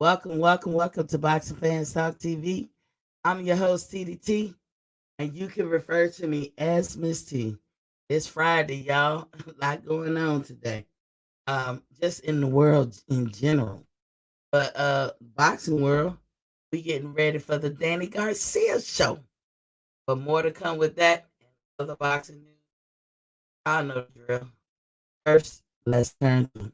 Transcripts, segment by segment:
Welcome to Boxing Fans Talk TV. I'm your host, TDT, and you can refer to me as Miss T. It's Friday, y'all. A lot going on today. Just in the world in general. But boxing world, we getting ready for the Danny Garcia show. But more to come with that and other boxing news. I know the drill. First, let's turn to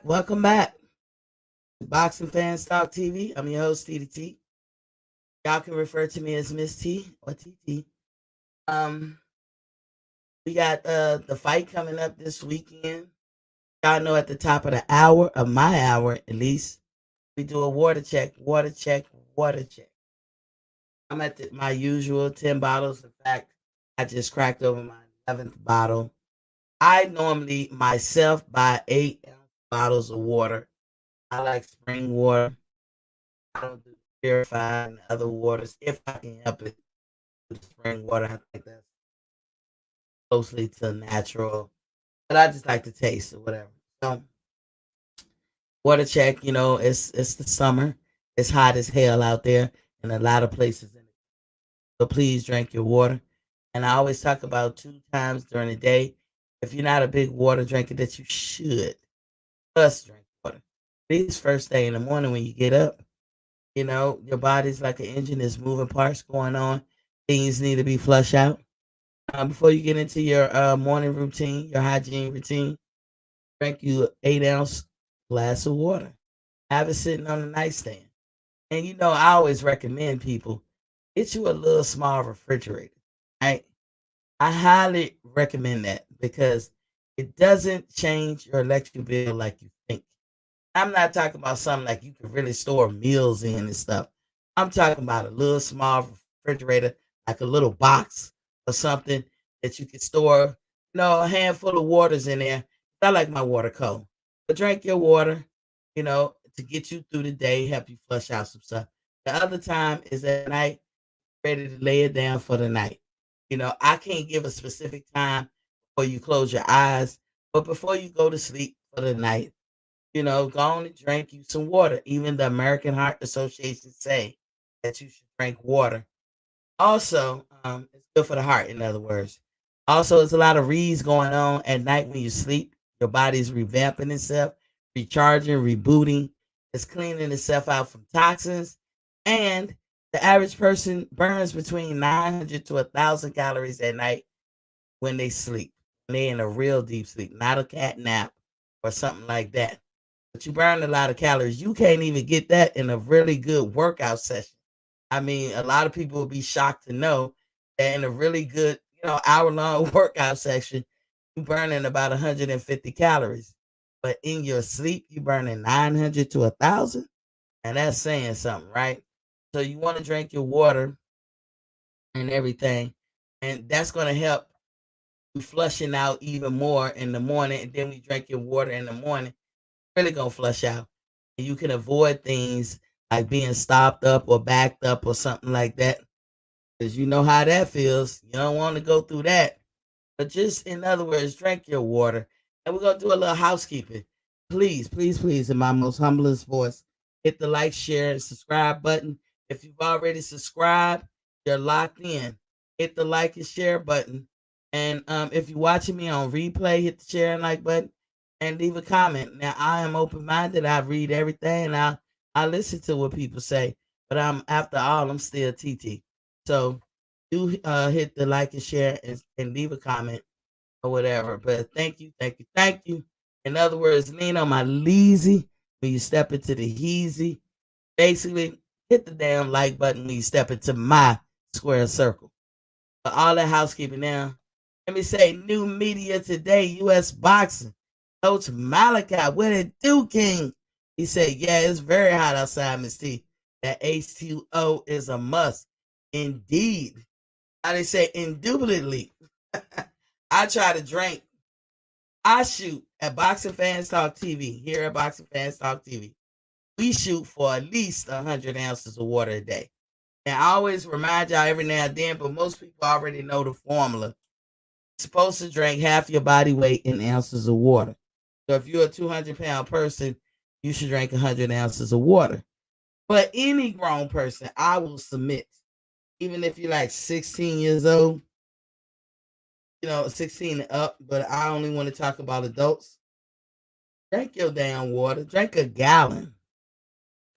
welcome back. Boxing Fans Talk TV. I'm your host, TDT. Y'all can refer to me as Miss T or TT. Um, we got the fight coming up this weekend. Y'all know at the top of the hour, of my hour at least, we do a water check. I'm at my usual 10 bottles. In fact, I just cracked over my 11th bottle. I normally myself buy 8 ounce bottles of water. I like spring water. I don't do purified and other waters if I can help it. With spring water, I think that's closely to natural, but I just like to taste or whatever. So water check, it's the summer. It's hot as hell out there in a lot of places. So please drink your water. And I always talk about 2 times during the day. If you're not a big water drinker, that you should must drink water. These first thing in the morning when you get up, your body's like an engine. There's moving parts going on. Things need to be flushed out. Before you get into your morning routine, your hygiene routine, drink you 8 ounce glass of water. Have it sitting on the nightstand. And I always recommend people get you a little small refrigerator. Right? I highly recommend that because it doesn't change your electric bill like you think. I'm not talking about something like you can really store meals in and stuff. I'm talking about a little small refrigerator, like a little box or something that you can store, a handful of waters in there. I like my water cold. But drink your water, to get you through the day, help you flush out some stuff. The other time is at night, ready to lay it down for the night. I can't give a specific time before you close your eyes, but before you go to sleep for the night, go on and drink you some water. Even the American Heart Association say that you should drink water. Also, it's good for the heart, in other words. Also, there's a lot of reads going on at night when you sleep. Your body's revamping itself, recharging, rebooting. It's cleaning itself out from toxins, and The average person burns between 900 to 1,000 calories at night when they sleep. When they in a real deep sleep, not a cat nap or something like that. But you burn a lot of calories. You can't even get that in a really good workout session. I mean, a lot of people will be shocked to know that in a really good, hour-long workout session, you burning about 150 calories. But in your sleep, you burning 900 to 1,000, and that's saying something, right? So you want to drink your water and everything, and that's going to help you flushing out even more in the morning. And then when you drink your water in the morning, really gonna flush out. And you can avoid things like being stopped up or backed up or something like that. Because you know how that feels. You don't want to go through that. But just in other words, drink your water. And we're gonna do a little housekeeping. Please, please, please, in my most humblest voice, hit the like, share, and subscribe button. If you've already subscribed, you're locked in. Hit the like and share button. And if you're watching me on replay, hit the share and like button and leave a comment. Now I am open minded. I read everything and I listen to what people say. But after all, I'm still TT. So do hit the like and share and leave a comment or whatever. But thank you, thank you, thank you. In other words, lean on my leasy when you step into the heezy. Basically, hit the damn like button when you step into my square circle. But all that housekeeping now. Let me say new media today, U.S. boxing. Coach Malachi, what it do, King? He said, yeah, it's very hot outside, Miss T. That H2O is a must. Indeed. How they say, indubitably. I try to drink. I shoot at Boxing Fans Talk TV. Here at Boxing Fans Talk TV, we shoot for at least 100 ounces of water a day. And I always remind y'all every now and then, but most people already know the formula. You're supposed to drink half your body weight in ounces of water. So if you're a 200-pound person, you should drink 100 ounces of water. But any grown person, I will submit, even if you're like 16 years old, 16 and up, but I only want to talk about adults. Drink your damn water. Drink a gallon.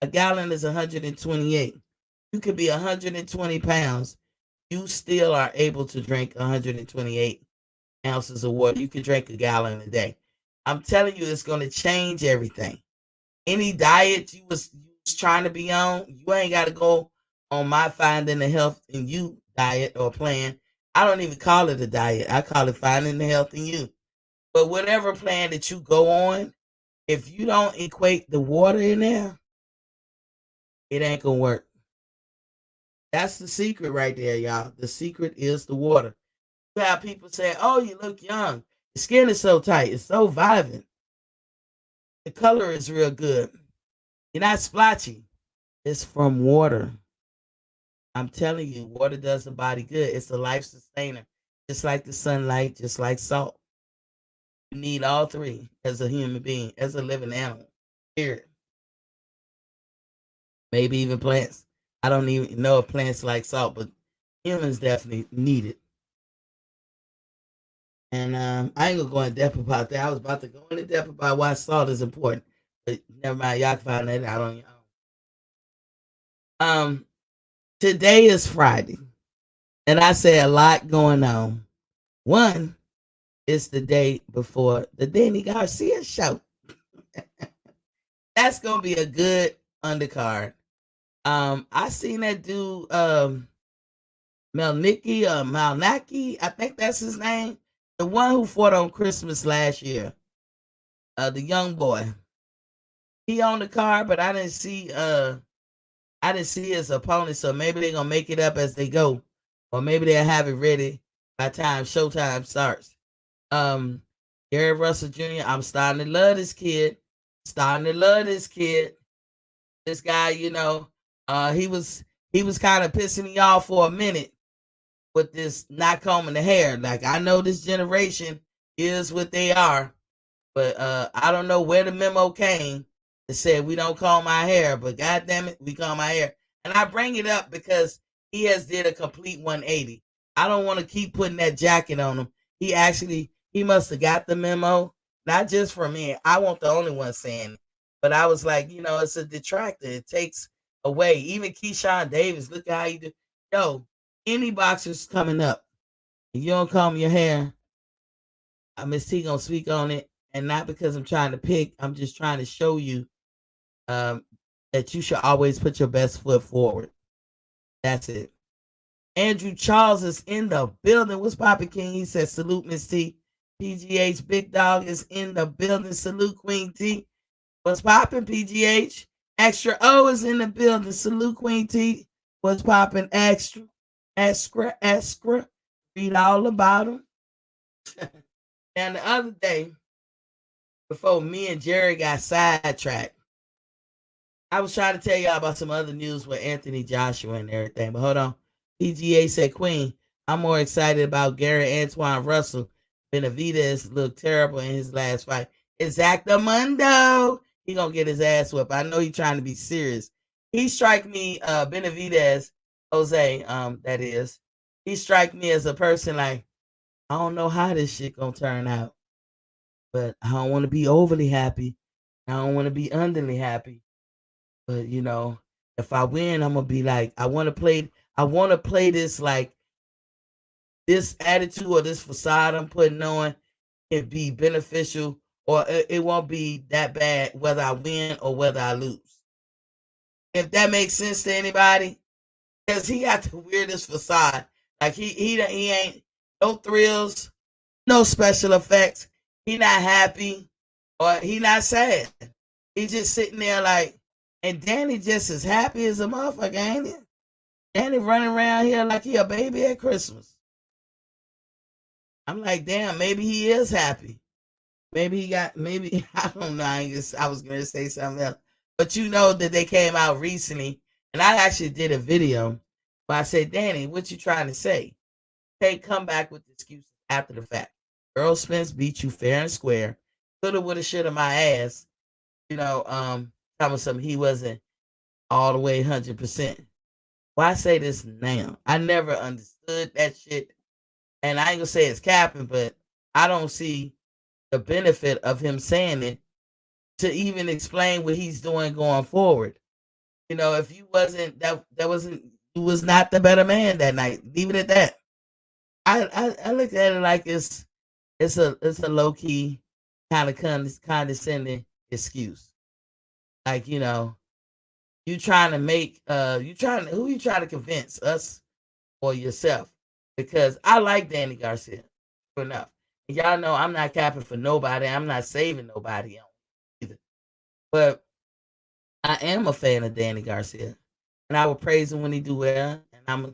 A gallon is 128. You could be 120 pounds. You still are able to drink 128 ounces of water. You can drink a gallon a day. I'm telling you, it's going to change everything. Any diet you was trying to be on, you ain't got to go on my Finding the Health in You diet or plan. I don't even call it a diet. I call it Finding the Health in You. But whatever plan that you go on, if you don't equate the water in there, it ain't gonna work. That's the secret right there, y'all. The secret is the water. You have people say, "Oh, you look young. Your skin is so tight. It's so vibrant. The color is real good. You're not splotchy." It's from water. I'm telling you, water does the body good. It's a life sustainer, just like the sunlight, just like salt. You need all three as a human being, as a living animal. Period. Maybe even plants. I don't even know if plants like salt, but humans definitely need it. And I ain't gonna go in depth about that. I was about to go into depth about why salt is important, but never mind. Y'all can find that out on your own. Today is Friday, and I say a lot going on. One is the day before the Danny Garcia show. That's gonna be a good undercard. I seen that dude, Melnicki or Malnaki, I think that's his name. The one who fought on Christmas last year. The young boy. He on the card, but I didn't see his opponent, so maybe they're gonna make it up as they go. Or maybe they'll have it ready by time Showtime starts. Um Gary Russell Jr., I'm starting to love this kid. Starting to love this kid. This guy, he was kind of pissing me off for a minute with this not combing the hair. Like, I know this generation is what they are, but I don't know where the memo came that said we don't comb our hair, but god damn it, we comb our hair. And I bring it up because he has did a complete 180. I don't want to keep putting that jacket on him. He must have got the memo, not just for me. I won't the only one saying it. But I was like, it's a detractor. It takes away. Even Keyshawn Davis, look at how you do. Yo, any boxers coming up, and you don't comb your hair, Miss T gonna speak on it, and not because I'm trying to pick. I'm just trying to show you um, that you should always put your best foot forward. That's it. Andrew Charles is in the building. What's poppin', King? He said, salute, Miss T. PGH Big Dog is in the building. Salute, Queen T. What's poppin', PGH? Extra O is in the building. Salute, Queen T. What's poppin', extra? Extra. Read all about him. And the other day, before me and Jerry got sidetracked, I was trying to tell y'all about some other news with Anthony Joshua and everything. But hold on. PGA said, Queen, I'm more excited about Gary Antoine Russell. Benavidez looked terrible in his last fight. Exactamundo. He gonna get his ass whipped. I know he's trying to be serious. He strike me, Benavidez, Jose, that is. He strike me as a person like, I don't know how this shit gonna turn out. But I don't want to be overly happy. I don't want to be underly happy. But you know, if I win, I'm gonna be like, I want to play this like this attitude or this facade I'm putting on can be beneficial, or it won't be that bad whether I win or whether I lose. If that makes sense to anybody, because he got the weirdest facade. Like he ain't no thrills, no special effects. He not happy or he not sad. He just sitting there like, and Danny just as happy as a motherfucker, ain't he? Danny running around here like he a baby at Christmas. I'm like, damn, maybe he is happy. Maybe I don't know. I was gonna say something else. But you know that they came out recently, and I actually did a video where I said, Danny, what you trying to say? Hey, come back with excuses after the fact. Earl Spence beat you fair and square. Coulda, woulda, shoulda my ass. You know, telling something he wasn't all the way 100%. Why say this now? I never understood that shit. And I ain't gonna say it's capping, but I don't see the benefit of him saying it to even explain what he's doing going forward. You know, if you wasn't that wasn't you was not the better man that night. Leave it at that. I look at it like it's a low key kind of condescending excuse. Like, you know, you trying to make who you trying to convince, us or yourself? Because I like Danny Garcia, true enough. And y'all know I'm not capping for nobody. I'm not saving nobody either. But I am a fan of Danny Garcia, and I will praise him when he do well, and I'm gonna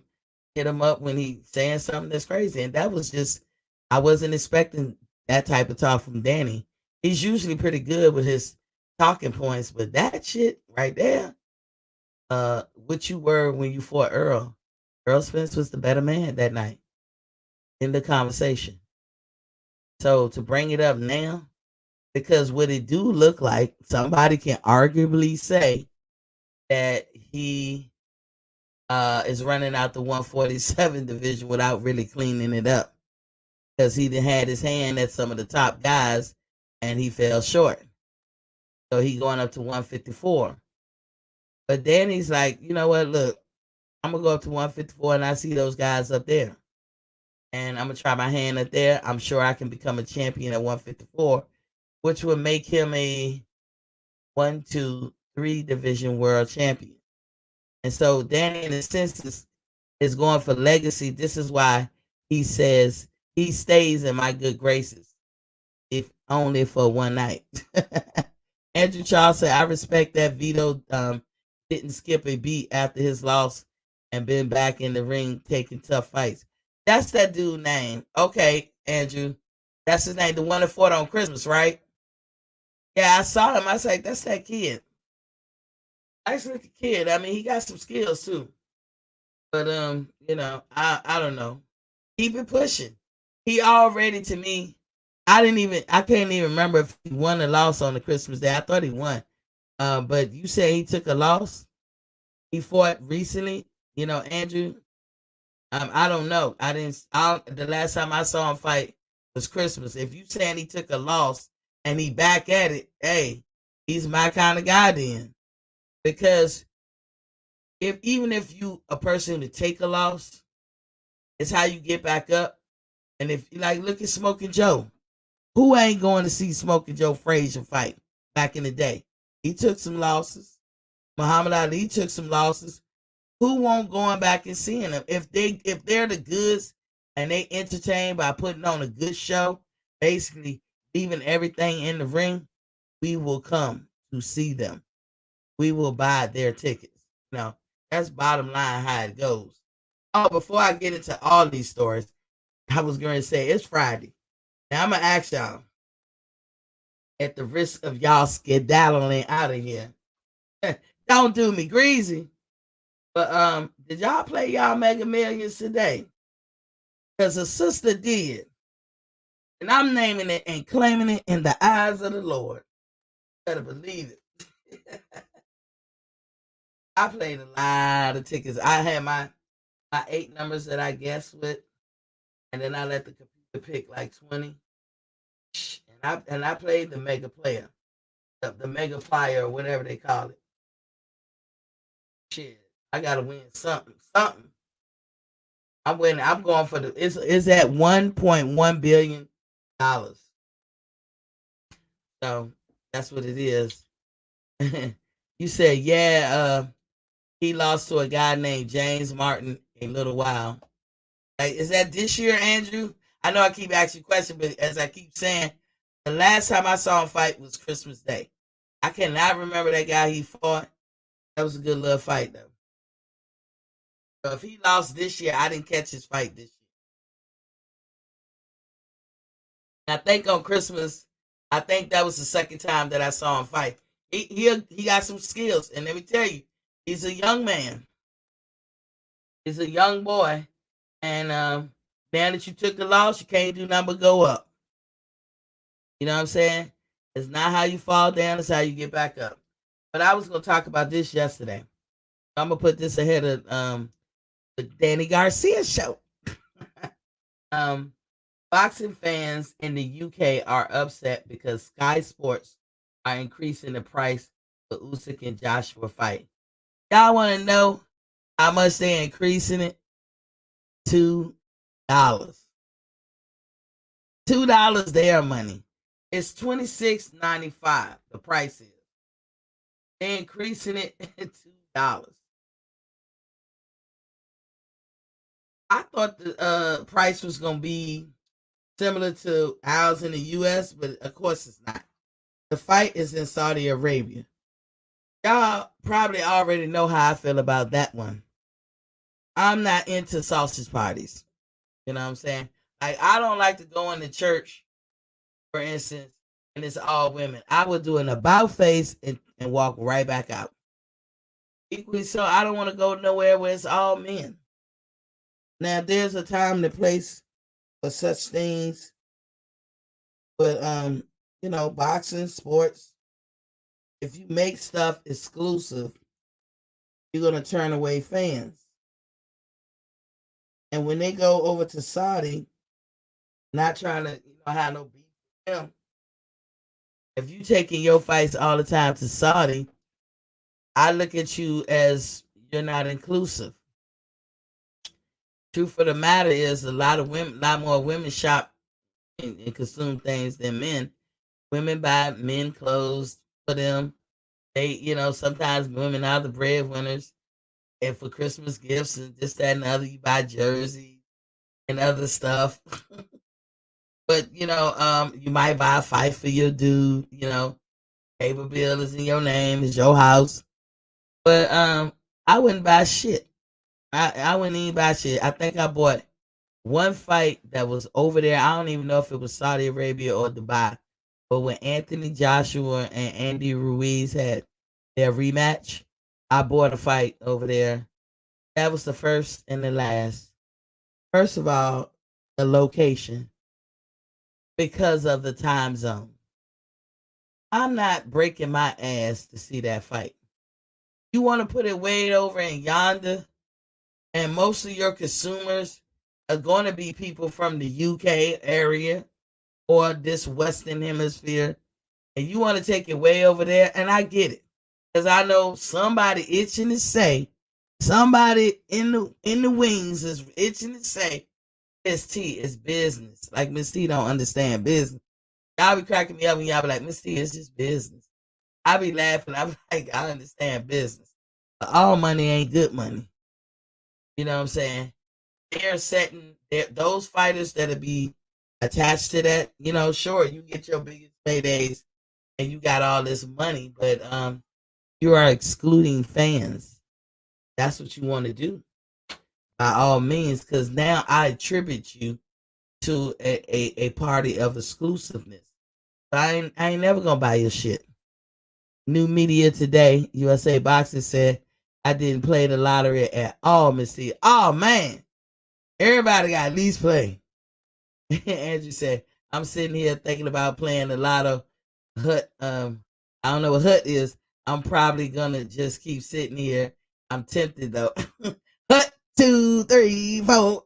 hit him up when he saying something that's crazy. And that was just I wasn't expecting that type of talk from Danny. He's usually pretty good with his talking points, but that shit right there, what you were when you fought Earl. Earl Spence was the better man that night in the conversation. So to bring it up now, because what it do look like, somebody can arguably say that he is running out the 147 division without really cleaning it up, because he had his hand at some of the top guys and he fell short. So he going up to 154. But Danny's like, you know what? Look, I'm gonna go up to 154, and I see those guys up there, and I'm gonna try my hand up there. I'm sure I can become a champion at 154, which would make him a 1, 2, 3 division world champion. And so Danny, in a sense, is going for legacy. This is why he says he stays in my good graces, if only for one night. Andrew Charles said, I respect that Vito didn't skip a beat after his loss and been back in the ring taking tough fights. That's that dude name. Okay, Andrew. That's his name. The one that fought on Christmas, right? Yeah, I saw him. I was like, that's that kid. Nice looking kid. I mean, he got some skills too. But you know, I don't know. Keep it pushing. He already, to me, I can't even remember if he won or lost on the Christmas day. I thought he won. But you say he took a loss. He fought recently, you know, Andrew. I don't know. The last time I saw him fight was Christmas. If you saying he took a loss and he back at it, hey, he's my kind of guy then. Because If even if you a person to take a loss, it's how you get back up. And if like look at Smoking Joe, who ain't going to see Smoking Joe Frazier fight back in the day? He took some losses. Muhammad Ali took some losses. Who won't going back and seeing them? If they're the goods and they entertain by putting on a good show, basically leaving everything in the ring, we will come to see them. We will buy their tickets. No, that's bottom line how it goes. Oh, before I get into all these stories, I was going to say it's Friday. Now I'm gonna ask y'all, at the risk of y'all skedaddling out of here, don't do me greasy. But did y'all play y'all Mega Millions today? Because a sister did, and I'm naming it and claiming it in the eyes of the Lord. Better believe it. I played a lot of tickets. I had my 8 numbers that I guessed with, and then I let the computer pick like 20. And I played the Mega Player, the Mega Flyer or whatever they call it. Shit, I gotta win something, something. I'm winning. I'm going for the. It's at $1.1 billion. So that's what it is. You said, yeah. He lost to a guy named James Martin a little while. Like, is that this year, Andrew? I know I keep asking questions, but as I keep saying, the last time I saw him fight was Christmas Day. I cannot remember that guy he fought. That was a good little fight, though. So if he lost this year, I didn't catch his fight this year. And I think on Christmas, I think that was the second time that I saw him fight. He got some skills, and let me tell you, he's a young man. He's a young boy, and now that you took the loss, you can't do nothing but go up. You know what I'm saying? It's not how you fall down; it's how you get back up. But I was gonna talk about this yesterday. I'm gonna put this ahead of the Danny Garcia show. um, Boxing fans in the UK are upset because Sky Sports are increasing the price for Usyk and Joshua fight. Y'all want to know how much they're increasing it? $2. $2 their money. It's $26.95. The price is. They're increasing it $2. I thought the price was gonna be similar to ours in the US, but of course it's not. The fight is in Saudi Arabia. Y'all probably already know how I feel about that one. I'm not into sausage parties. You know what I'm saying? Like, I don't like to go into church, for instance, and it's all women. I would do an about face and walk right back out. Equally so, I don't want to go nowhere where it's all men. Now, there's a time and a place for such things, but boxing, sports, if you make stuff exclusive, you're gonna turn away fans. And when they go over to Saudi, not trying to have no beef with them, if you taking your fights all the time to Saudi, I look at you as you're not inclusive. Truth of the matter is, a lot more women shop and consume things than men. Women buy men clothes for them. They, sometimes women are the breadwinners. And for Christmas gifts and this, that, and the other, you buy jerseys and other stuff. But you might buy a fight for your dude. Paper bill is in your name, it's your house. But I wouldn't buy shit. I wouldn't even buy shit. I think I bought one fight that was over there. I don't even know if it was Saudi Arabia or Dubai. But when Anthony Joshua and Andy Ruiz had their rematch, I bought a fight over there. That was the first and the last. First of all, the location, because of the time zone. I'm not breaking my ass to see that fight. You want to put it way over in yonder, and most of your consumers are going to be people from the UK area or this Western Hemisphere, and you want to take it way over there, and I get it. Because I know somebody itching to say Somebody in the wings is itching to say Miss T is business. Like Miss T don't understand business. Y'all be cracking me up and y'all be like, Miss T, it's just business. I be laughing. I be like, I understand business. But all money ain't good money. You know what I'm saying? They're setting those fighters that'll be attached to that. You know, sure, you get your biggest paydays and you got all this money, but you are excluding fans. That's what you want to do by all means, because now I attribute you to a party of exclusiveness. I ain't never gonna buy your shit. New media today, USA Boxing said I didn't play the lottery at all, Miss T. Oh man, everybody got at least play. Andrew said, I'm sitting here thinking about playing the lotto. Hut, I don't know what hut is. I'm probably gonna just keep sitting here. I'm tempted though. Hut 2, 3, 4.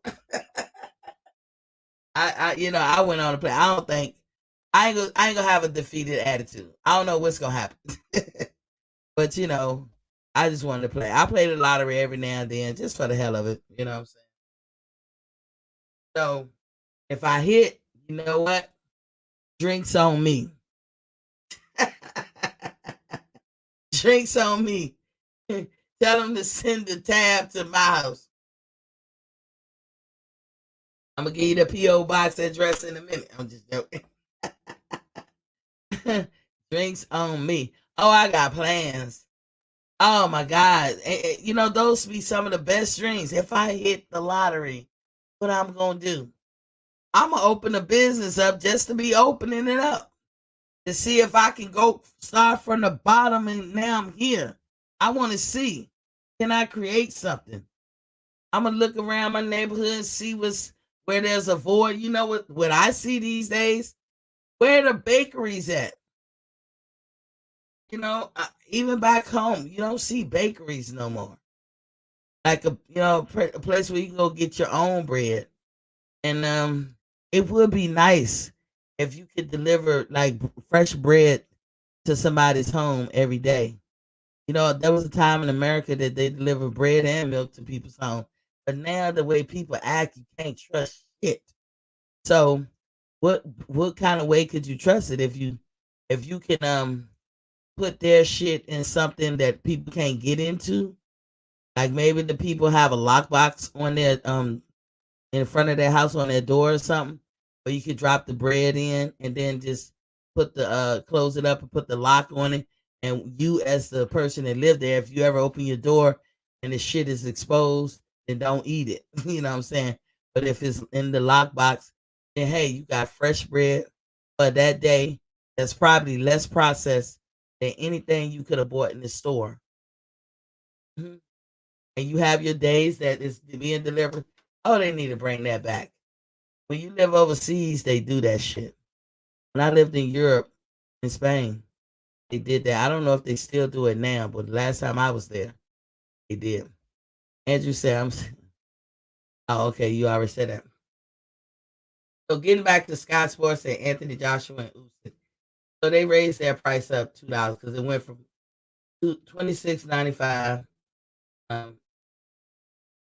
I went on to play. I don't think I ain't gonna have a defeated attitude. I don't know what's gonna happen. But I just wanted to play. I play the lottery every now and then just for the hell of it. You know what I'm saying? So if I hit, you know what? Drinks on me. Drinks on me. Tell them to send the tab to my house. I'm gonna give you the P.O. box address in a minute. I'm just joking. Drinks on me. Oh, I got plans. Oh my God. Those be some of the best dreams. If I hit the lottery, what I'm gonna do? I'm gonna open a business up just to be opening it up to see if I can go start from the bottom and now I'm here. I want to see, can I create something? I'm gonna look around my neighborhood and see where there's a void. You know what I see these days? Where the bakeries at? Even back home, you don't see bakeries no more. Like a place where you can go get your own bread. And it would be nice if you could deliver like fresh bread to somebody's home every day. There was a time in America that they delivered bread and milk to people's home. But now the way people act, you can't trust shit. So what kind of way could you trust it if you can put their shit in something that people can't get into? Like maybe the people have a lockbox on their in front of their house on their door or something, where you could drop the bread in and then just put the close it up and put the lock on it. And you, as the person that lived there, if you ever open your door and the shit is exposed, then don't eat it. You know what I'm saying? But if it's in the lockbox, then hey, you got fresh bread for that day. That's probably less processed than anything you could have bought in the store. Mhm. And you have your days that is being delivered. Oh, they need to bring that back. When you live overseas, they do that shit. When I lived in Europe, in Spain, they did that. I don't know if they still do it now, but the last time I was there, they did. Andrew said, oh, okay, you already said that. So getting back to Sky Sports and Anthony Joshua and Usyk. So they raised their price up $2 because it went from 26.95. And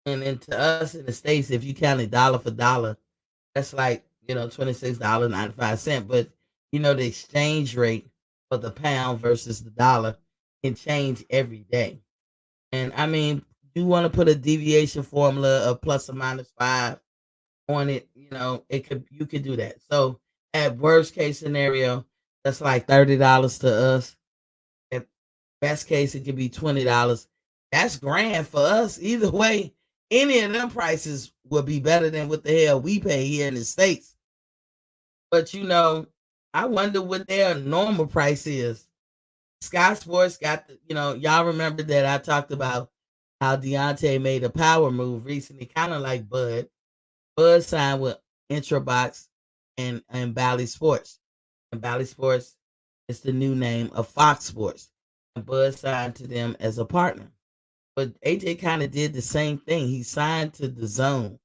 then to us in the States, if you count it dollar for dollar, that's like, $26.95. But the exchange rate for the pound versus the dollar can change every day. And I mean, you want to put a deviation formula of plus or minus 5 on it, you could do that. So at worst case scenario, that's like $30 to us. At best case, it could be $20. That's grand for us. Either way, any of them prices would be better than what the hell we pay here in the States. But I wonder what their normal price is. Sky Sports got y'all remember that I talked about how Deontay made a power move recently, kind of like Bud. Bud signed with Intrabox and Bally Sports. And Bally Sports is the new name of Fox Sports. And Bud signed to them as a partner. But AJ kind of did the same thing. He signed to the Zone.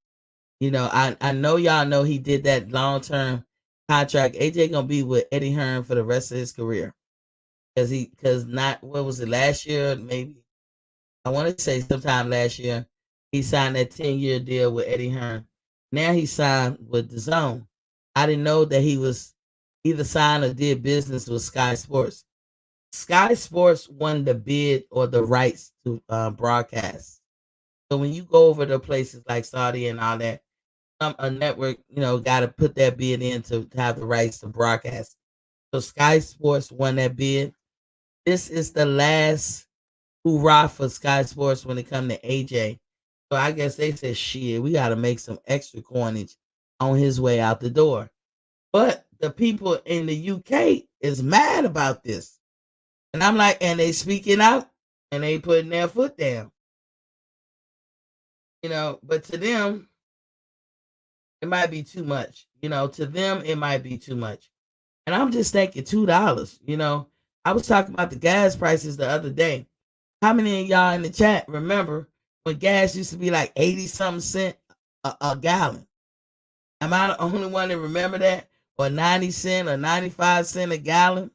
I know y'all know he did that long term contract. AJ gonna be with Eddie Hearn for the rest of his career. Because not what was it last year maybe I want to say sometime last year, he signed that 10-year deal with Eddie Hearn. Now he signed with the Zone. I didn't know that he was either signed or did business with Sky Sports. Sky Sports won the bid or the rights to broadcast. So when you go over to places like Saudi and all that, a network, got to put that bid in to have the rights to broadcast. So Sky Sports won that bid. This is the last hoorah for Sky Sports when it come to AJ. So I guess they said, shit, we got to make some extra coinage on his way out the door. But the people in the UK is mad about this. And I'm like, and they speaking out and they putting their foot down. But to them, it might be too much. To them, it might be too much. And I'm just thinking $2. I was talking about the gas prices the other day. How many of y'all in the chat remember when gas used to be like 80 something cent a gallon? Am I the only one that remember that? Or 90 cent or 95 cent a gallon?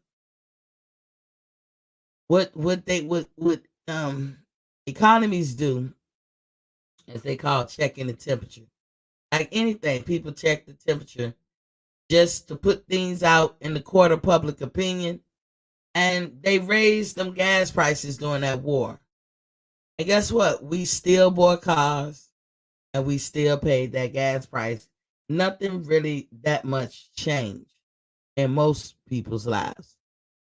What economies do is they call checking the temperature. Like anything, people check the temperature just to put things out in the court of public opinion. And they raised them gas prices during that war. And guess what? We still bought cars and we still paid that gas price. Nothing really that much changed in most people's lives.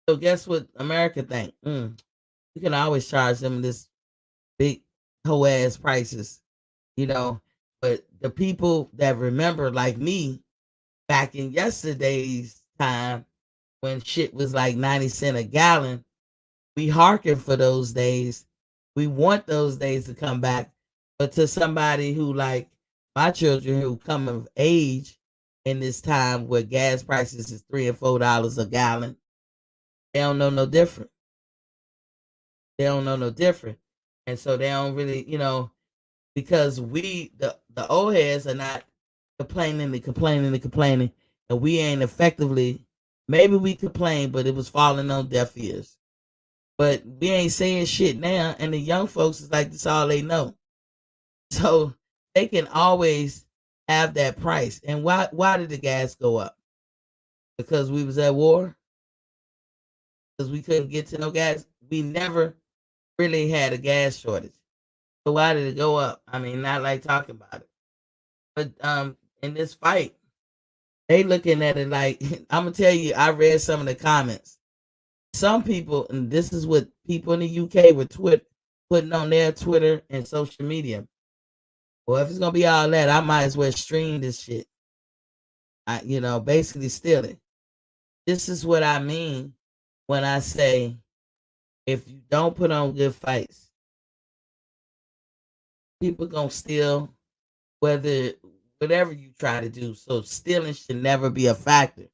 So guess what America think? You can always charge them this big hoe ass prices, you know. But the people that remember, like me, back in yesterday's time when shit was like 90 cent a gallon, we hearken for those days. We want those days to come back. But to somebody who, like my children who come of age in this time where gas prices is $3 and $4 a gallon, they don't know no different. They don't know no different. And so they don't really, because the old heads are not complaining and complaining and complaining, and we ain't effectively, maybe we complain, but it was falling on deaf ears. But we ain't saying shit now, and the young folks is like, that's all they know. So they can always have that price. And why did the gas go up? Because we was at war? Because we couldn't get to no gas? We never really had a gas shortage. So why did it go up? I mean, not like talking about it. But in this fight, they looking at it like I'm gonna tell you, I read some of the comments. Some people, and this is what people in the UK were putting on their Twitter and social media. Well, if it's gonna be all that, I might as well stream this shit. Basically steal it. This is what I mean when I say if you don't put on good fights, people gonna steal whatever you try to do. So stealing should never be a factor.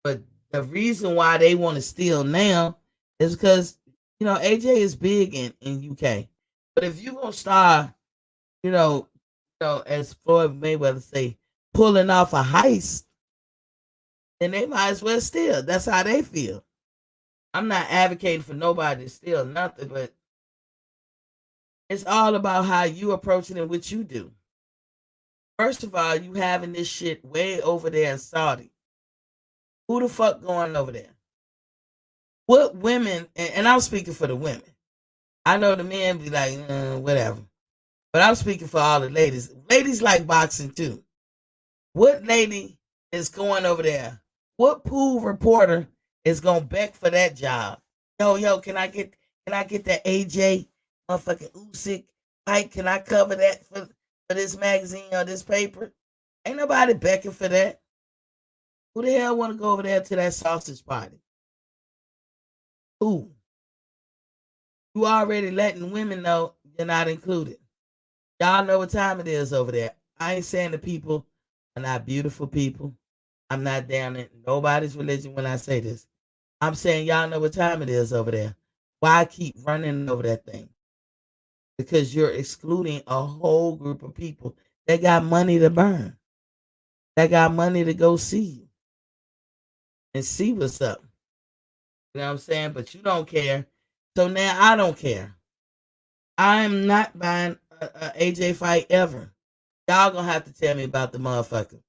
But the reason why they want to steal now is because AJ is big in UK. But if you gonna start, as Floyd Mayweather say, pulling off a heist, then they might as well steal. That's how they feel. I'm not advocating for nobody to steal nothing, but it's all about how you approach it and what you do. First of all, you having this shit way over there in Saudi. Who the fuck going over there? What women, and I'm speaking for the women. I know the men be like, whatever. But I'm speaking for all the ladies. Ladies like boxing too. What lady is going over there? What pool reporter is gonna beg for that job? Yo, can I get that AJ motherfucking Usyk fight? Can I cover that for this magazine or this paper? Ain't nobody begging for that. Who the hell want to go over there to that sausage party? Who? You already letting women know you're not included. Y'all know what time it is over there. I ain't saying the people are not beautiful people. I'm not down in nobody's religion when I say this. I'm saying y'all know what time it is over there. Why keep running over that thing? Because you're excluding a whole group of people that got money to burn, that got money to go see you and see what's up. You know what I'm saying? But you don't care. So now I don't care. I'm not buying a AJ fight ever. Y'all gonna have to tell me about the motherfucker.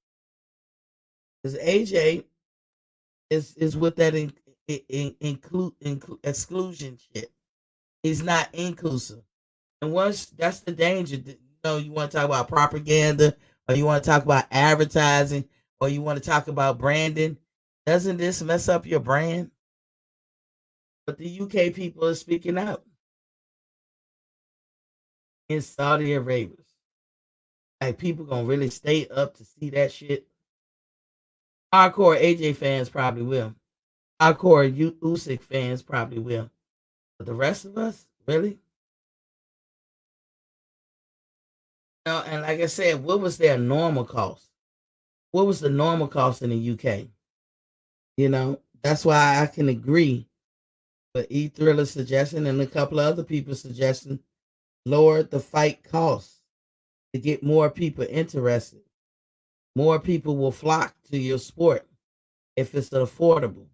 Because AJ is with that exclusion shit. He's not inclusive. And once that's the danger, you want to talk about propaganda, or you want to talk about advertising, or you want to talk about branding. Doesn't this mess up your brand? But the UK people are speaking out in Saudi Arabia. Like people gonna really stay up to see that shit. Hardcore AJ fans probably will. Hardcore Usyk fans probably will. But the rest of us, really? And like I said, what was their normal cost? What was the normal cost in the UK? That's why I can agree with E Thriller suggestion and a couple of other people suggesting lower the fight costs to get more people interested. More people will flock to your sport if it's affordable.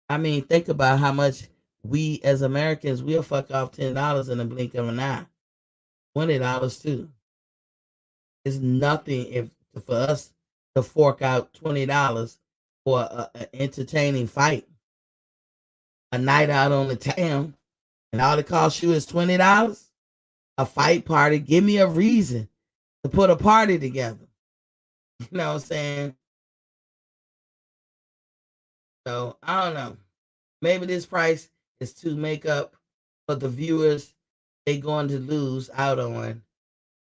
I mean, think about how much we as Americans we'll fuck off $10 in the blink of an eye. $20 too. It's nothing if for us to fork out $20 for an entertaining fight, a night out on the town, and all it costs you is $20. A fight party. Give me a reason to put a party together. You know what I'm saying? So I don't know. Maybe this price is to make up for the viewers they going to lose out on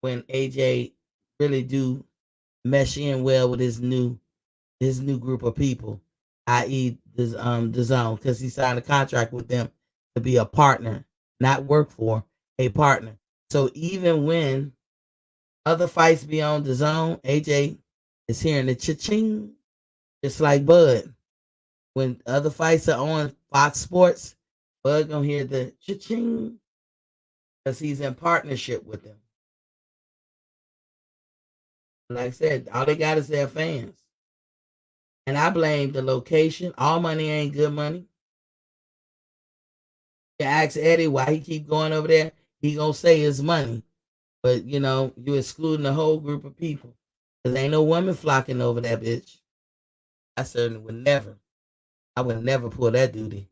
when AJ really do mesh in well with his new group of people, i.e. the zone, because he signed a contract with them to be a partner, not work for, a partner. So even when other fights be on the zone, AJ is hearing the cha-ching, just like Bud. When other fights are on Fox Sports, Bud gonna hear the cha-ching because he's in partnership with them. Like I said, all they got is their fans. And I blame the location. All money ain't good money. You ask Eddie why he keep going over there, he gonna say it's money. But you excluding a whole group of people. Cause ain't no women flocking over that bitch. I certainly would never. I would never pull that duty.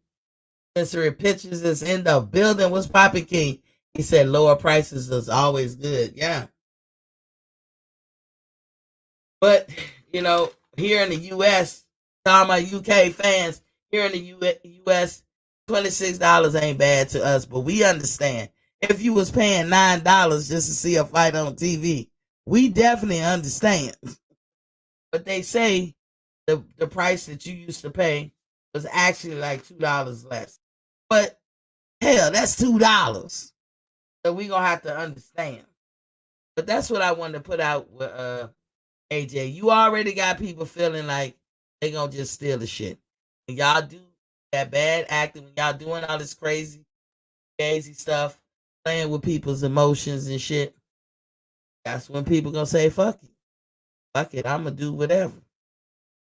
Sensory Pictures is in the building. What's poppin' King? He said lower prices is always good. Yeah. But, here in the US, all my UK fans, here in the US, $26 ain't bad to us, but we understand. If you was paying $9 just to see a fight on TV, we definitely understand. But they say the price that you used to pay was actually like $2 less. But hell, that's $2. So we gonna have to understand. But that's what I wanted to put out with AJ. You already got people feeling like they gonna just steal the shit. And y'all do that bad acting, when y'all doing all this crazy stuff, playing with people's emotions and shit. That's when people gonna say, fuck it. Fuck it, I'm gonna do whatever.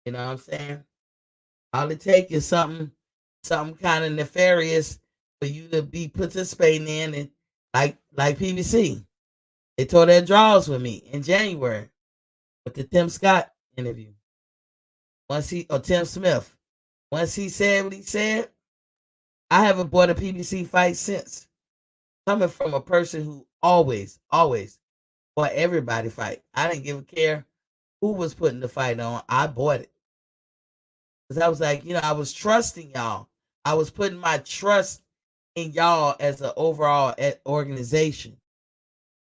You know what I'm saying? All it take is something kind of nefarious for you to be participating in, and like PBC. They tore their draws with me in January with the Tim Scott interview. Tim Smith, once he said what he said, I haven't bought a PBC fight since. Coming from a person who always bought everybody fight. I didn't give a care who was putting the fight on. I bought it. Because I was like, I was trusting y'all. I was putting my trust in y'all as an overall organization.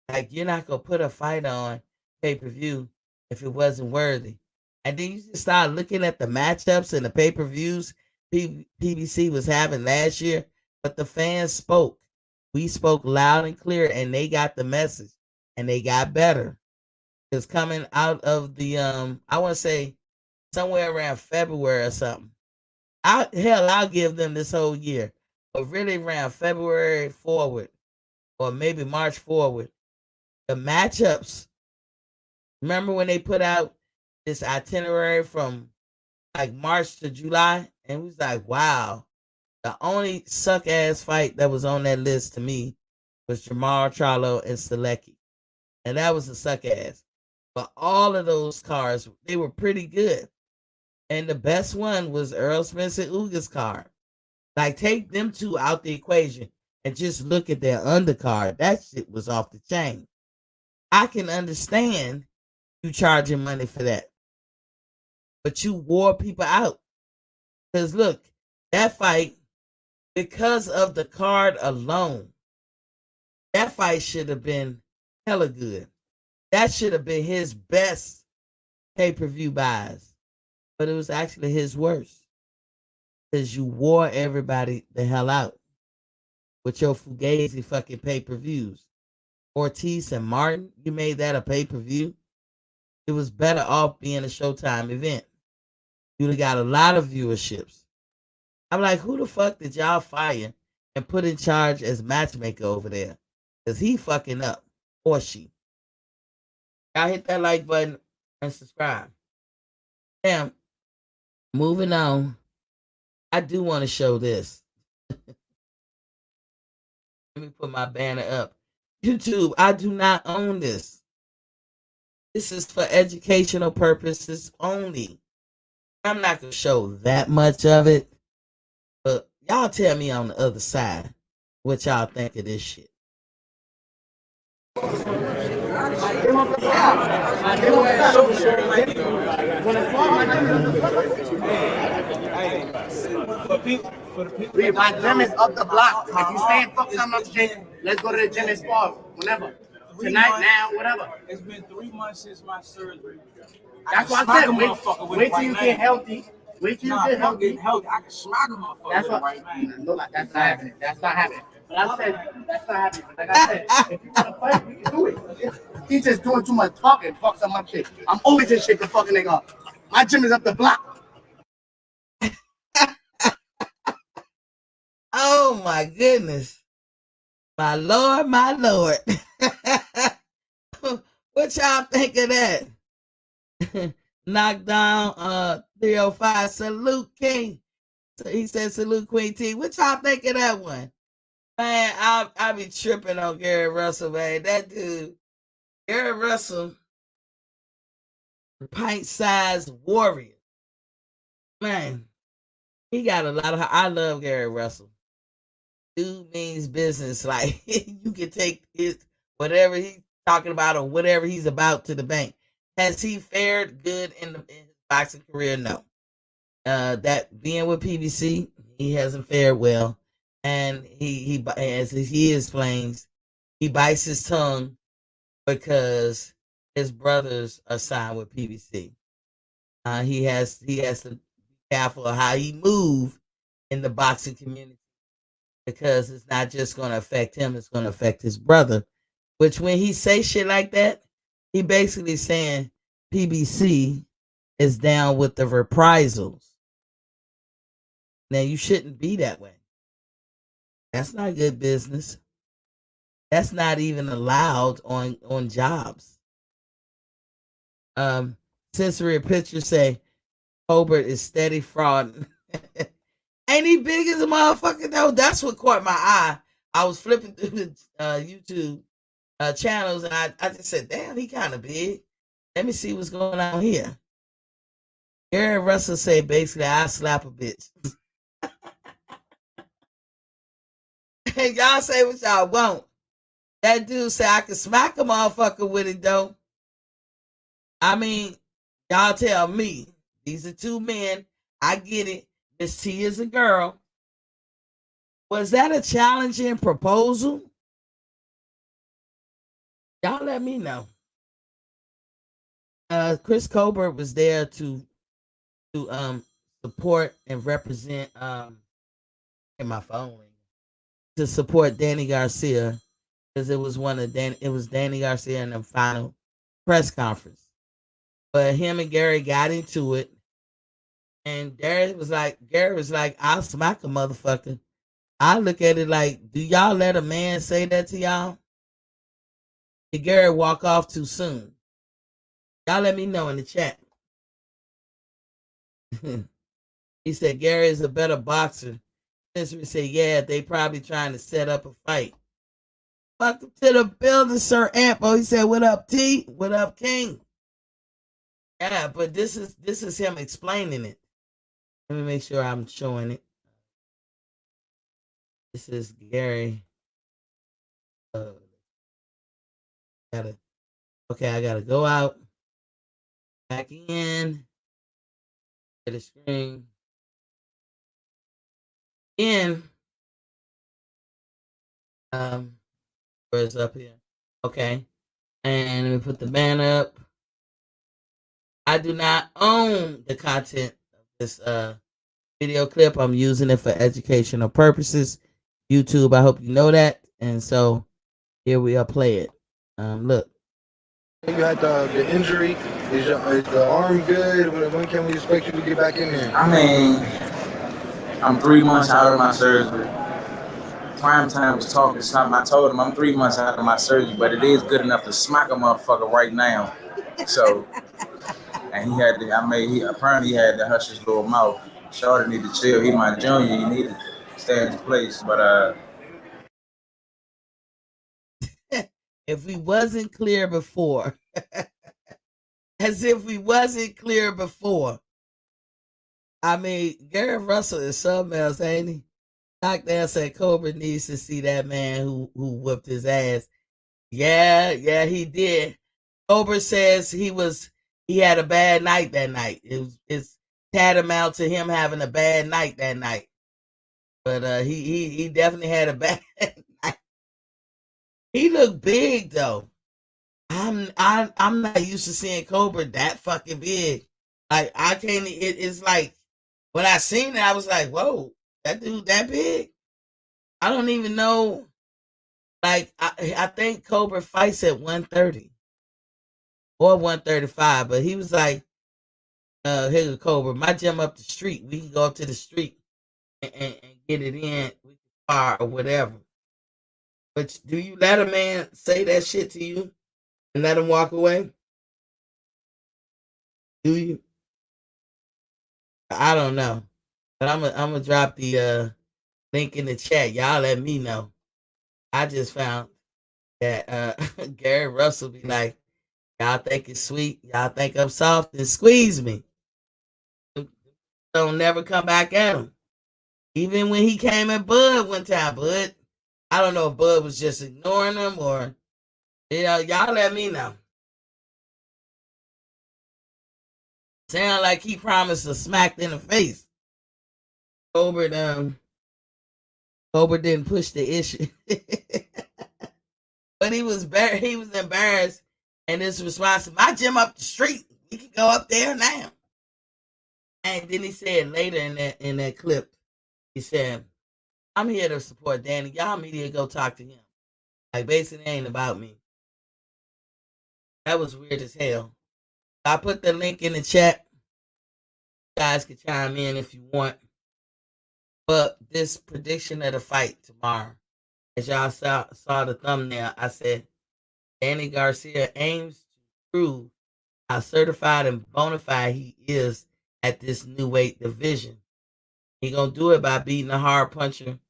Like, you're not going to put a fight on pay-per-view if it wasn't worthy. And then you just start looking at the matchups and the pay-per-views PBC was having last year. But the fans spoke. We spoke loud and clear, and they got the message. And they got better. Because coming out of the, I want to say, somewhere around February or something. I'll give them this whole year. But really around February forward, or maybe March forward, the matchups. Remember when they put out this itinerary from like March to July? And we was like, wow. The only suck ass fight that was on that list to me was Jamal Charlo and Selecki. And that was a suck ass. But all of those cars, they were pretty good. And the best one was Earl Spencer Uga's car. Like, take them two out the equation and just look at their undercard. That shit was off the chain. I can understand you charging money for that. But you wore people out. Because look, that fight, because of the card alone, that fight should have been hella good. That should have been his best pay-per-view buys. But it was actually his worst. Because you wore everybody the hell out with your Fugazi fucking pay-per-views. Ortiz and Martin, you made that a pay-per-view. It was better off being a Showtime event. You'd have got a lot of viewerships. I'm like, who the fuck did y'all fire and put in charge as matchmaker over there? Because he fucking up. Or she. Y'all hit that like button and subscribe. Now, moving on. I do want to show this. Let me put my banner up. YouTube, I do not own this. This is for educational purposes only. I'm not going to show that much of it. But y'all tell me on the other side what y'all think of this shit. My gym is up the block. If you staying focused on the gym, let's go to the gym and spar whenever. Tonight, now, whatever. It's been 3 months since my surgery. That's why I said wait till you get healthy. Wait till you get healthy. I can smack a motherfucker. That's what. Right, man. No, that's not happening. That's not happening. But I said that's not happening. But like I said, if you want to fight, we can do it. He's just doing too much talking. Fuck some up shit. I'm always just shit the fucking nigga up. My gym is up the block. Oh my goodness. My Lord, my Lord. What y'all think of that? Knockdown 305. Salute King. So he said salute Queen T. What y'all think of that one? Man, I be tripping on Gary Russell, man. That dude, Gary Russell, pint-sized warrior. Man, he got a lot of. I love Gary Russell. Dude means business. Like, you can take his whatever he's talking about or whatever he's about to the bank. Has he fared good in his boxing career? No. That being with PBC, he hasn't fared well, and he as he explains, he bites his tongue because his brothers are signed with PBC. He has to be careful of how he move in the boxing community because it's not just going to affect him; it's going to affect his brother. Which, when he say shit like that, he basically saying PBC is down with the reprisals. Now, you shouldn't be that way. That's not good business. That's not even allowed on jobs. Sensory pictures say Colbert is steady fraud. Ain't he big as a motherfucker though? That's what caught my eye. I was flipping through the YouTube channels and I just said, damn, he kind of big. Let me see what's going on here. Gary Russell said basically, I slap a bitch. Y'all say what y'all want. That dude said I could smack a motherfucker with it though. I mean, y'all tell me. These are two men. I get it. Miss T is a girl. Was that a challenging proposal? Y'all let me know. Chris Colbert was there to support and represent in my phone to support Danny Garcia because it was Danny Garcia in the final press conference. But him and Gary got into it, and Gary was like, I'll smack a motherfucker. I look at it like, do y'all let a man say that to y'all? Did Gary walk off too soon? Y'all let me know in the chat. He said Gary is a better boxer. Since we say, yeah, they probably trying to set up a fight. Welcome to the building, Sir Ampo. He said, "What up, T? What up, King?" Yeah, but this is him explaining it. Let me make sure I'm showing it. This is Gary. Gotta okay. I gotta go out, back in to the screen, in. Where it's up here. Okay, and let me put the banner up. I do not own the content of this video clip. I'm using it for educational purposes. YouTube, I hope you know that. And so here we are, play it. Look. You had the injury. Is the arm good? When can we expect you to get back in there? I mean, I'm 3 months out of my surgery. Prime time was talking something. I told him I'm 3 months out of my surgery, but it is good enough to smack a motherfucker right now. So, and apparently he had to hush his little mouth. Shorty need to chill. He my junior. He need to stay in his place. But if we wasn't clear before, as if we wasn't clear before. I mean, Gary Russell is something else, ain't he? Knockdown said Cobra needs to see that man who whooped his ass. Yeah, he did. Cobra says he had a bad night that night. It's tantamount to him having a bad night that night. But he definitely had a bad night. He looked big though. I'm not used to seeing Cobra that fucking big. Like I can't. It's like when I seen it, I was like, "Whoa, that dude that big." I don't even know. Like I think Cobra fights at 130 or 135, but he was like, "Here's Cobra, my gym up the street. We can go up to the street and get it in. We can spar or whatever." But do you let a man say that shit to you and let him walk away? Do you? I don't know. But I'm gonna drop the link in the chat. Y'all let me know. I just found that Gary Russell be like, "Y'all think it's sweet? Y'all think I'm soft? And squeeze me." Don't never come back at him. Even when he came at Bud one time, Bud, I don't know if Bud was just ignoring him or y'all let me know. Sound like he promised to smack in the face. Cobra didn't push the issue. But he was embarrassed, and his response, "My gym up the street. We can go up there now." And then he said later in that clip, he said, "I'm here to support Danny. Y'all media go talk to him. Like basically it ain't about me." That was weird as hell. I put the link in the chat. You guys can chime in if you want. But this prediction of the fight tomorrow, as y'all saw the thumbnail, I said Danny Garcia aims to prove how certified and bona fide he is at this new weight division. He gonna do it by beating a hard puncher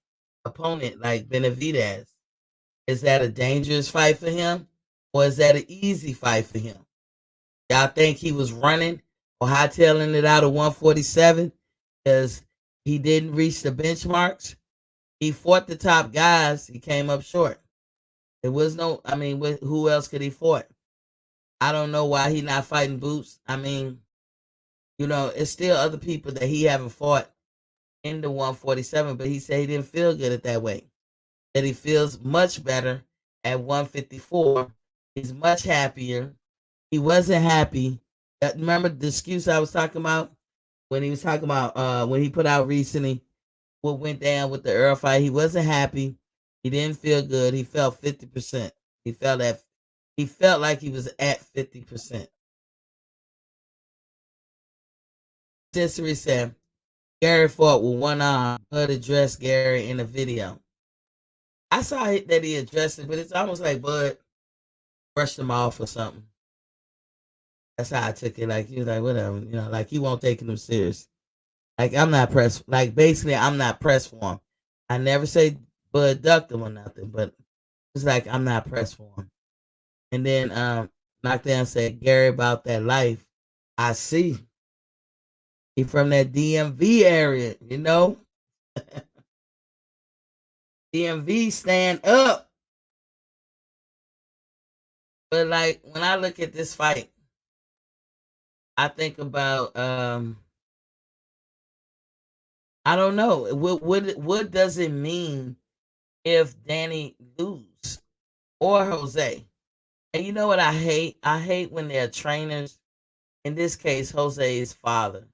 opponent like Benavidez. Is that a dangerous fight for him, or is that an easy fight for him? Y'all think he was running or hightailing it out of 147 because he didn't reach the benchmarks? He fought the top guys. He came up short. There was no, I mean, who else could he fight? I don't know why he not fighting Boots. I mean, it's still other people that he haven't fought in the 147, but he said he didn't feel good at that weight. That he feels much better at 154. He's much happier. He wasn't happy. Remember the excuse I was talking about when he was talking about when he put out recently what went down with the Earl fight? He wasn't happy. He didn't feel good. He felt 50%. He felt like he was at 50%. Cicely said Gary fought with one arm. Bud addressed Gary in the video. I saw that he addressed it, but it's almost like Bud brushed him off or something. That's how I took it. Like he was like, whatever, like he won't take him serious. Like I'm not pressed. Like basically, I'm not pressed for him. I never say Bud ducked him or nothing, but was like, I'm not pressed for him. And then Knockdown said, Gary, about that life, I see. He from that DMV area, you know? DMV stand up. But like when I look at this fight, I think about I don't know. What does it mean if Danny lose or Jose? And you know what I hate? I hate when they're trainers. In this case, Jose's father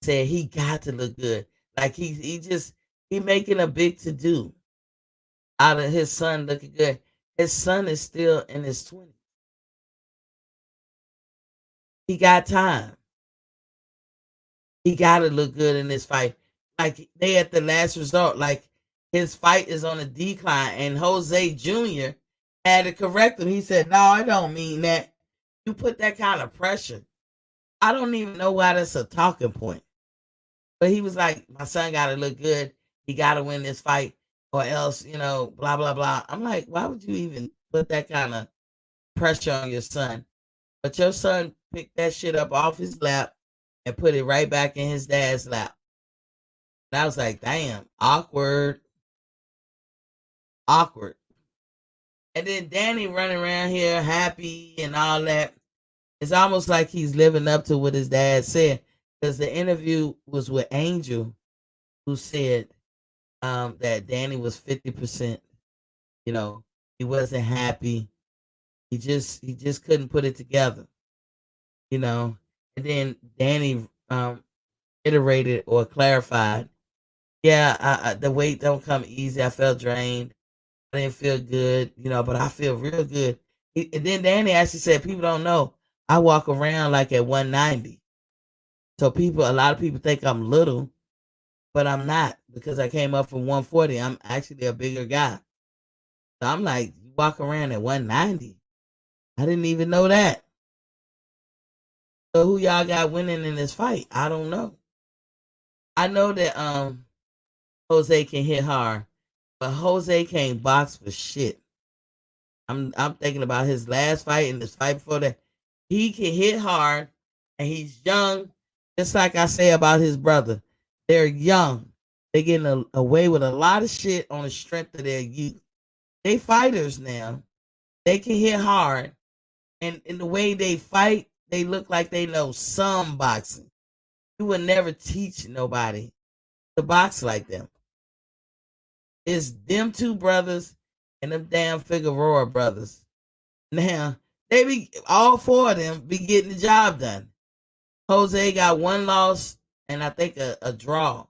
said he got to look good. Like he making a big to do out of his son looking good. His son is still in his 20s. He got time. He got to look good in this fight. Like they at the last resort. Like his fight is on a decline, and Jose Jr. had to correct him. He said, "No, I don't mean that. You put that kind of pressure. I don't even know why that's a talking point." But he was like, "My son got to look good. He got to win this fight, or else, blah blah blah." I'm like, why would you even put that kind of pressure on your son? But your son picked that shit up off his lap and put it right back in his dad's lap. And I was like, damn, awkward, awkward. And then Danny running around here happy and all that. It's almost like he's living up to what his dad said. Because the interview was with Angel, who said that Danny was 50%. You know, he wasn't happy. He just couldn't put it together. You know. And then Danny iterated or clarified, yeah, the weight don't come easy. I felt drained. I didn't feel good, but I feel real good. And then Danny actually said, people don't know. I walk around like at 190. So a lot of people think I'm little, but I'm not because I came up from 140. I'm actually a bigger guy. So I'm like, you walk around at 190. I didn't even know that. So who y'all got winning in this fight? I don't know. I know that Jose can hit hard, but Jose can't box for shit. I'm thinking about his last fight and this fight before that. He can hit hard, and he's young. Just like I say about his brother, they're young. They're getting away with a lot of shit on the strength of their youth. They fighters now. They can hit hard, and in the way they fight, they look like they know some boxing. You would never teach nobody to box like them. It's them two brothers and them damn Figueroa brothers. Now, they be all four of them be getting the job done. Jose got one loss and I think a draw.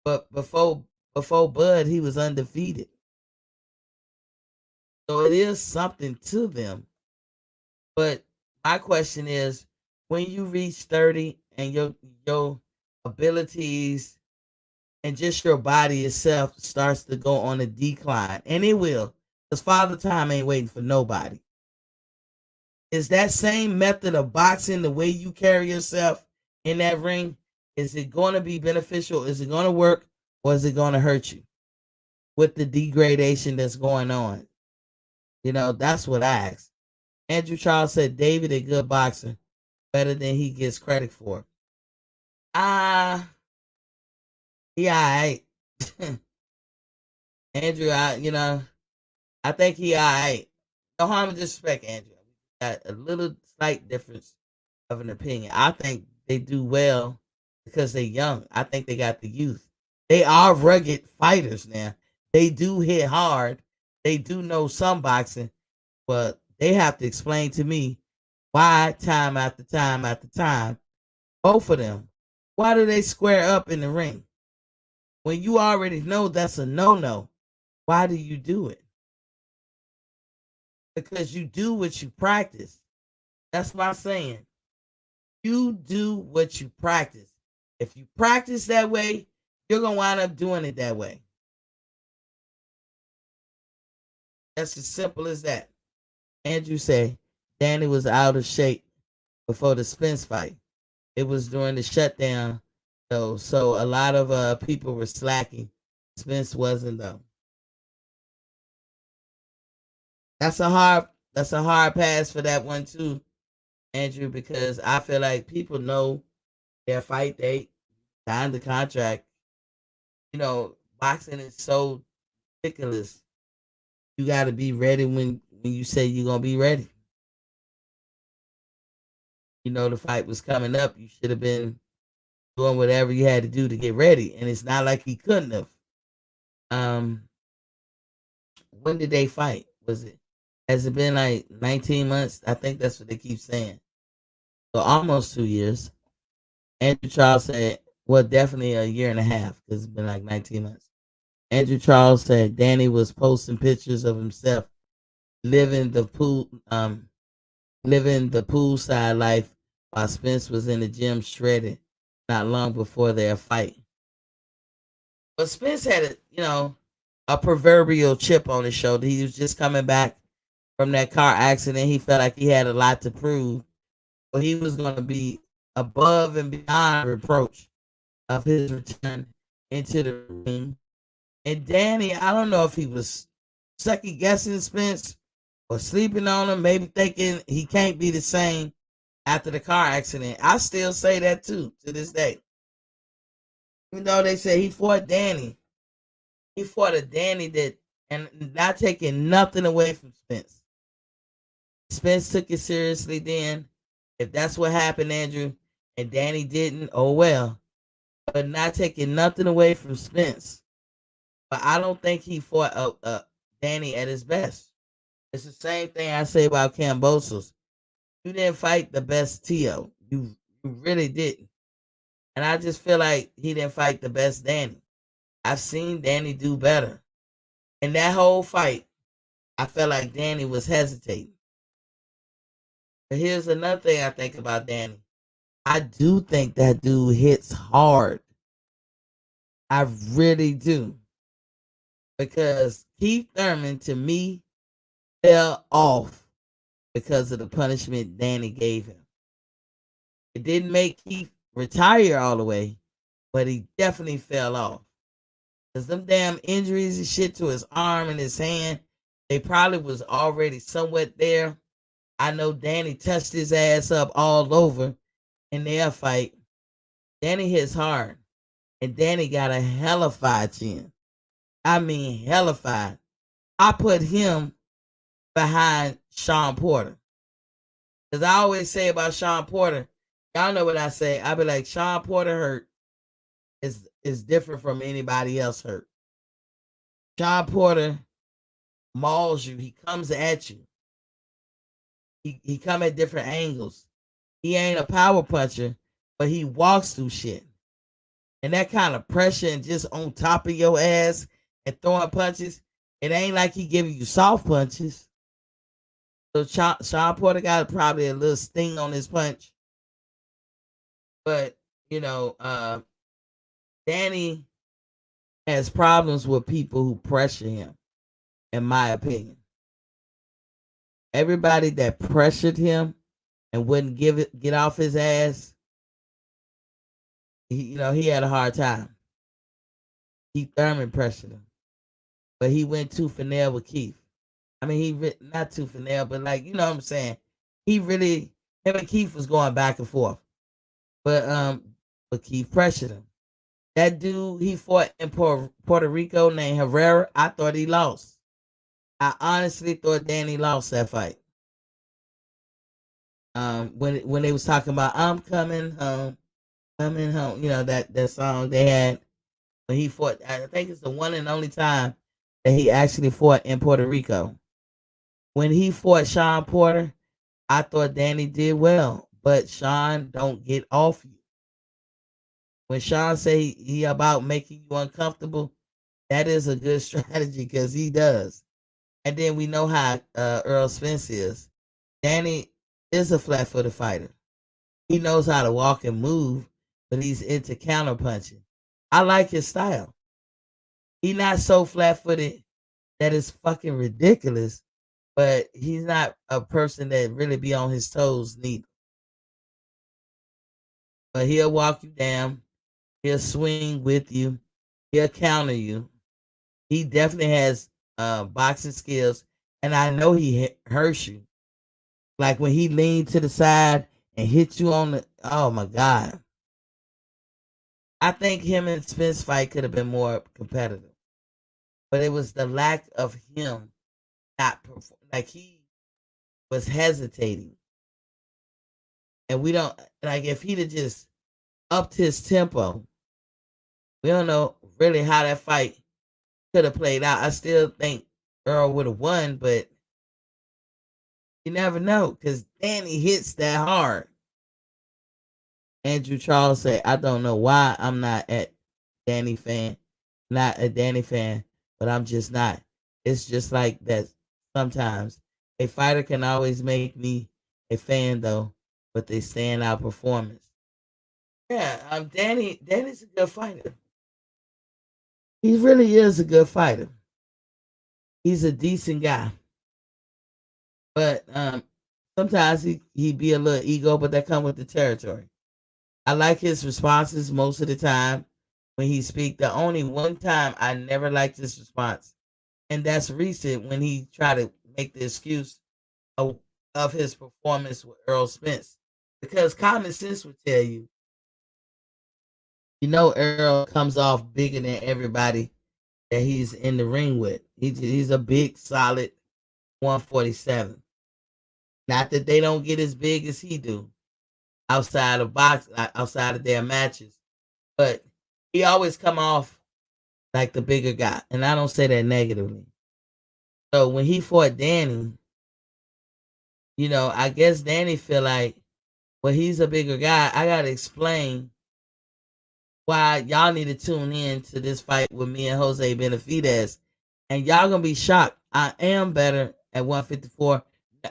But before Bud, he was undefeated. So it is something to them. But my question is, when you reach 30 and your abilities and just your body itself starts to go on a decline, and it will, because Father Time ain't waiting for nobody. Is that same method of boxing the way you carry yourself in that ring? Is it going to be beneficial? Is it going to work? Or is it going to hurt you with the degradation that's going on? That's what I asked. Andrew Charles said David a good boxer, better than he gets credit for. Ah, he all right. Andrew, I think he all right. No harm and disrespect, Andrew. Got a little slight difference of an opinion. I think they do well because they're young. I think they got the youth. They are rugged fighters now. They do hit hard. They do know some boxing, but they have to explain to me why time after time after time, both of them, why do they square up in the ring? When you already know that's a no-no, why do you do it? Because you do what you practice. That's my saying. You do what you practice. If you practice that way, you're going to wind up doing it that way. That's as simple as that. Andrew say Danny was out of shape before the Spence fight. It was during the shutdown, so a lot of people were slacking. Spence wasn't though. That's a hard pass for that one too, Andrew, because I feel like people know their fight date, signed the contract. Boxing is so ridiculous. You got to be ready when you say you're gonna be ready. The fight was coming up. You should have been doing whatever you had to do to get ready, and it's not like he couldn't have. Um, when did they fight? Has it been like 19 months? I think that's what they keep saying. So almost 2 years. Andrew Charles said, well, definitely a year and a half because it's been like 19 months. Andrew Charles said Danny was posting pictures of himself living the poolside life while Spence was in the gym shredded not long before their fight. But Spence had a proverbial chip on his shoulder. He was just coming back from that car accident. He felt like he had a lot to prove. But he was going to be above and beyond reproach of his return into the ring. And Danny, I don't know if he was second guessing Spence or sleeping on him, maybe thinking he can't be the same after the car accident. I still say that too to this day. Even though they say he fought Danny, he fought a Danny that, and not taking nothing away from Spence. Spence took it seriously then. If that's what happened, Andrew, and Danny didn't, oh well. But not taking nothing away from Spence. But I don't think he fought Danny at his best. It's the same thing I say about Kambosos. You didn't fight the best Tio. You really didn't. And I just feel like he didn't fight the best Danny. I've seen Danny do better. In that whole fight, I felt like Danny was hesitating. But here's another thing I think about Danny. I do think that dude hits hard. I really do. Because Keith Thurman, to me, fell off because of the punishment Danny gave him. It didn't make Keith retire all the way, but he definitely fell off. Because them damn injuries and shit to his arm and his hand, they probably was already somewhat there. I know Danny touched his ass up all over in their fight. Danny hits hard. And Danny got a hellified chin. I mean hellified. I put him behind Sean Porter. Because I always say about Sean Porter, y'all know what I say. I be like, Sean Porter hurt is different from anybody else hurt. Sean Porter mauls you. He comes at you. He come at different angles. He ain't a power puncher, but he walks through shit. And that kind of pressure and just on top of your ass and throwing punches, it ain't like he giving you soft punches. So Sean Porter got probably a little sting on his punch. But, Danny has problems with people who pressure him, in my opinion. Everybody that pressured him and wouldn't get off his ass, he had a hard time. Keith Thurman pressured him, but he went tooth and nail with Keith. I mean, not tooth and nail, but like, you know what I'm saying. Him and Keith was going back and forth, but Keith pressured him. That dude he fought in Puerto Rico named Herrera, I thought he lost. I honestly thought Danny lost that fight. When they was talking about I'm coming home, that song they had when he fought. I think it's the one and only time that he actually fought in Puerto Rico. When he fought Sean Porter, I thought Danny did well, but Sean don't get off you. When Sean say he about making you uncomfortable, that is a good strategy because he does. And then we know how Earl Spence is. Danny is a flat-footed fighter. He knows how to walk and move, but he's into counter punching. I like his style. He's not so flat-footed that it's fucking ridiculous, but he's not a person that really be on his toes neither. But he'll walk you down. He'll swing with you. He'll counter you. He definitely has boxing skills, and I know he hurts you. Like when he leaned to the side and hit you on the, oh my God. I think him and Spence fight could have been more competitive, but it was the lack of him not perform. Like he was hesitating, and we don't like if he'd have just upped his tempo. We don't know really how that fight could have played out. I still think Earl would have won, but you never know because Danny hits that hard. Andrew Charles said, "I don't know why I'm not Danny fan, not a Danny fan, but I'm just not. It's just like that. Sometimes a fighter can always make me a fan though, but they stand out performance. Yeah, Danny's a good fighter. He really is a good fighter. He's a decent guy, but sometimes he be a little ego, but that come with the territory. I like his responses most of the time when he speak. The only one time I never liked his response, and that's recent when he tried to make the excuse of, of his performance with Earl Spence. Because common sense would tell you, Earl comes off bigger than everybody that he's in the ring with. He's a big, solid 147. Not that they don't get as big as he do outside of their matches, but he always come off like the bigger guy, and I don't say that negatively. So when he fought Danny, I guess Danny feel like, well, he's a bigger guy. I gotta explain why y'all need to tune in to this fight with me and Jose Benavidez, and y'all gonna be shocked. I am better at 154.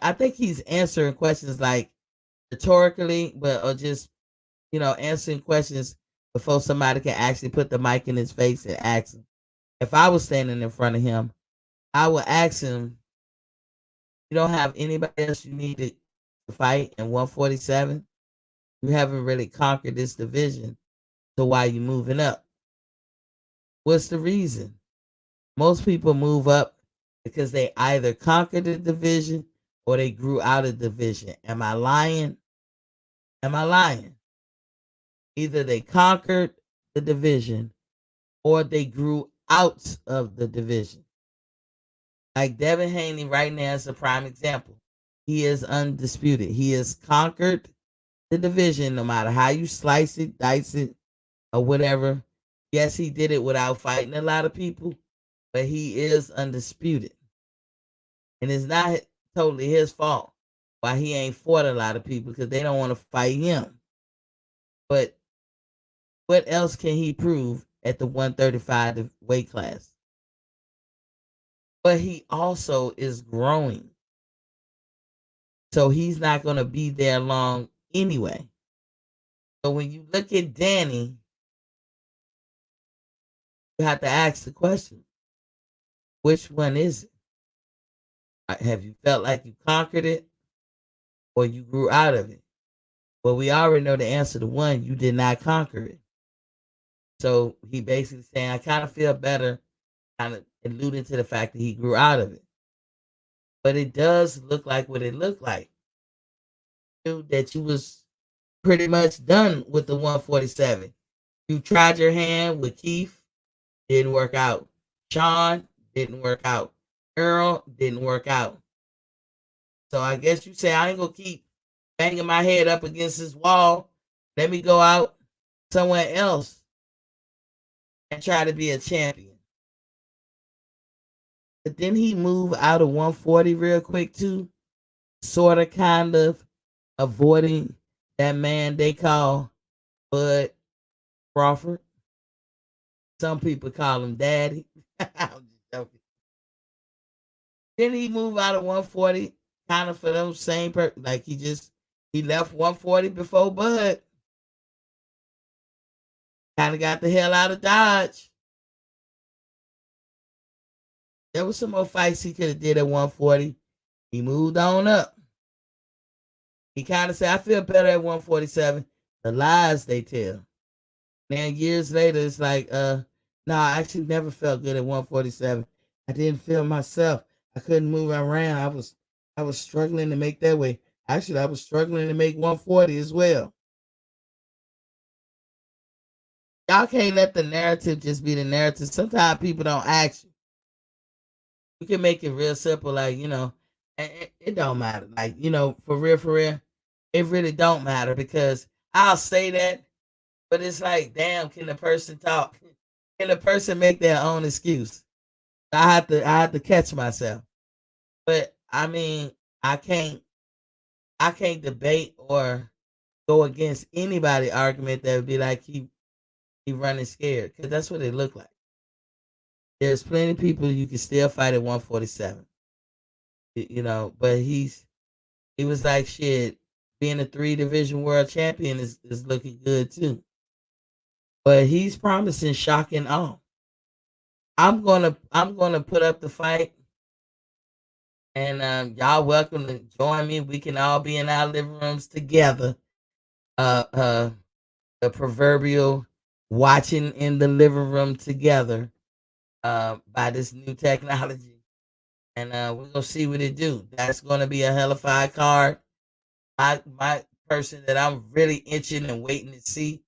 I think he's answering questions like rhetorically, but or just answering questions before somebody can actually put the mic in his face and ask him. If I was standing in front of him, I would ask him, "You don't have anybody else you need to fight in 147? You haven't really conquered this division, so why are you moving up? What's the reason?" Most people move up because they either conquered the division or they grew out of the division. Am I lying? Am I lying? Either they conquered the division or they grew out of the division. Like Devin Haney right now is a prime example. He is undisputed. He has conquered the division no matter how you slice it, dice it, or whatever. Yes, he did it without fighting a lot of people, but he is undisputed. And it's not totally his fault why he ain't fought a lot of people because they don't want to fight him. But what else can he prove at the 135 weight class? But he also is growing. So he's not going to be there long anyway. So when you look at Danny, you have to ask the question, which one is it? Have you felt like you conquered it or you grew out of it? Well, we already know the answer to one, you did not conquer it. So he basically saying, I kind of feel better, kind of alluding to the fact that he grew out of it. But it does look like what it looked like. That you was pretty much done with the 147. You tried your hand with Keith, didn't work out. Sean, didn't work out. Earl, didn't work out. So I guess you say I ain't gonna keep banging my head up against this wall. Let me go out somewhere else and try to be a champion. But then he moved out of 140 real quick too, sort of kind of avoiding that man they call Bud Crawford. Some people call him Daddy. I'm just joking. Then he moved out of 140 kind of for those same like he left 140 before Bud. Kind of got the hell out of Dodge. There was some more fights he could have did at 140. He moved on up. He kind of said, I feel better at 147. The lies they tell. Then years later, it's like, no, I actually never felt good at 147. I didn't feel myself. I couldn't move around. I was struggling to make that weight. Actually, I was struggling to make 140 as well. Y'all can't let the narrative just be the narrative. Sometimes people don't ask you. You can make it real simple, like it don't matter. Like for real, it really don't matter because I'll say that, but it's like, damn, can the person talk? Can the person make their own excuse? I have to catch myself. But I mean, I can't I can't debate or go against anybody argument that would be like he running scared because that's what it looked like. There's plenty of people you can still fight at 147, but he was like shit. Being a three division world champion is looking good too. But he's promising shock and awe. I'm gonna put up the fight, and y'all welcome to join me. We can all be in our living rooms together. Uh, uh, the proverbial watching in the living room together by this new technology. And we're gonna see what it do. That's gonna be a hellified card. My person that I'm really itching and waiting to see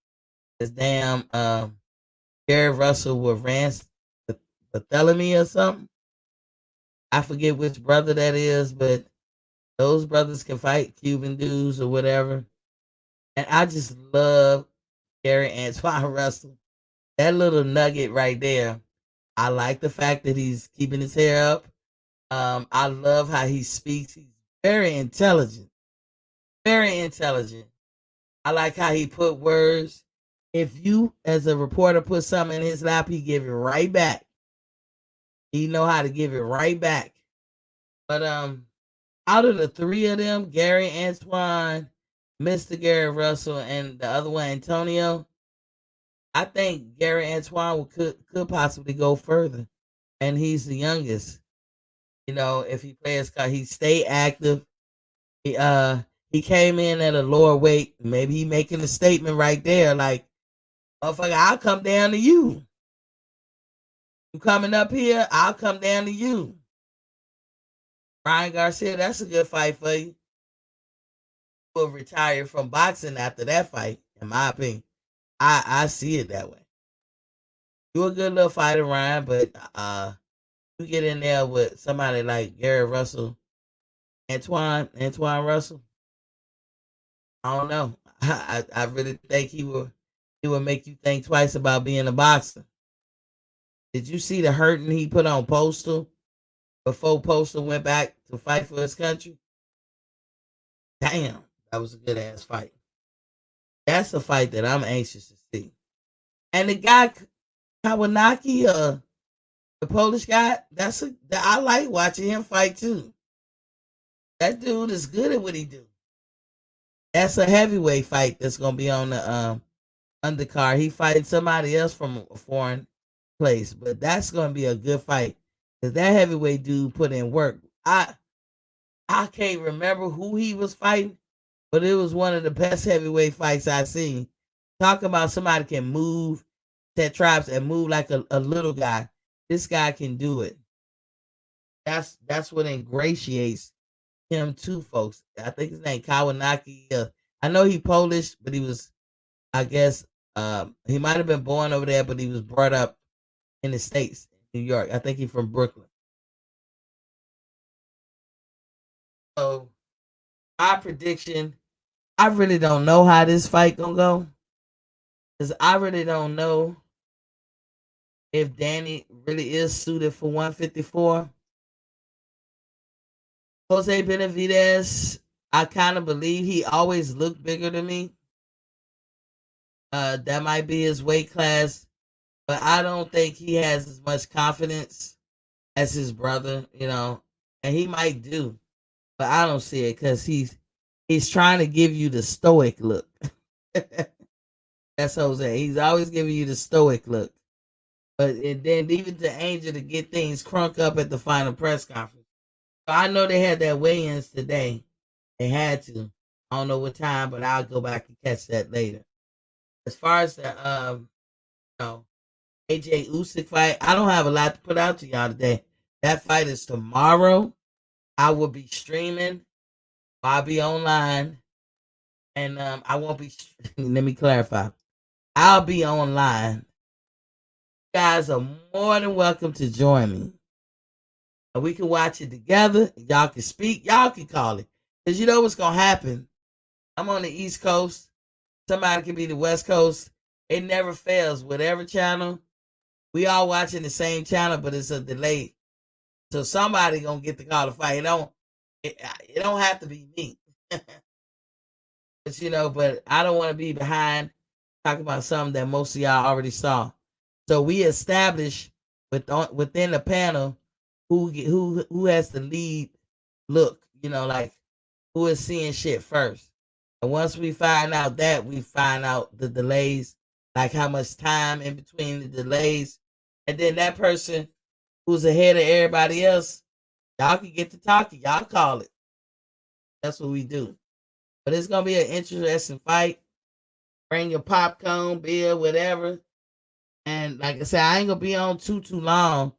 is damn Gary Russell with Rance Barthélemy or something. I forget which brother that is, but those brothers can fight Cuban dudes or whatever. And I just love Gary Antoine Russell. That little nugget right there. I like the fact that he's keeping his hair up. I love how he speaks. He's very intelligent. Very intelligent. I like how he put words. If you, as a reporter, put something in his lap, he give it right back. He know how to give it right back. But out of the three of them, Gary Antoine, Mr. Gary Russell, and the other one, Antonio, I think Gary Antoine could possibly go further. And he's the youngest. If he plays, he stay active. He came in at a lower weight. Maybe he making a statement right there, like, motherfucker, I'll come down to you. You coming up here, I'll come down to you. Ryan Garcia, that's a good fight for you. Will retire from boxing after that fight, in my opinion. I see it that way. You're a good little fighter, Ryan, but you get in there with somebody like Gary Russell, Antoine Russell. I don't know. I really think he will make you think twice about being a boxer. Did you see the hurting he put on Postal before Postal went back to fight for his country? Damn, that was a good ass fight. That's a fight that I'm anxious to see. And the guy Kawanaki, the Polish guy, I like watching him fight too. That dude is good at what he do. That's a heavyweight fight that's gonna be on the undercard. He fighting somebody else from a foreign place, but that's gonna be a good fight because that heavyweight dude put in work. I can't remember who he was fighting, but it was one of the best heavyweight fights I've seen. Talking about somebody can move, set traps, and move like a little guy. This guy can do it. That's what ingratiates him too, folks. I think his name Kawanaki. I know he Polish, but he was, I guess, he might have been born over there, but he was brought up in the States, New York. I think he's from Brooklyn. So my prediction, I really don't know how this fight gonna go. Because I really don't know if Danny really is suited for 154. Jose Benavidez, I kind of believe he always looked bigger than me. That might be his weight class, but I don't think he has as much confidence as his brother, and he might do, but I don't see it because he's trying to give you the stoic look. That's Jose. He's always giving you the stoic look. But then even to Angel to get things crunk up at the final press conference. So I know they had their weigh-ins today. They had to. I don't know what time, but I'll go back and catch that later. As far as the AJ Usyk fight, I don't have a lot to put out to y'all today That fight is tomorrow. I will be streaming. I'll be online, and I won't be. Let me clarify. I'll be online. You guys are more than welcome to join me, and we can watch it together. Y'all can speak. Y'all can call it, cause you know what's gonna happen. I'm on the East Coast. Somebody can be the West Coast. It never fails. Whatever channel, we all watching the same channel, but it's a delay. So somebody gonna get the call to fight. It don't have to be me. But but I don't want to be behind talking about something that most of y'all already saw. So we establish within the panel who has the lead look, like who is seeing shit first. And once we find out that, we find out the delays, like how much time in between the delays. And then that person who's ahead of everybody else, y'all can get to talking. Y'all call it. That's what we do. But it's gonna be an interesting fight. Bring your popcorn, beer, whatever. And like I said, I ain't gonna be on too long.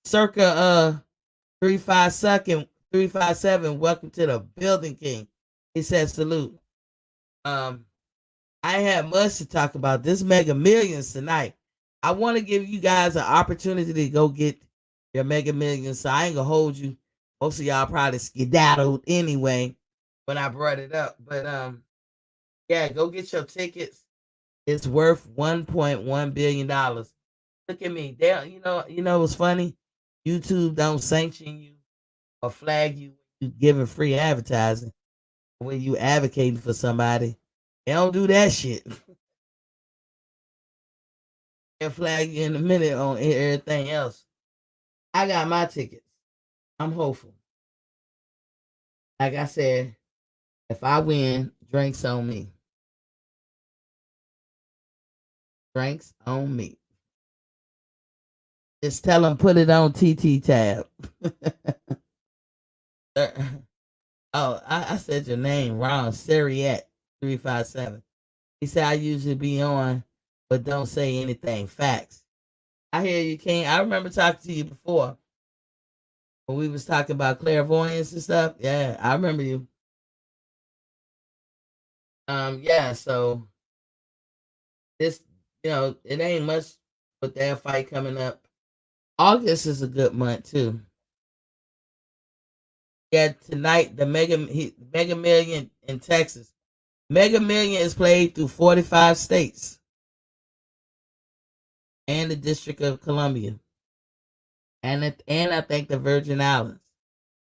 Circa 357, welcome to the building, King. He said salute. I have much to talk about. This Mega Millions tonight. I want to give you guys an opportunity to go get your Mega Millions. So I ain't gonna hold you. Most of y'all probably skedaddled anyway when I brought it up. But yeah, go get your tickets. It's worth $1.1 billion. Look at me. They, what's funny? YouTube don't sanction you or flag you when you giving free advertising. When you advocating for somebody, they don't do that shit. They'll flag you in a minute on everything else. I got my tickets. I'm hopeful. Like I said, if I win, drinks on me. Drinks on me. Just tell them put it on TT tab. Oh, I said your name wrong. Seriette 357. He said I usually be on, but don't say anything. Facts. I hear you, King. I remember talking to you before when we was talking about clairvoyance and stuff. Yeah, I remember you. Yeah. So this, it ain't much with that fight coming up. August is a good month too. Yeah, tonight the Mega Million in Texas. Mega Million is played through 45 states and the District of Columbia, and I think the Virgin Islands.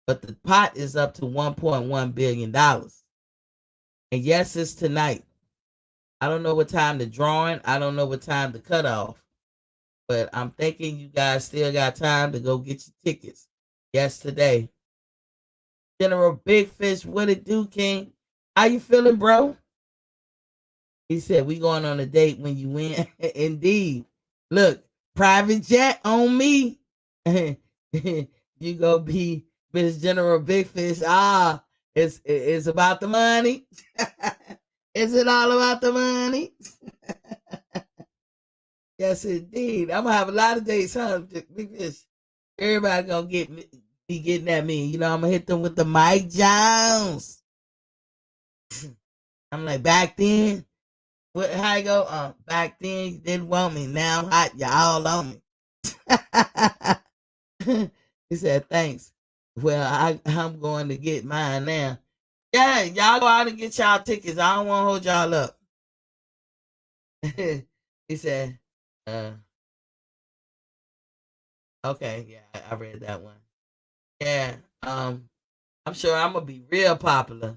But the pot is up to $1.1 billion. And yes, it's tonight. I don't know what time the drawing. I don't know what time the cutoff. But I'm thinking you guys still got time to go get your tickets. Yes, today. General Big Fish, what it do, King? How you feeling, bro? He said, we going on a date when you win. Indeed. Look, private jet on me. You go be Miss General Big Fish. It's about the money. Is it all about the money? Yes, indeed. I'm gonna have a lot of dates, huh? Big Fish. Everybody gonna be getting at me. I'm gonna hit them with the Mike Jones. I'm like, back then, how you go? Back then you didn't want me. Now I'm hot. Y'all all on me. He said, thanks. Well, I'm going to get mine now. Yeah, y'all go out and get y'all tickets. I don't want to hold y'all up. He said, okay, yeah, I read that one. Yeah, I'm sure I'm gonna be real popular.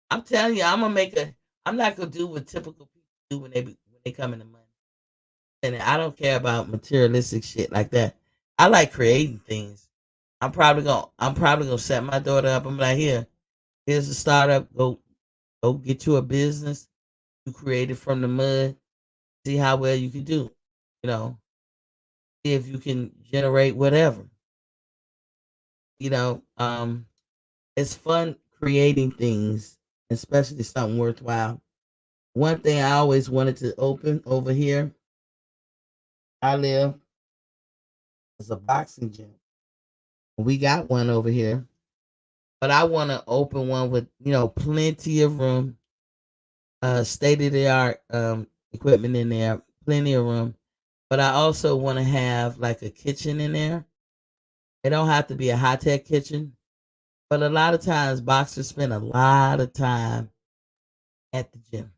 I'm telling you, I'm not gonna do what typical people do when they come into money. And I don't care about materialistic shit like that. I like creating things. I'm probably gonna set my daughter up. I'm like, here's a startup. Go get you a business. You create it from the mud. See how well you can do. You know, see if you can generate whatever. You know, it's fun creating things, especially something worthwhile. One thing I always wanted to open over here, I live is a boxing gym. We got one over here, but I want to open one with plenty of room, state of the art equipment in there, plenty of room. But I also want to have like a kitchen in there. It don't have to be a high tech kitchen, but a lot of times boxers spend a lot of time at the gym,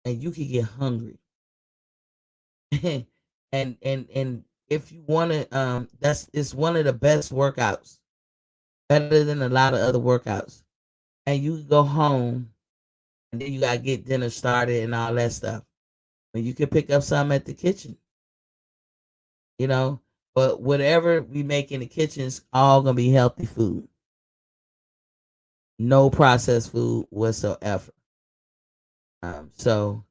and you can get hungry. And if you want to, that's it's one of the best workouts, better than a lot of other workouts. And you can go home, and then you gotta get dinner started and all that stuff. But you can pick up some at the kitchen, you know. But whatever we make in the kitchen is all gonna be healthy food, no processed food whatsoever. So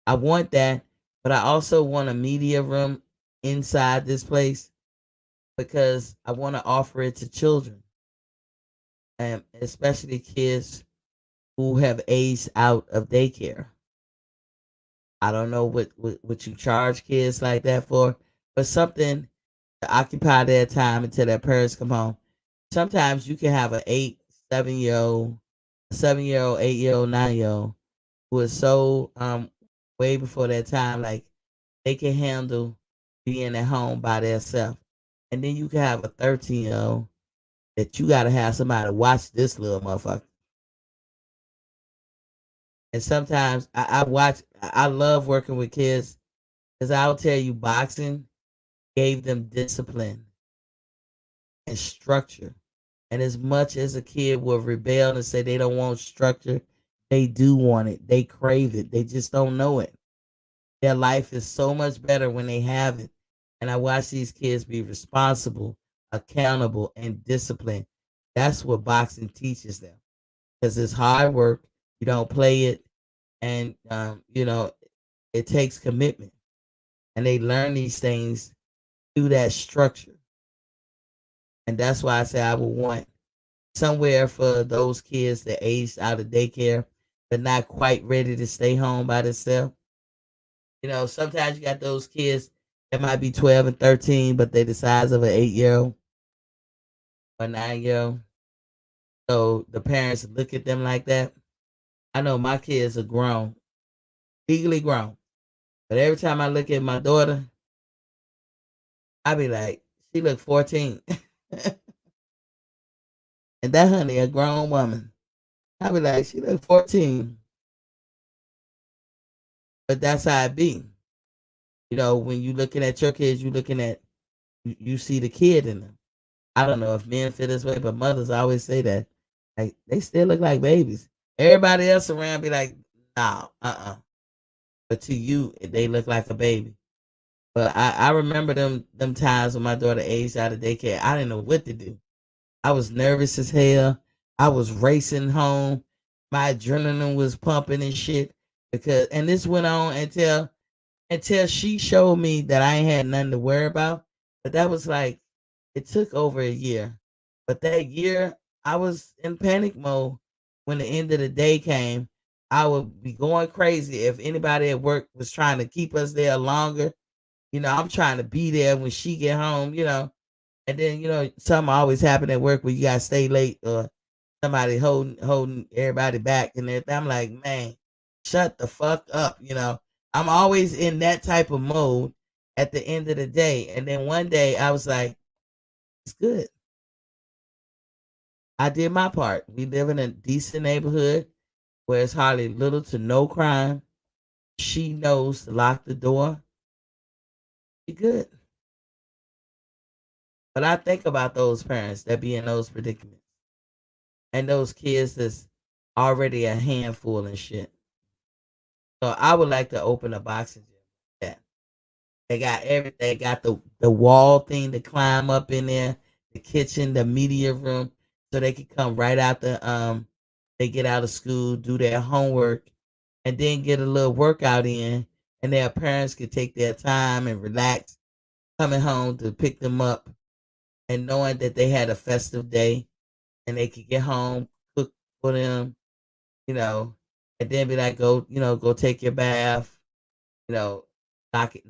I want that, but I also want a media room inside this place because I want to offer it to children, and especially kids who have aged out of daycare. I don't know what you charge kids like that for, but something to occupy their time until their parents come home. Sometimes you can have an 7 year old, 7 year old, 8 year old, 9 year old who is so way before their time, like they can handle being at home by themselves. And then you can have a 13-year old that you got to have somebody watch this little motherfucker. And sometimes I love working with kids because I'll tell you, boxing gave them discipline and structure. And as much as a kid will rebel and say they don't want structure, they do want it. They crave it. They just don't know it. Their life is so much better when they have it. And I watch these kids be responsible, accountable, and disciplined. That's what boxing teaches them because it's hard work. You don't play it, and it takes commitment. And they learn these things through that structure. And that's why I say I would want somewhere for those kids that aged out of daycare but not quite ready to stay home by themselves. Sometimes you got those kids that might be 12 and 13, but they the size of an 8 year old or 9 year old. So the parents look at them like that. I know my kids are grown, legally grown. But every time I look at my daughter, I be like, she look 14. And that honey, a grown woman. I be like, she look 14. But that's how it be. When you looking at your kids, you see the kid in them. I don't know if men feel this way, but mothers always say that. Like they still look like babies. Everybody else around be like, no, But to you, they look like a baby. But I remember them times when my daughter aged out of daycare. I didn't know what to do. I was nervous as hell. I was racing home. My adrenaline was pumping and shit. And this went on until she showed me that I ain't had nothing to worry about. But that was like it took over a year. But that year I was in panic mode when the end of the day came. I would be going crazy if anybody at work was trying to keep us there longer. I'm trying to be there when she get home. And then, something always happen at work where you gotta stay late or somebody holding everybody back and everything. I'm like, man, shut the fuck up. I'm always in that type of mode at the end of the day. And then one day I was like, it's good. I did my part. We live in a decent neighborhood where it's hardly little to no crime. She knows to lock the door. Be good. But I think about those parents that be in those predicaments and those kids that's already a handful and shit. So I would like to open a boxing gym. Yeah. They got everything. Got the wall thing to climb up in there, the kitchen, the media room, so they can come right out they get out of school, do their homework, and then get a little workout in, and their parents can take their time and relax, coming home to pick them up, and knowing that they had a festive day, and they could get home, cook for them, you know, and then be like, go take your bath, you know, lock it,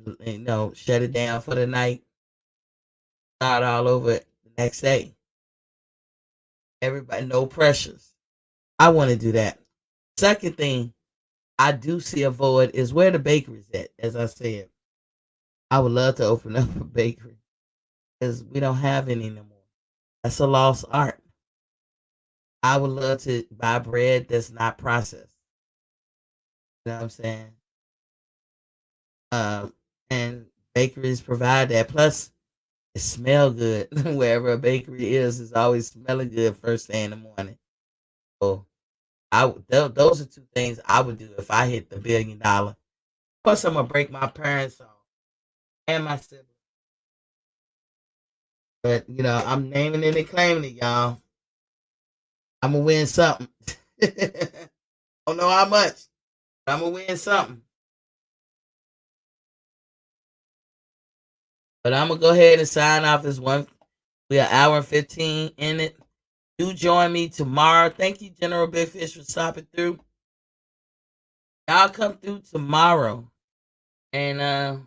shut it down for the night, start all over the next day. Everybody, no pressures. I want to do that. Second thing I do see a void is where the bakery's at. As I said, I would love to open up a bakery because we don't have any anymore. That's a lost art. I would love to buy bread that's not processed. You know what I'm saying? And bakeries provide that. Plus, it smell good wherever a bakery is. It's always smelling good first thing in the morning. So those are two things I would do if I hit the $1 billion. Plus, I'm gonna break my parents off and my siblings. But I'm naming it and claiming it, y'all. I'm gonna win something. Don't know how much, but I'm gonna win something. But I'm gonna go ahead and sign off this one. We're an hour and 15 in it. Do join me tomorrow. Thank you, General Big Fish, for stopping through. Y'all come through tomorrow, and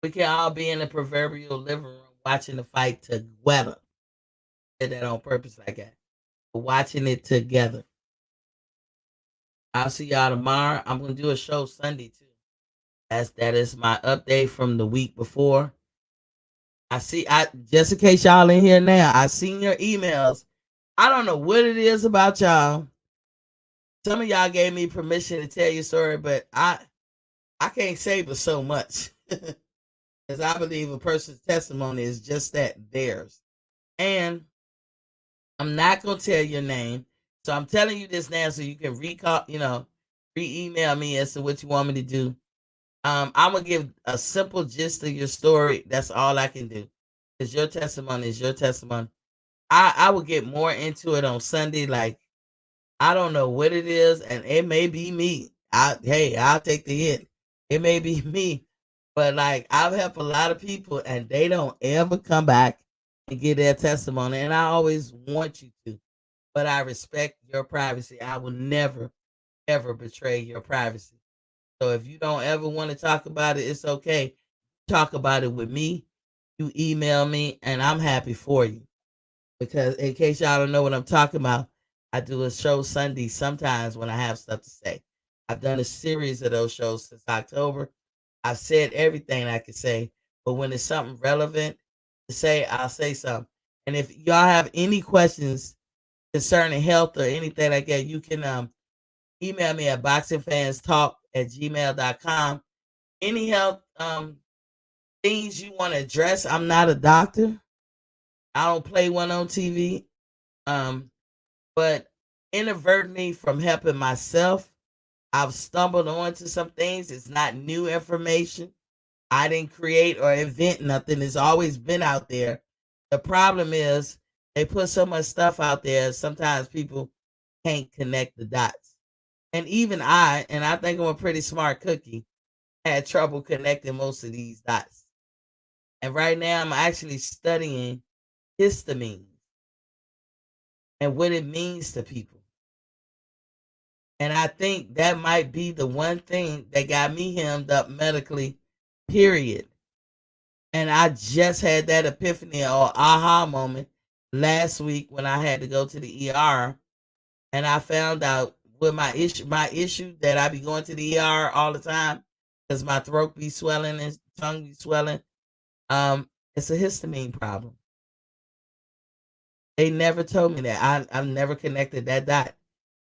we can all be in the proverbial living room watching the fight together. I did that on purpose like that. Watching it together. I'll see y'all tomorrow. I'm gonna do a show Sunday too. That is my update from the week before. I just in case y'all in here now, I seen your emails. I don't know what it is about y'all. Some of y'all gave me permission to tell your story, but I can't say but so much. Because I believe a person's testimony is just that, theirs. And I'm not gonna tell your name. So I'm telling you this now so you can re-email me as to what you want me to do. I'm gonna give a simple gist of your story. That's all I can do. Because your testimony is your testimony. I will get more into it on Sunday. Like, I don't know what it is, and it may be me. I'll take the hit. It may be me. But like, I've helped a lot of people and they don't ever come back and give their testimony. And I always want you to. But I respect your privacy. I will never, ever betray your privacy. So if you don't ever want to talk about it, it's okay. Talk about it with me. You email me, and I'm happy for you. Because in case y'all don't know what I'm talking about, I do a show Sunday sometimes when I have stuff to say. I've done a series of those shows since October. I've said everything I could say, but when it's something relevant to say, I'll say something. And if y'all have any questions concerning health or anything like that, you can email me at boxingfanstalk@gmail.com. Any health things you want to address, I'm not a doctor. I don't play one on TV. But inadvertently from helping myself, I've stumbled onto some things. It's not new information. I didn't create or invent nothing. It's always been out there. The problem is they put so much stuff out there. Sometimes people can't connect the dots. And even and I think I'm a pretty smart cookie, had trouble connecting most of these dots. And right now I'm actually studying histamine and what it means to people. And I think that might be the one thing that got me hemmed up medically, period. And I just had that epiphany or aha moment last week when I had to go to the ER, and I found out what my issue that I be going to the ER all the time because my throat be swelling and tongue be swelling. It's a histamine problem. They never told me that. I've never connected that dot.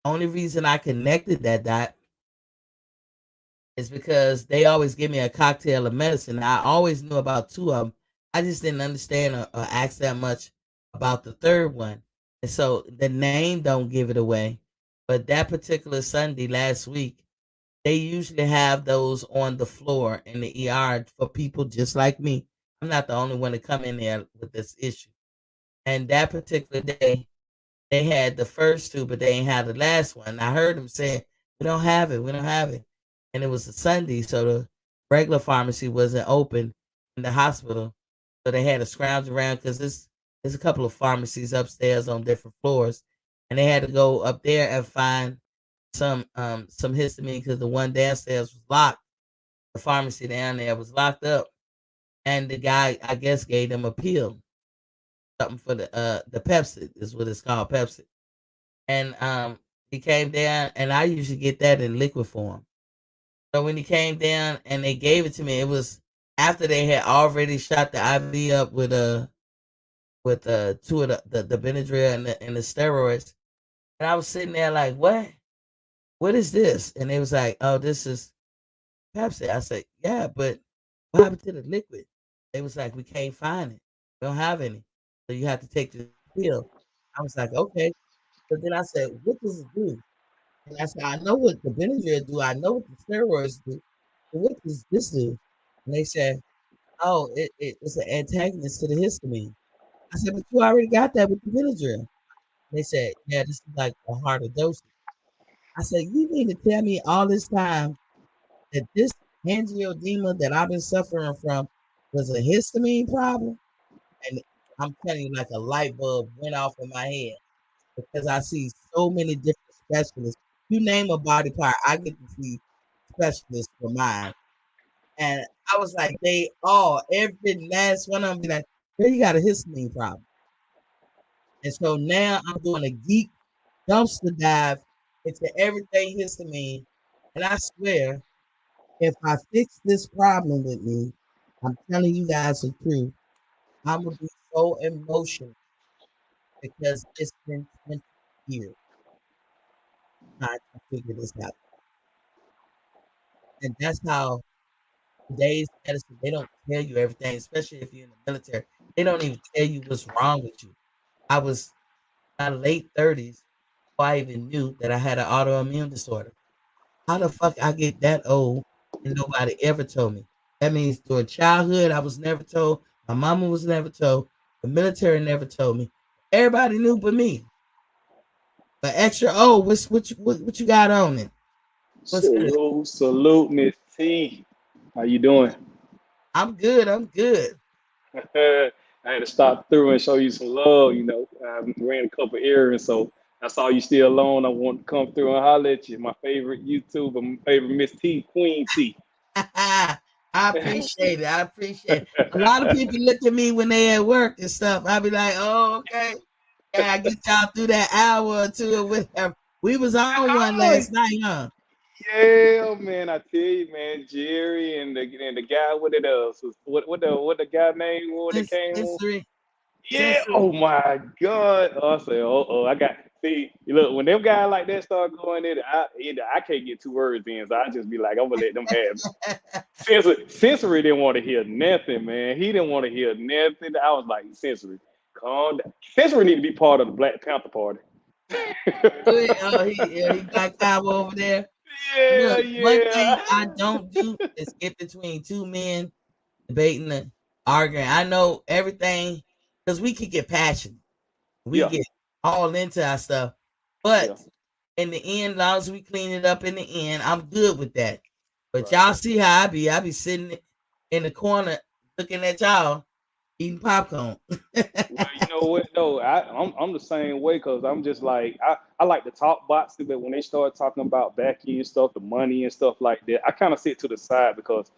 Only reason I connected that dot is because they always give me a cocktail of medicine. I always knew about two of them. I just didn't understand or ask that much about the third one. And so the name don't give it away. But that particular Sunday last week, they usually have those on the floor in the ER for people just like me. I'm not the only one to come in there with this issue. And that particular day, they had the first two, but they ain't had the last one. I heard them saying, "We don't have it. We don't have it." And it was a Sunday, so the regular pharmacy wasn't open in the hospital. So they had to scrounge around because there's a couple of pharmacies upstairs on different floors, and they had to go up there and find some histamine because the one downstairs was locked. The pharmacy down there was locked up, and the guy I guess gave them a pill. something for the Pepsi is what it's called, Pepsi. And he came down, and I usually get that in liquid form. So when he came down and they gave it to me, it was after they had already shot the IV up with two of the Benadryl and the steroids. And I was sitting there like, what? What is this? And they was like, oh, this is Pepsi. I said, yeah, but what happened to the liquid? They was like, we can't find it. We don't have any. So you have to take the pill. I was like, okay. But then I said, what does it do? And I said, I know what the Benadryl do. I know what the steroids do. But what does this do? And they said, oh, it's an antagonist to the histamine. I said, but you already got that with the Benadryl. They said, yeah, this is like a harder dosage. I said, you mean to tell me all this time that this angioedema that I've been suffering from was a histamine problem? And I'm telling you, like a light bulb went off in my head because I see so many different specialists. You name a body part, I get to see specialists for mine. And I was like, they all, every last one of them be like, "Girl, you got a histamine problem." And so now I'm doing a geek dumpster dive into everything histamine. And I swear, if I fix this problem with me, I'm telling you guys the truth, I'm gonna be so emotional because it's been 20 years trying to figure this out. And that's how today's medicine, they don't tell you everything, especially if you're in the military. They don't even tell you what's wrong with you. I was in my late 30s before I even knew that I had an autoimmune disorder. How the fuck I get that old and nobody ever told me? That means during childhood, I was never told. My mama was never told. The military never told me. Everybody knew but me. But extra, oh, what you got on it? What's good? Salute, salute, Miss T. How you doing? I'm good. I'm good. I had to stop through and show you some love. I ran a couple errands, so I saw you still alone. I wanted to come through and holler at you. My favorite YouTuber, my favorite Miss T, Queen T. I appreciate it. I appreciate it. A lot of people look at me when they at work and stuff. I be like, oh, okay. Yeah, I get y'all through that hour or two or whatever. We was on one Oh, last night, huh? yeah, man! I tell you, man, Jerry and the guy what it what the guy name what it came on? Sensory, Yeah. sensory. Oh my God. Oh, I say, oh, I got. See, look, when them guys like that start going in, I can't get two words in, so I just be like, I'm gonna let them have it. Sensory didn't want to hear nothing, man. He didn't want to hear nothing. I was like, Sensory, calm down. Sensory need to be part of the Black Panther Party. Yeah, he Black Power over there. Yeah, Look, one thing yeah, I don't do is get between two men debating and arguing. I know everything because we can get passionate. We yeah, get all into our stuff. yeah. But in the end, as long as we clean it up in the end, I'm good with that. But Right. y'all see how I be. I be sitting in the corner looking at y'all eating popcorn. Well, you know what though, I'm the same way because I'm just like I like to talk boxing, but when they start talking about backing and stuff, the money and stuff like that, I kind of sit to the side because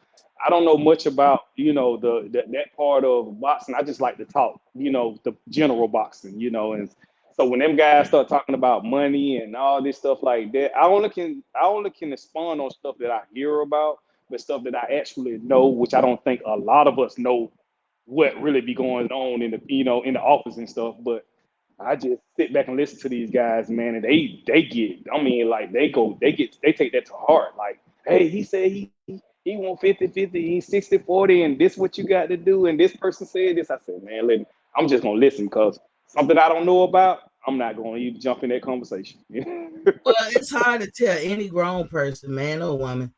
I don't know much about that part of boxing. I just like to talk, the general boxing, and so when them guys start talking about money and all this stuff like that, I only can respond on stuff that I hear about, but stuff that I actually know, which I don't think a lot of us know what really be going on in the office and stuff. But I just sit back and listen to these guys, man, and they get. I mean, like they take that to heart. Like, hey, he said he want 50-50, he's 60-40, and this what you got to do, and this person said this. I said, man, I'm just gonna listen because something I don't know about, I'm not gonna even jump in that conversation. Well, it's hard to tell any grown person, man or woman,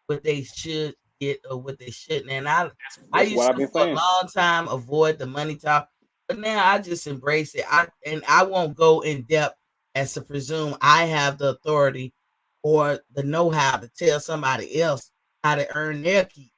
what they should get or what they shouldn't. And I That's what used I've to been for a saying. long time avoid the money talk, but now I just embrace it. I won't go in depth as to presume I have the authority or the know-how to tell somebody else how to earn their keep.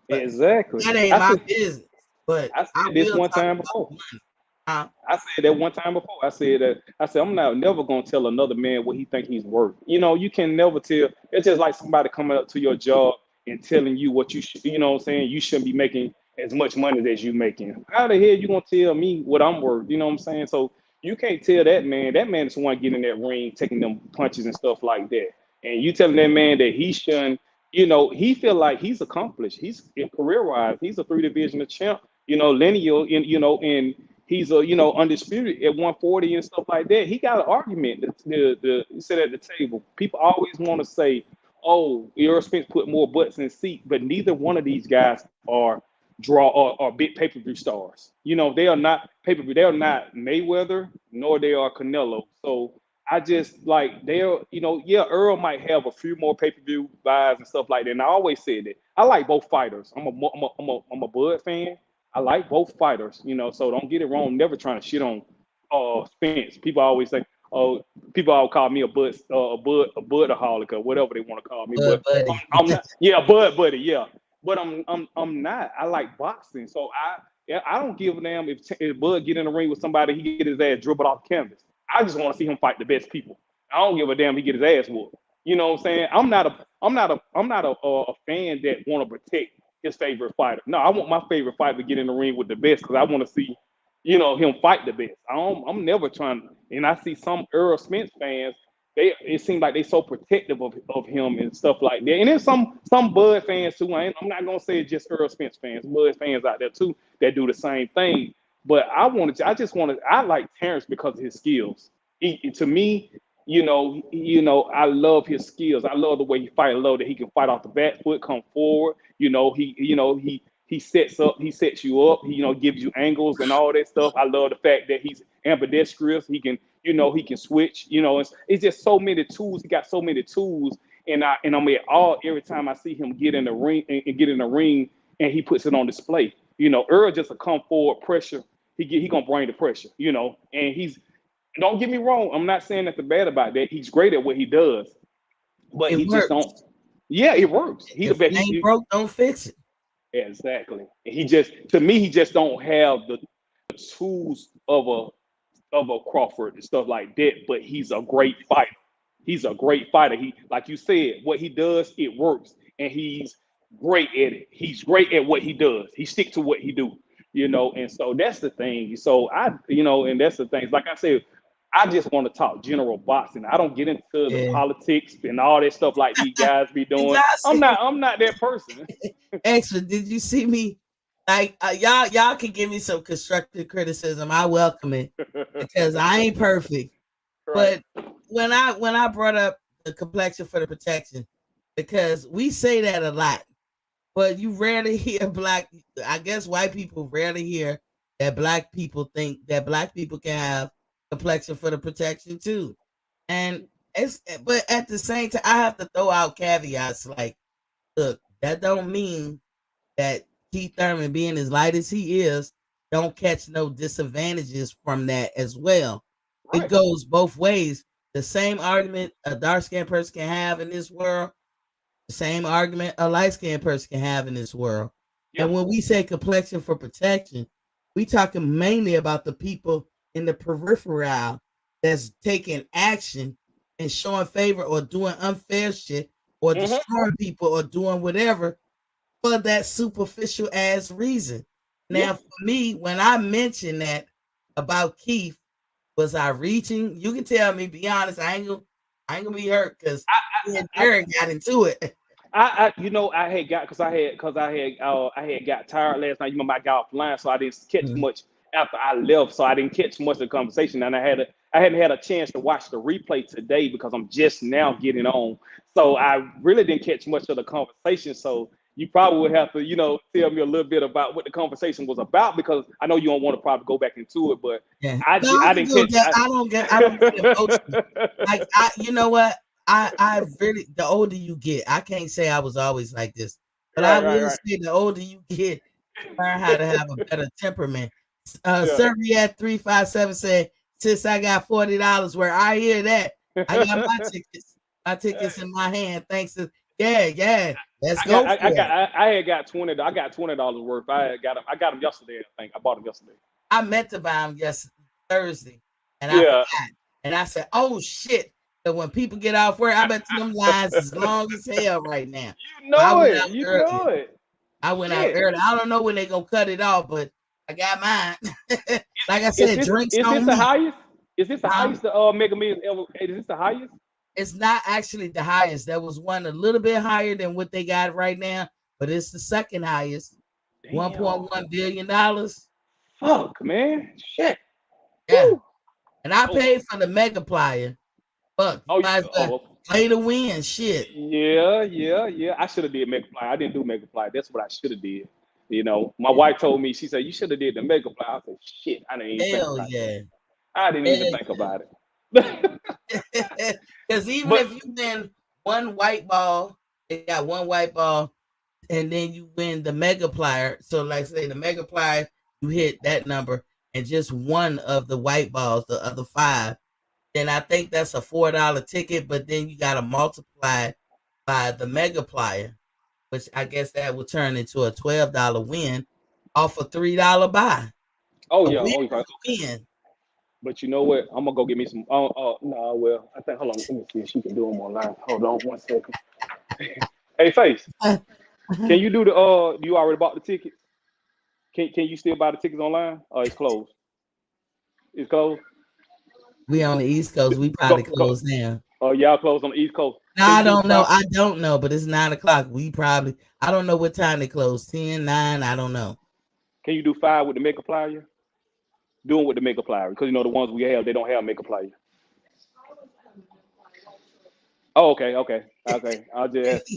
But Exactly. that ain't I my said business. But I I said this will one talk time about before. the money. Huh? I said that one time before. I said I'm not never gonna tell another man what he think he's worth. You can never tell. It's just like somebody coming up to your job and telling you what you should. You know what I'm saying? You shouldn't be making as much money as you making. How the hell you gonna tell me what I'm worth? You know what I'm saying? So you can't tell that man. That man is the one getting in that ring, taking them punches and stuff like that. And you telling that man that he shouldn't, he feel like he's accomplished. He's career wise, he's a 3 division champ, lineal, and he's a undisputed at 140 and stuff like that. He got an argument to sit at the table. People always want to say, "Oh, Errol Spence put more butts in seat," but neither one of these guys are big pay-per-view stars. They are not pay-per-view. They are not Mayweather, nor they are Canelo. So I just like yeah, Earl might have a few more pay-per-view buys and stuff like that. And I always said that I like both fighters. I'm a Bud fan. I like both fighters. So don't get it wrong. I'm never trying to shit on Spence. People always say, oh, people all call me a Budaholic or whatever they want to call me. But buddy. I'm not. Yeah, Bud buddy. Yeah, but I'm not. I like boxing, so I don't give a damn if Bud get in the ring with somebody, he get his ass dribbled off the canvas. I just want to see him fight the best people. I don't give a damn if he get his ass whooped. You know what I'm saying? I'm not a fan that want to protect his favorite fighter. No, I want my favorite fighter to get in the ring with the best because I want to see, him fight the best. I'm never trying. And I see some Earl Spence fans. It seems like they so protective of him and stuff like that. And then some Bud fans too. I'm not gonna say it's just Earl Spence fans. Bud fans out there too that do the same thing. But I like Terrence because of his skills. To me, I love his skills. I love the way he fight. I love that he can fight off the back foot, come forward. He sets you up. He gives you angles and all that stuff. I love the fact that he's ambidextrous. He can switch. It's just so many tools. He got so many tools, and I'm at all every time I see him get in the ring and he puts it on display. Earl just a come forward pressure. He gonna bring the pressure. And he's, don't get me wrong. I'm not saying nothing bad about that. He's great at what he does, but It he works. just don't. Yeah, it works. He's If the it best. ain't broke, don't fix it. Exactly. To me, he just don't have the tools of a Crawford and stuff like that. But he's a great fighter. He's a great fighter. He, like you said, what he does, it works, and he's great at it. He's great at what he does. He stick to what he do. And so that's the thing. So and that's the thing. Like I said, I just want to talk general boxing. I don't get into the Yeah. politics and all that stuff like these guys be doing. I'm not that person. Extra, did you see me? Like y'all can give me some constructive criticism. I welcome it because I ain't perfect. Right. But when I brought up the complexion for the protection, because we say that a lot, but you rarely hear I guess white people rarely hear that black people think that black people can have complexion for the protection too. And but at the same time, I have to throw out caveats like, look, that don't mean that Keith Thurman, being as light as he is, don't catch no disadvantages from that as well. It Right. goes both ways. The same argument a dark skinned person can have in this world, the same argument a light skinned person can have in this world. Yeah. And when we say complexion for protection, we talking mainly about the people in the peripheral that's taking action and showing favor or doing unfair shit or destroying people or doing whatever for that superficial ass reason. Now, Yeah. for me, when I mentioned that about Keith, was I reaching? You can tell me. Be honest. I ain't gonna be hurt because me and Derek got into it. I had got I had got tired last night. I got offline, so I didn't catch much after I left. So I didn't catch much of the conversation, and I hadn't had a chance to watch the replay today because I'm just now getting on. So I really didn't catch much of the conversation. So you probably would have to, tell me a little bit about what the conversation was about because I know you don't want to probably go back into it, but Yeah. I didn't catch. I don't get emotional. Like you know what? I really, the older you get, I can't say I was always like this, but I will say the older you get, you learn how to have a better temperament. Serviette 357 said, "Since I got $40 where I hear that, I got my tickets in my hand. Thanks to let's go. I had got $20. I got $20 worth. I got them yesterday. I think I bought them yesterday. I meant to buy them Thursday, and I Yeah. forgot. And I said, "Oh shit!" So when people get off work, I bet them lines is long as hell right now. You know it. You know it. I went out Shit. early. I don't know when they gonna cut it off, but I got mine. Like I Is said, this drinks is this on the me. highest? Is this the Huh? highest the Mega Millions ever? Is this the highest? It's not actually the highest. There was one a little bit higher than what they got right now, but it's the second highest. Damn. $1.1 billion. Fuck, man. Shit. Yeah. Woo. And I Oh, paid for the mega plier. Fuck, you oh, might as well oh, play to win. Shit. yeah. I should have did Megafly. I didn't do Megafly. That's what I should have did. You know, my wife told me, she said, you should have did the Megafly. I said, shit, I didn't even think Hell about that. yeah. I didn't even Hell think about it. Because even But if you win one white ball, they got one white ball, and then you win the mega plier. So, like say the mega plier, you hit that number, and just one of the white balls, the other five, then I think that's a $4 ticket. But then you got to multiply it by the mega plier, which I guess that would turn into a $12 win off a $3 buy. oh A yeah, win oh is yeah. a win. But you know what? I'm gonna go get me some. Oh no, well, I think. Hold on, let me see if she can do them online. Hold on, 1 second. Hey, Face, can you do the? You already bought the tickets? Can you still buy the tickets online? Or it's closed? It's closed. We on the East Coast. We probably Go. close now. Oh, y'all closed on the East Coast. No, Can I you do don't know. five? I don't know, but it's 9 o'clock. We probably, I don't know what time they close. 10, 9, I don't know. Can you do five with the mega plier? Do it with the mega plier because you know the ones we have, they don't have mega plier. Oh, okay. I'll just.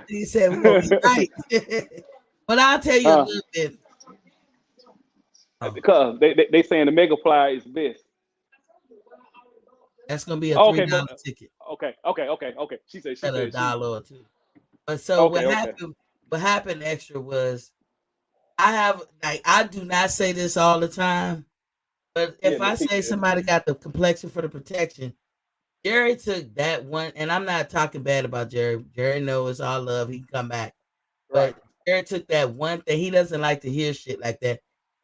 He said we're gonna be right. But I'll tell you a uh, little bit. Oh, because they saying the mega plier is best. that's gonna be a Oh, three okay, dollar but ticket okay. She instead of a said she. dollar or two. But so Okay. what happened extra was I have like I do not say this all the time, but Yeah, if the I say ticket. somebody got the complexion for the protection, Jerry took that one, and I'm not talking bad about Jerry. Jerry knows it's all love. He can come back. Right. But Jerry took that one thing. He doesn't like to hear shit like that.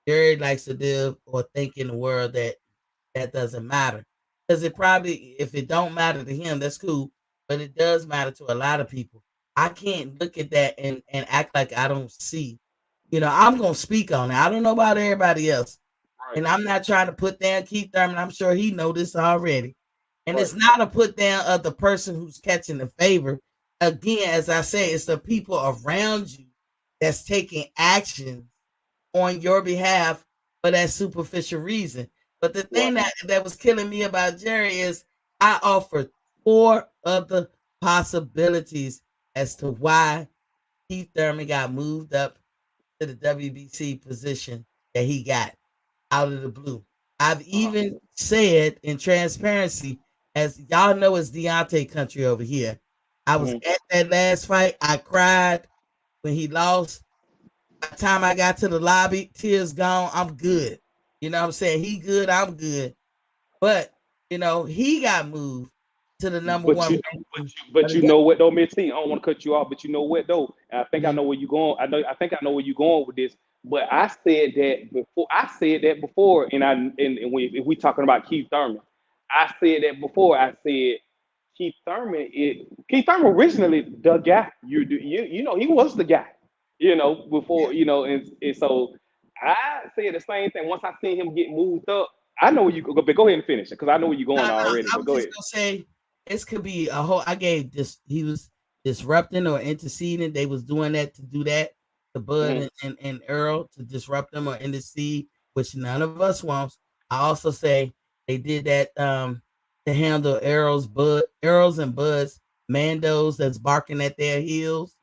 Jerry likes to live or think in the world that that doesn't matter. Because it probably, if it don't matter to him, that's cool. But it does matter to a lot of people. I can't look at that and act like I don't see. I'm gonna speak on it. I don't know about everybody else. Right. And I'm not trying to put down Keith Thurman. I'm sure he know this already. And Right. it's not a put down of the person who's catching the favor. Again, as I say, it's the people around you that's taking action on your behalf for that superficial reason. But the Right. thing that was killing me about Jerry is I offered four other possibilities as to why Keith Thurman got moved up to the WBC position that he got out of the blue. I've Uh-huh. even said in transparency, as y'all know, it's Deontay country over here. I was Mhm. at that last fight. I cried when he lost. By the time I got to the lobby, tears gone. I'm good. You know what I'm saying? He good. I'm good. But he got moved to the number But one you, ranking but of you the know what though, Miss T, I don't want to cut you off, but you know what though, and I think I Mhm. know where you going. I think I know where you going with this. But I said that before. I said that before, and if we talking about Keith Thurman, I said that before. I said Keith Thurman originally the guy. You know he was the guy. Before and so I said the same thing. Once I seen him get moved up, I know where you go. But go ahead and finish it because I know where you're No, going no, already. I But was go just ahead. gonna say this could be a whole. I gave this. He was disrupting or interceding. They was doing that to do that to Bud Mm-hmm. and Earl to disrupt them or intercede, which none of us wants. I also say they did that to handle Earl's and Bud's Mandos that's barking at their heels.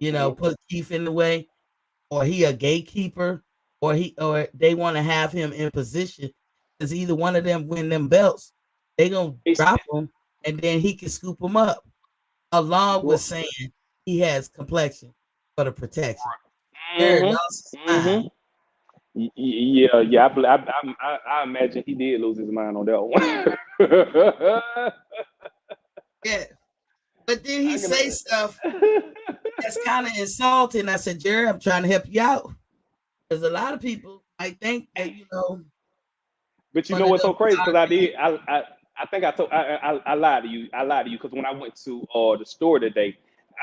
Mm-hmm. Put Keith in the way, or he a gatekeeper, or they want to have him in position because either one of them win them belts, they gonna It's drop him, and then he can scoop them up, along with well, saying he has complexion for the protection. Jared mm-hmm. lost his mind. Mm-hmm. Yeah. I imagine he did lose his mind on that one. Yeah, but then he I say stuff that's kind of insulting. I said, Jared, I'm trying to help you out because a lot of people might think that But you one know of what's them so crazy? Because I arguing. did. I think I told. I lied to you. I lied to you because when I went to the store today,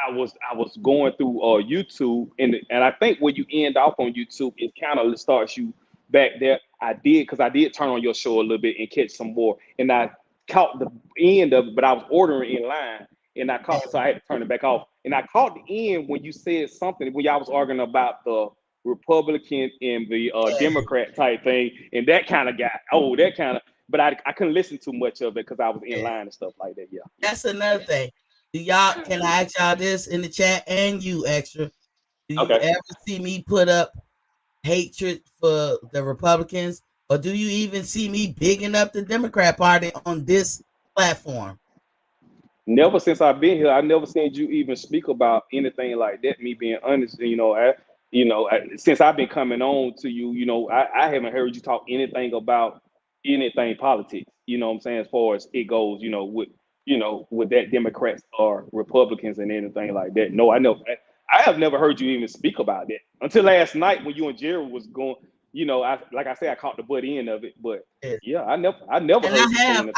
I was going through YouTube, and I think when you end off on YouTube, it kind of starts you back there. I did because I did turn on your show a little bit and catch some more, and I caught the end of it, but I was ordering in line, and I caught so I had to turn it back off, and I caught the end when you said something when y'all was arguing about the Republican and the Democrat type thing, and that kind of got that kind of. But I couldn't listen too much of it because I was in line and stuff like that. Yeah. That's another thing. Do y'all? Can I ask y'all this in the chat and you extra? Do you Okay. ever see me put up hatred for the Republicans, or do you even see me bigging up the Democrat Party on this platform? Never since I've been here, I never seen you even speak about anything like that. Me being honest, since I've been coming on to you, I haven't heard you talk anything about anything politics. You know what I'm saying? As far as it goes, with that Democrats or Republicans and anything like that. No, I have never heard you even speak about that until last night when you and Jerry was going. Like I said, I caught the butt end of it, but yeah, I never And heard you say anything.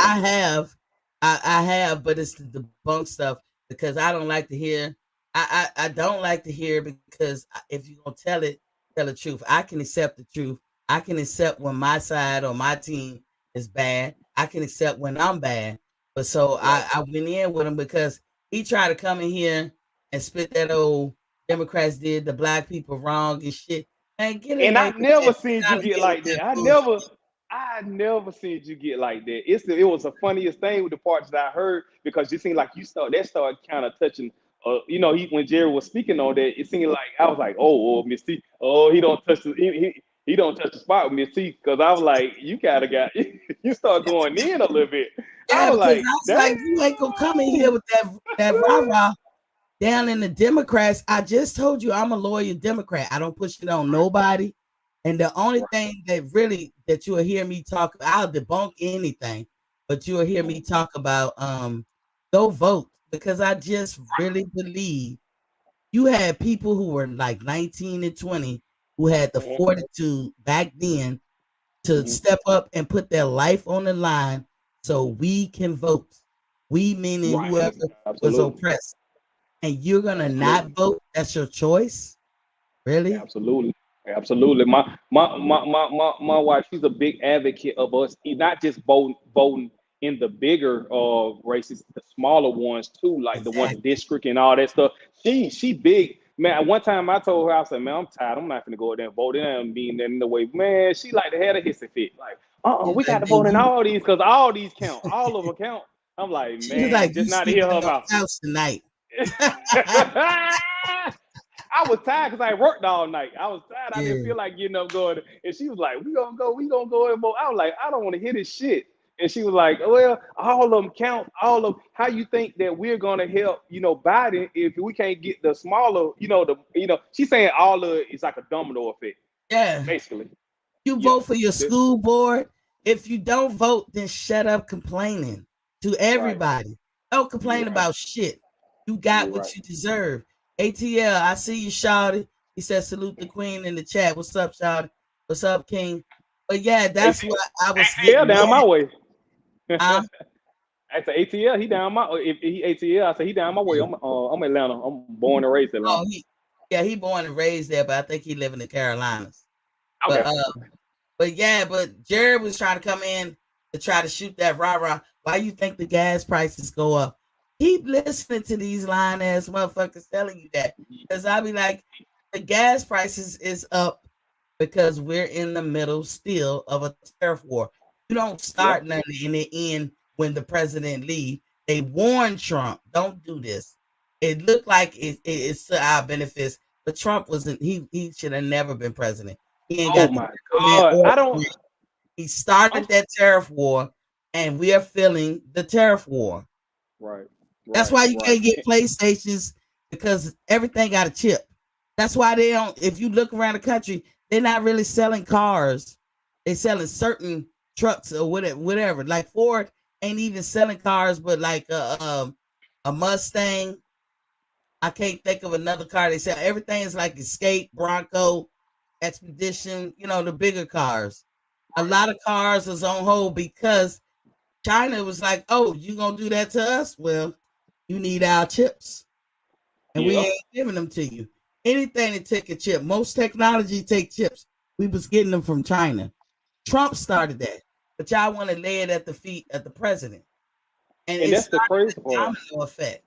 I have, but it's the debunk stuff because I don't like to hear. I don't like to hear because if you're gonna tell the truth. I can accept the truth. I can accept when my side or my team is bad. I can accept when I'm bad. But so I went in with him because he tried to come in here and spit that old Democrats did the black people wrong and shit. Man, get And away I with never that. seen Get you out of get here with like that. that bullshit. I never seen you get like that. It was the funniest thing with the parts that I heard because it seemed like started kind of touching. When Jerry was speaking on that, it seemed like I was like, oh, Miss T, he don't touch he don't touch the spot with Miss T because I was like, you kind of got you start going in a little bit. I Yeah, was because like, I was like, you ain't gonna come in here damn. with that rah-rah down in the Democrats. I just told you I'm a loyal Democrat. I don't push it on nobody. And the only thing that you'll hear me talk, I'll debunk anything, but you'll hear me talk about go vote because I just really believe you had people who were like 19 and 20 who had the fortitude back then to step up and put their life on the line so we can vote. We meaning Right, whoever was absolutely, oppressed. And you're gonna not absolutely. vote? That's your choice? Really? Absolutely. Absolutely. My wife, she's a big advocate of us not just voting in the bigger races, the smaller ones too, like the ones Exactly. district and all that stuff. She big. Man, one time I told her, I said, man, I'm tired. I'm not gonna go out there and vote. It ain't mean that in the way. Man, she like to have a hissy fit. Like, She's we got like, to vote and in you all these because all these count. All of them count. I'm like, she was man, like, you just not to hear sleeping her on mouth. the couch tonight. I was tired because I worked all night. I was tired. I didn't Yeah. feel like getting up going. And she was like, we gonna go and vote. I was like, I don't want to hear this shit. And she was like, well, all of them count. All of how you think that we're gonna help, Biden if we can't get the smaller, she's saying all of it is like a domino effect, Yeah. basically. You Yeah. vote for your school board. If you don't vote, then shut up complaining to Right. everybody. Don't You're complain right. about shit. You got You're right. what you deserve. ATL, I see you, Shawty. He said, salute the queen in the chat. What's up, Shawty? What's up, King? But yeah, that's what I was ATL getting down my mad. way. Huh? I said ATL, he down my if he ATL, I said he down my way. I'm Atlanta. I'm born and raised in Atlanta. Oh, he born and raised there, but I think he live in the Carolinas. But Okay. but Jared was trying to come in to try to shoot that rah-rah. Why you think the gas prices go up? Keep listening to these lying ass motherfuckers telling you that. Because I'll be like, the gas prices is up because we're in the middle still of a tariff war. You don't Yeah. start nothing in the end when the president leave. They warned Trump, don't do this. It looked like it's to our benefits, but Trump wasn't. He should have never been president. He ain't Oh got the my government God. or I don't. he I'm started that tariff war, and we are feeling the tariff war. right. That's Right. why you Right. can't get PlayStations because everything got a chip. That's why they don't. If you look around the country, they're not really selling cars. They're selling certain trucks or whatever. Like Ford ain't even selling cars, but like a Mustang. I can't think of another car they sell. Everything is like Escape, Bronco, Expedition. The bigger cars. A lot of cars is on hold because China was like, "Oh, you gonna do that to us? Well, you need our chips." and we ain't giving them to you. Anything to take a chip. Most technology take chips. We was getting them from China. Trump started that, but y'all want to lay it at the feet of the president, and that's the crazy a part. domino effect.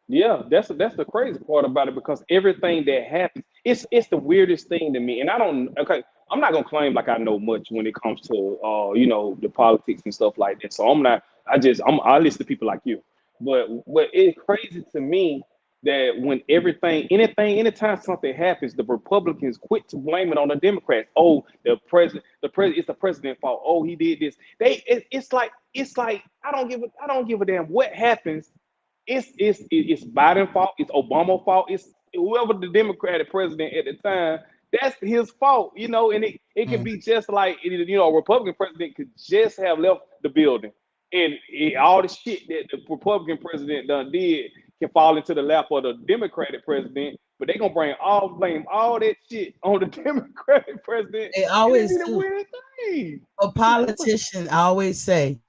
Yeah, that's the crazy part about it because everything that happens, it's the weirdest thing to me. And I don't okay, I'm not gonna claim like I know much when it comes to the politics and stuff like that. So I'm not. I listen to people like you. But it's crazy to me that when anytime something happens, the Republicans quit to blame it on the Democrats. Oh, it's the president's fault. Oh, he did this. It's like I don't give a damn what happens. It's Biden fault. It's Obama fault. It's whoever the Democratic president at the time. That's his fault, and it can be just like a Republican president could just have left the building, and all the shit that the Republican president done did can fall into the lap of the Democratic president. But they gonna blame all that shit on the Democratic president, They and it always be the do. weirdest thing. A politician always say,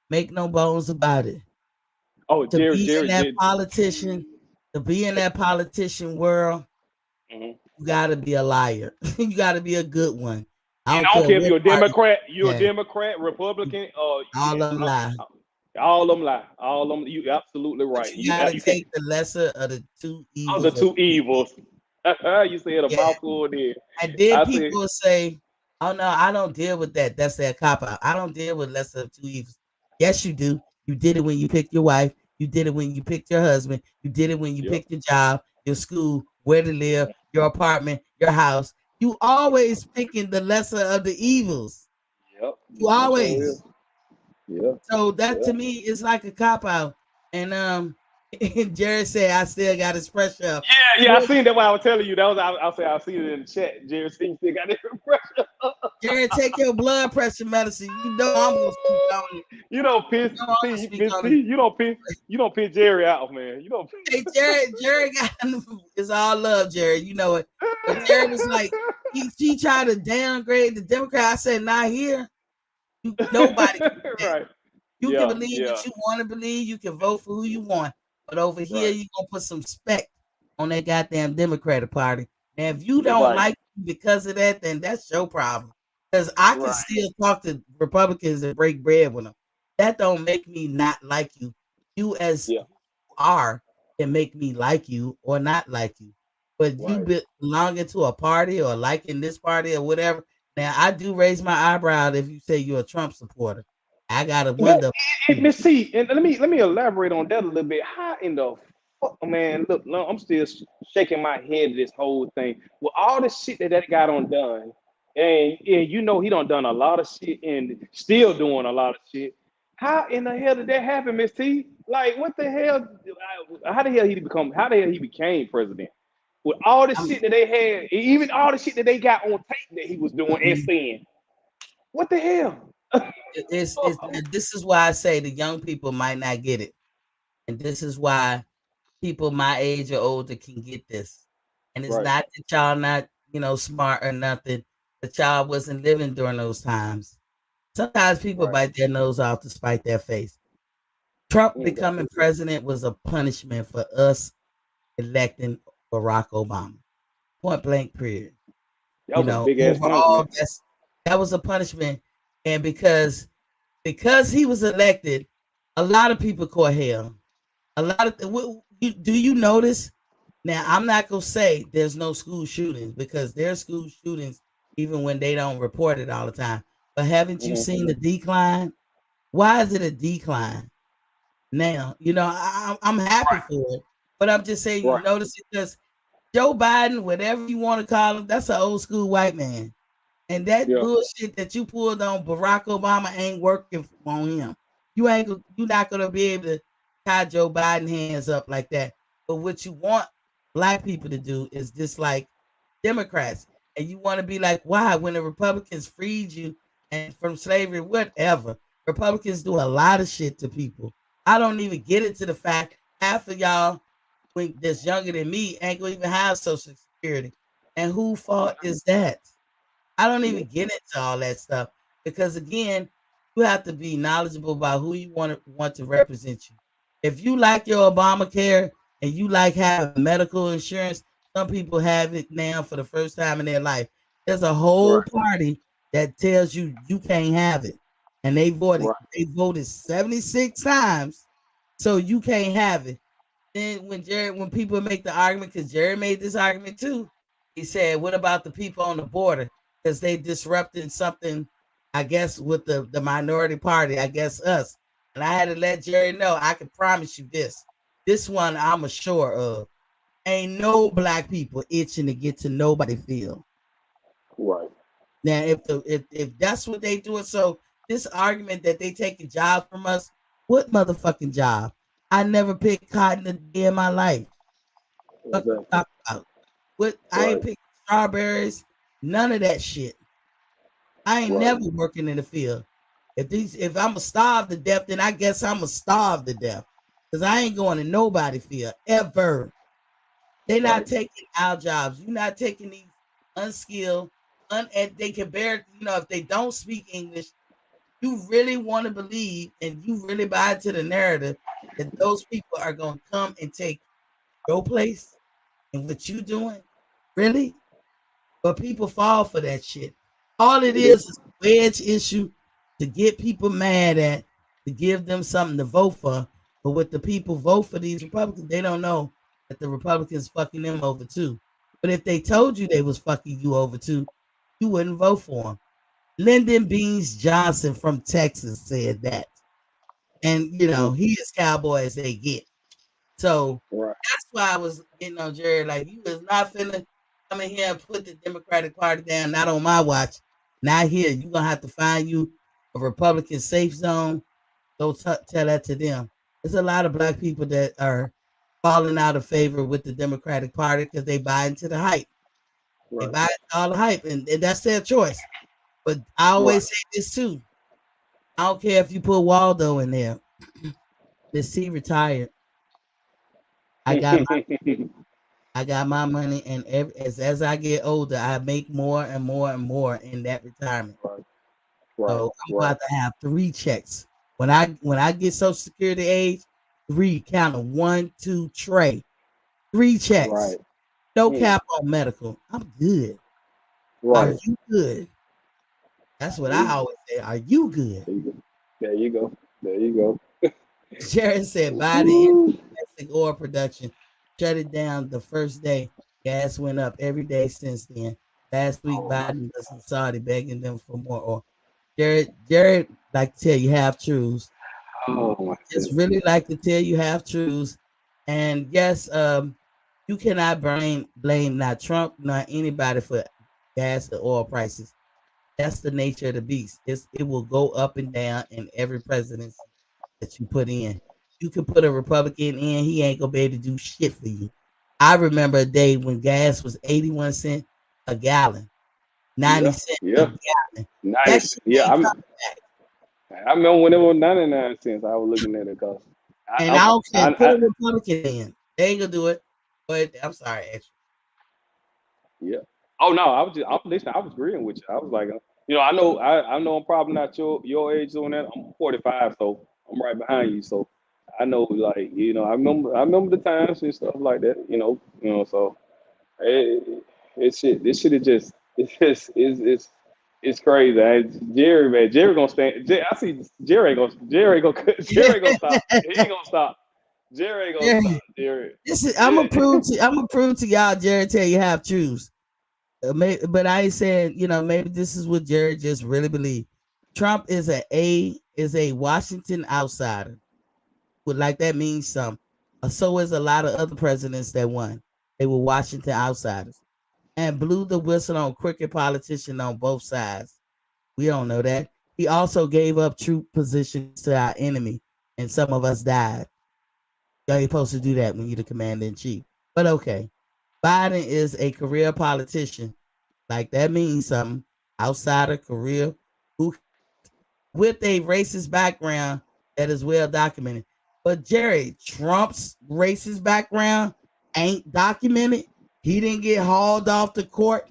"Make no bones about it." Oh, To Jerry, be in Jerry, that Jerry. politician world, Mhm. you got to be a liar. You got to be a good one. I And don't I don't care care if what you're a party. Democrat, Yeah, Republican, all of them lie. all of them lie. All of them, you absolutely But right. you got to You can take the lesser of the two all the evils. two evils. You said a Yeah, mouthful there. and then I said, people will say, "Oh no, I don't deal with that. That's their cop out. I don't deal with lesser of two evils." Yes, you do. You did it when you picked your wife. You did it when you picked your husband. You did it when you yep, picked your job, your school, where to live, your apartment, your house. You always picking the lesser of the evils. yep, You I sure will. always. Yeah, So that yeah. to me is like a cop out. And Jared said I still got his pressure up. Yeah. I seen that. What I was telling you. That was I say I seen it in the chat. Jerry Steve still got different pressure. Jared, take your blood pressure medicine. You know I'm gonna speak on it. You don't piss. You know I'm gonna See, speak Miss on T. it. You don't piss. You don't piss Jerry out, man. You don't. Hey, Jared got it's all love, Jared. You know it. But Jared was like, he tried to downgrade the Democrat. I said, not here. Nobody can do that. Right. You can Yeah. believe Yeah. what you want to believe. You can vote for who you want. But over here, Right. you're gonna put some spec on that goddamn Democratic Party. And if you don't Right. like me because of that, then that's your problem. Because I can Right. still talk to Republicans and break bread with them. That don't make me not like you. You as Yeah. are can make me like you or not like you. But you Right. belonging to a party or liking this party or whatever. Now I do raise my eyebrow if you say you're a Trump supporter. I gotta Well, wonder. Miss C, and let me elaborate on that a little bit. How in the fuck, man? Look, no, I'm still shaking my head at this whole thing with all the shit that got on done, and he done a lot of shit and still doing a lot of shit. How in the hell did that happen, Miss T? Like, what the hell? How the hell he become? How the hell he became president? With all the I'm, shit that they had, even all the shit that they got on tape that he was doing and mhm. saying, what the hell? It's this is why I say the young people might not get it, and this is why people my age or older can get this. And it's Right. not that y'all not smart or nothing, but y'all wasn't living during those times. Sometimes people Right. bite their nose off to spite their face. Trump You ain't got becoming this. president was a punishment for us electing Barack Obama. Point blank, period. That was a big ass Overall, punishment. that was a punishment, and because he was elected, a lot of people caught hell. A lot of do you notice? Now I'm not gonna say there's no school shootings because there's school shootings even when they don't report it all the time. But haven't you Mhm. seen the decline? Why is it a decline now? I'm happy for it, but I'm just saying you Right. notice it because Joe Biden, whatever you want to call him, that's an old school white man. And that Yeah. bullshit that you pulled on Barack Obama ain't working on him. You're not gonna be able to tie Joe Biden hands up like that. But what you want black people to do is dislike Democrats. And you want to be like, why? When the Republicans freed you and from slavery, whatever. Republicans do a lot of shit to people. I don't even get into the fact half of y'all when that's younger than me ain't gonna even have social security. And who fault is that? I don't Yeah. even get into all that stuff because again, you have to be knowledgeable about who you want to represent you. If you like your Obamacare, and you like having medical insurance, some people have it now for the first time in their life. There's a whole Right. party that tells you you can't have it, and they voted. Right. They voted 76 times, so you can't have it. Then when people make the argument, because Jerry made this argument too, he said, "What about the people on the border? Because they disrupting something, I guess, with the minority party, I guess us." And I had to let Jerry know, I can promise you this. This one I'm assured of. Ain't no black people itching to get to nobody field. Right. Now, if that's what they doing, so this argument that they taking jobs from us, what motherfucking job? I never picked cotton a day in my life. What you Exactly. talk about? What I ain't Right. picking strawberries, none of that shit. I ain't Right. never working in the field. If I'm a starve to death, then I guess I'm a starve to death. Cause I ain't going to nobody field ever. They not Right. taking our jobs. You're not taking these unskilled, they can bear, if they don't speak English, you really want to believe and you really buy into the narrative that those people are going to come and take your place and what you doing. Really? But people fall for that shit. All it They do. is a wedge issue to get people mad at, to give them something to vote for. But with the people vote for these Republicans, they don't know that the Republicans fucking them over too. But if they told you they was fucking you over too, you wouldn't vote for them. Lyndon Beans Johnson from Texas said that. And Mm. he is cowboy as they get. So Right. that's why I was getting on Jerry. Like, you is not finna come in here and put the Democratic Party down, not on my watch. Not here. You're gonna have to find you a Republican safe zone. Go tell that to them. There's a lot of black people that are falling out of favor with the Democratic Party because they buy into the hype. They Right. buy into all the hype, and that's their choice. But I Right. always say this too. I don't care if you put Waldo in there. Let's see retired. I got my money, and as I get older, I make more and more and more in that retirement. Right. Right. So I'm Right. about to have 3 checks when I get Social Security age. 3, count them, 1, 2, tray, 3 checks. Right. No Mm. cap on medical. I'm good. Are Right. you good? That's what There I you, always say. Are you good? there you go. There you go. There you Jared said, go. buy the Woo. domestic oil production. Shut it down the first day. Gas went up every day since then. Last week, Oh my. Biden was in Saudi begging them for more oil. Jared, like to tell you half truths. Oh my Just goodness. really like to tell you half truths. And yes, you cannot blame not Trump, not anybody for gas or oil prices. That's the nature of the beast. It will go up and down in every presidency that you put in. You can put a Republican in, he ain't gonna be able to do shit for you. I remember a day when gas was 81 cents a gallon, 90 Yeah. cents a Yeah. gallon. That Nice. shit Yeah. ain't coming back. I remember when it was 99 cents. I was looking at it because And I don't care, put I a Republican in. They ain't gonna do it. But I'm sorry, actually. yeah. Oh no, I'm listening. I was agreeing with you. I was like, I know I'm probably not your age doing that. I'm 45, so I'm right behind you. So I know, like, I remember the times and stuff like that. So it, this shit is just it's crazy. Jerry, man, Jerry gonna stand. I see Jerry ain't gonna stop. He ain't gonna stop. Jerry ain't gonna Yeah, stop. Jerry. I'm gonna prove to y'all, Jared, tell you half truths. But I ain't saying, maybe this is what Jared just really believe. Trump is a Washington outsider. Would like that means something. So is a lot of other presidents that won. They were Washington outsiders and blew the whistle on crooked politicians on both sides. We don't know that. He also gave up troop positions to our enemy, and some of us died. You ain't supposed to do that when you're the commander in chief. But okay. Biden is a career politician. Like that means something. Outsider career who with a racist background that is well documented. But Jerry, Trump's racist background ain't documented. He didn't get hauled off the court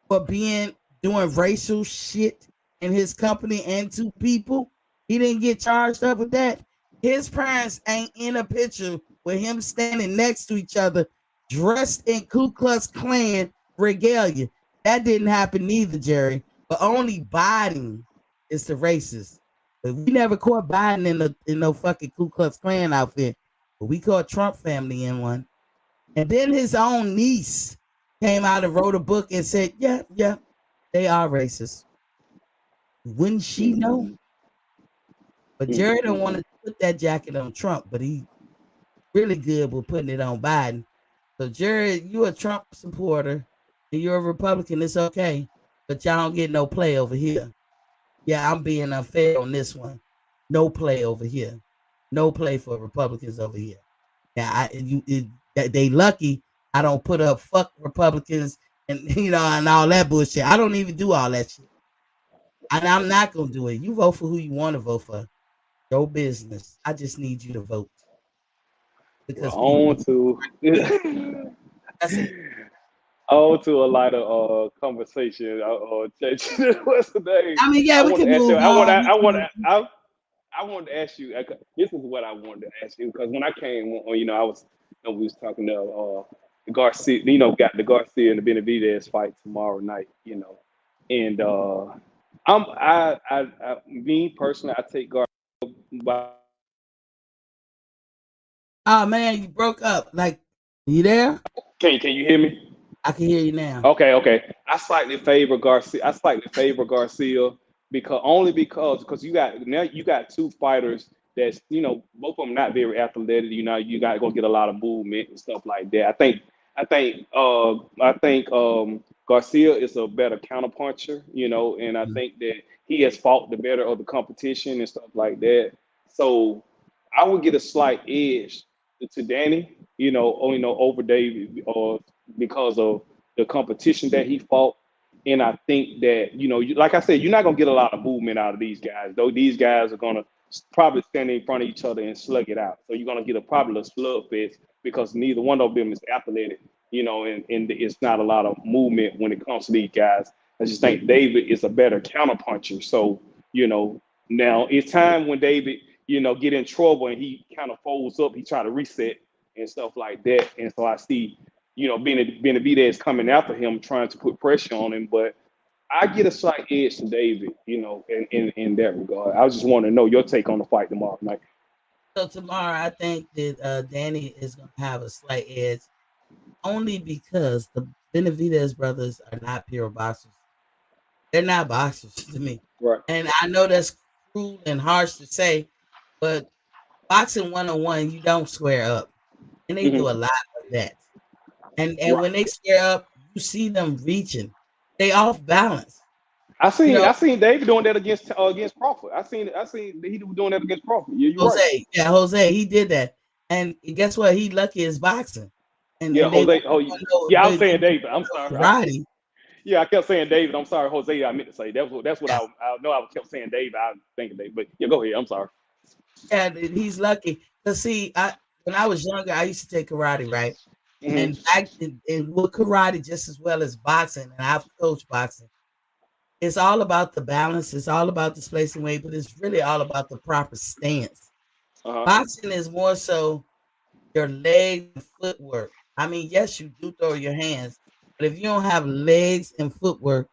for doing racial shit in his company and to people. He didn't get charged up with that. His parents ain't in a picture with him standing next to each other, dressed in Ku Klux Klan regalia. That didn't happen either, Jerry. But only Biden is the racist. But we never caught Biden in no fucking Ku Klux Klan outfit. But we caught Trump family in one. And then his own niece came out and wrote a book and said, yeah, they are racist. Wouldn't she know? But Jerry don't want to put that jacket on Trump, but he really good with putting it on Biden. So Jerry, you're a Trump supporter and you're a Republican. It's okay, but y'all don't get no play over here. Yeah, I'm being unfair on this one. No play over here. No play for Republicans over here. Yeah, they lucky I don't put up fuck Republicans and and all that bullshit. I don't even do all that shit. And I'm not gonna do it. You vote for who you want to vote for. Your business. I just need you to vote. Because On to that's it. on to a lot of conversation. What's the name? I mean, yeah, we can move on. I wanted to ask you. This is what I wanted to ask you because when I came on, we was talking to Garcia. Got the Garcia and the Benavidez fight tomorrow night. And me personally, I take Garcia by. Oh man, you broke up. Like, you there? Can you hear me? I can hear you now. Okay. I slightly favor Garcia because you got two fighters that's both of them not very athletic. You got to go get a lot of movement and stuff like that. I think Garcia is a better counterpuncher. And I think that he has fought the better of the competition and stuff like that. So I would get a slight edge to Danny, over David, or because of the competition that he fought. And I think that, like I said, you're not going to get a lot of movement out of these guys, though. These guys are going to probably stand in front of each other and slug it out. So you're going to get probably a slugfest because neither one of them is athletic, and it's not a lot of movement when it comes to these guys. I just think David is a better counterpuncher. So, now it's time when David, get in trouble and he kind of folds up, he try to reset and stuff like that. And so I see, Benavidez coming after him, trying to put pressure on him. But I get a slight edge to David, in that regard. I just want to know your take on the fight tomorrow night. So tomorrow, I think that Danny is going to have a slight edge, only because the Benavidez brothers are not pure boxers. They're not boxers to me. Right. And I know that's cruel and harsh to say, but boxing 1-on-1, you don't square up. And they do a lot of that. And when they square up, you see them reaching. They off balance. I seen David doing that against Crawford. I seen he doing that against Crawford. Yeah, Jose. Right. Yeah, Jose, he did that. And guess what? He lucky is boxing. And Jose. I'm saying David. I'm sorry. Karate. Yeah, I kept saying David. I'm sorry, Jose. I meant to say that's what I know. I kept saying David. I was thinking David, but yeah, go ahead. I'm sorry. Yeah, he's lucky. Cause see, when I was younger, I used to take karate, right? And with karate just as well as boxing, and I've coached boxing. It's all about the balance. It's all about displacing weight, but it's really all about the proper stance. Boxing is more so your leg and footwork. I mean, yes, you do throw your hands, but if you don't have legs and footwork,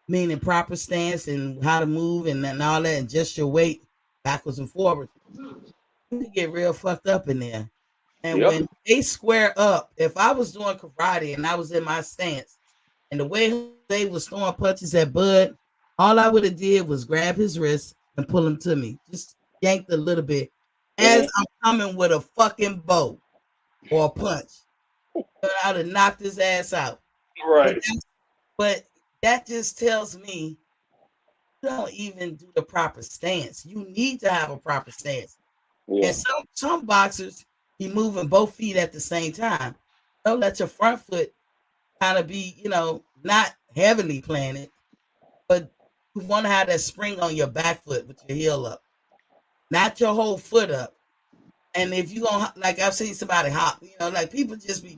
meaning proper stance and how to move and all that, and just your weight backwards and forwards, you can get real fucked up in there. And when they square up, if I was doing karate and I was in my stance, and the way they was throwing punches at Bud, all I would have did was grab his wrist and pull him to me, just yanked a little bit, as I'm coming with a fucking bow or a punch. I'd have knocked his ass out. Right. But that just tells me you don't even do the proper stance. You need to have a proper stance. Yeah. And some boxers, be moving both feet at the same time. Don't let your front foot kind of be, not heavily planted, but you want to have that spring on your back foot with your heel up, not your whole foot up. And if you gonna, like I've seen somebody hop, like people just be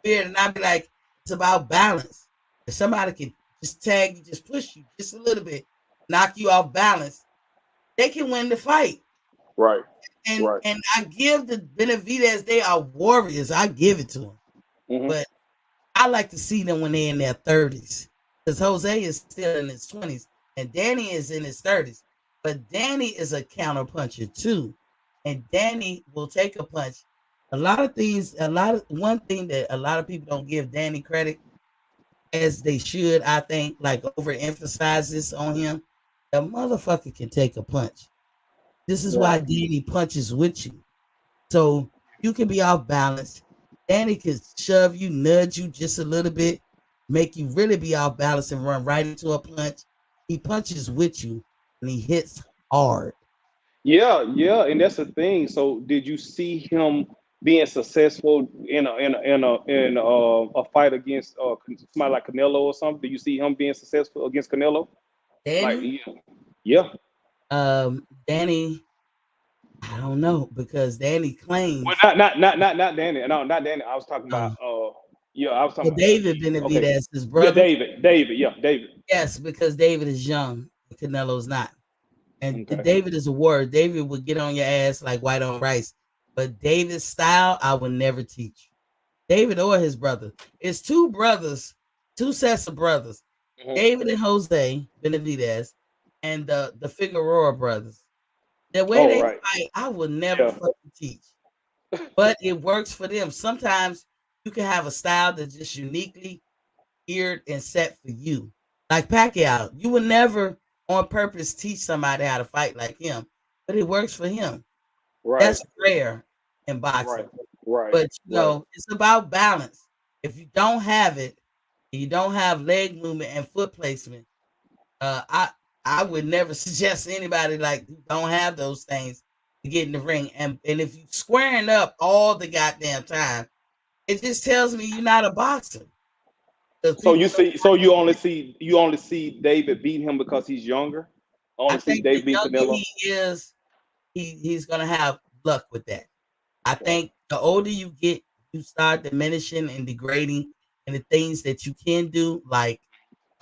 weird, and I'd be like, it's about balance. If somebody can just tag you, just push you just a little bit, knock you off balance, they can win the fight. Right. And I give the Benavidez, they are warriors. I give it to them. Mm-hmm. But I like to see them when they're in their 30s. Because Jose is still in his 20s and Danny is in his 30s. But Danny is a counter puncher too. And Danny will take a punch. One thing that a lot of people don't give Danny credit as they should, I think, like overemphasize this on him. The motherfucker can take a punch. This is why Danny punches with you. So you can be off balance. Danny can shove you, nudge you just a little bit, make you really be off balance and run right into a punch. He punches with you and he hits hard. Yeah, and that's the thing. So, did you see him being successful in a fight against somebody like Canelo or something? Do you see him being successful against Canelo? Like, Danny, yeah. Danny, I don't know because Danny Well, claims not Danny. No, not Danny. I was talking about I was talking about David okay. Benavidez, his Yeah, brother. David, yeah, David. Yes, because David is young and Canelo's not. And Okay. David is a warrior. David would get on your ass like white on rice. But David's style, I would never teach. David or his brother. It's two brothers, two sets of brothers. Mhm. David and Jose Benavidez and the Figueroa brothers. The way they right. fight, I would never Yeah. fucking teach. But it works for them. Sometimes you can have a style that's just uniquely geared and set for you. Like Pacquiao, you would never on purpose teach somebody how to fight like him, but it works for him. Right. That's rare in boxing. Right. But you know, it's about balance. If you don't have it, you don't have leg movement and foot placement. I would never suggest anybody like who don't have those things to get in the ring. And if you squaring up all the goddamn time, it just tells me you're not a boxer. So you only see David beat him because he's younger. I think the younger he is, he's gonna have luck with that. I think the older you get, you start diminishing and degrading and the things that you can do, like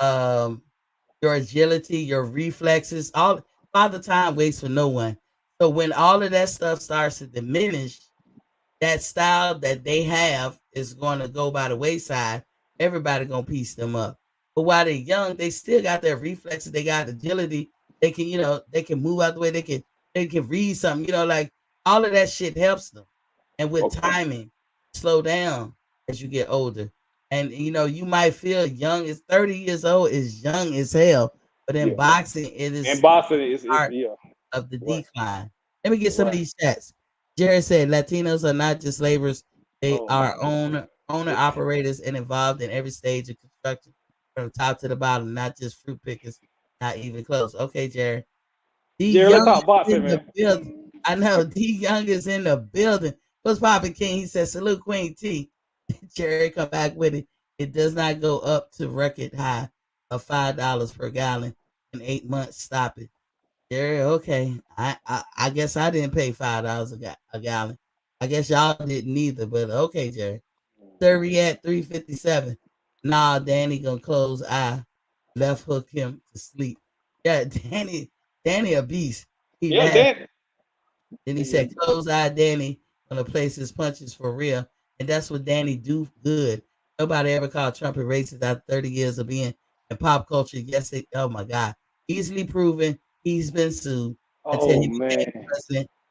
your agility, your reflexes, all Father Time waits for no one. So when all of that stuff starts to diminish, that style that they have is going to go by the wayside. Everybody gonna piece them up. But while they're young, they still got their reflexes. They got agility. They can, they can move out the way. They can read something. Like all of that shit helps them. And with timing, slow down as you get older. And you might feel young. It's 30 years old is young as hell. But in boxing, it is part of the decline. Let me get some of these stats. Jerry said Latinos are not just laborers, they are owner operators and involved in every stage of construction from the top to the bottom, not just fruit pickers, not even close. Okay, Jerry. Jerry, let's talk boxing, man. Building. I know D Young is in the building. What's poppin' King? He said, salute Queen T. Jerry come back with it. It does not go up to record high of $5 per gallon in 8 months. Stop it. Jerry, okay. I guess I didn't pay $5 a gallon. I guess y'all didn't either, but okay, Jerry. Surrey at 357. Nah, Danny gonna close eye. Left hook him to sleep. Yeah, Danny a beast. He Danny. Then he said, close eye Danny gonna place his punches for real. And that's what Danny do good. Nobody ever called Trump a racist after 30 years of being in pop culture. Yes, oh my God. Easily proven. He's been sued. Oh man.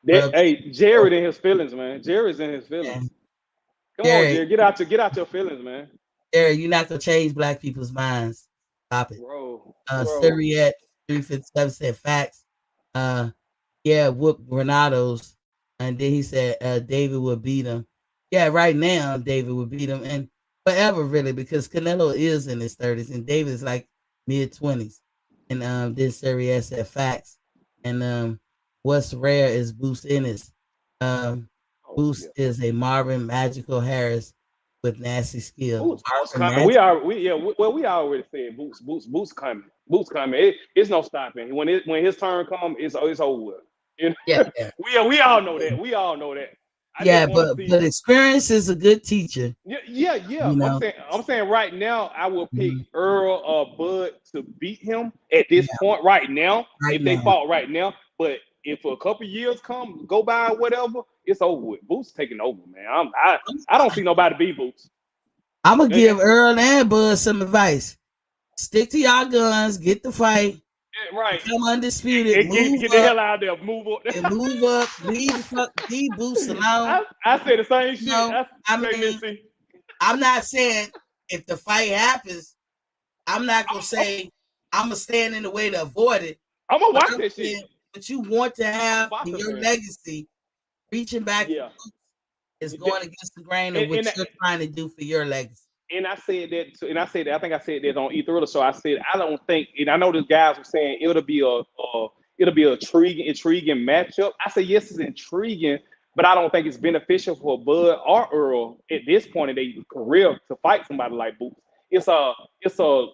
Hey, Jared in his feelings, man. Jared's in his feelings. Come on, Jared. Get out your feelings, man. Jared, you're not gonna change black people's minds. Stop it. Bro. Syriat 357 said facts. Whoop Granados. And then he said David would beat him. Yeah, right now David would beat him and forever really because Canelo is in his 30s and David is like mid-20s. And then Syriat said facts. And what's rare is Boost Ennis. Boost is a Marvin Magical Harris with nasty skill. Boost coming. We already said Boost coming. Boost coming. It's no stopping. When his turn comes, it's over. Yeah. we all know that. We all know that. But experience is a good teacher. Yeah. I'm saying right now, I will pick Earl or Bud to beat him at this point right now. If they fought right now, but if a couple years go by, whatever, it's over with. Boots taking over, man. I don't see nobody beat Boots. I'm gonna give Earl and Bud some advice. Stick to y'all guns, get the fight, Right. become undisputed, And move get the up, hell out of there. Move up. and move up. Leave Boots alone. I said the same shit. No, I Say, mean, Missy. I'm not saying if the fight happens, I'm not gonna say I'm gonna stand in the way to avoid it. I'm gonna But watch I'm that saying shit. what you want to have I'm a in boxer your fan. legacy, reaching back Yeah. is going against the grain of what you're trying to do for your legacy. And I said that, and I said that, I think I said that on Ether Earlier. So I said I don't think, and I know the guys were saying it'll be a intriguing matchup. I said yes, it's intriguing, but I don't think it's beneficial for Bud or Earl at this point in their career to fight somebody like Boots. It's a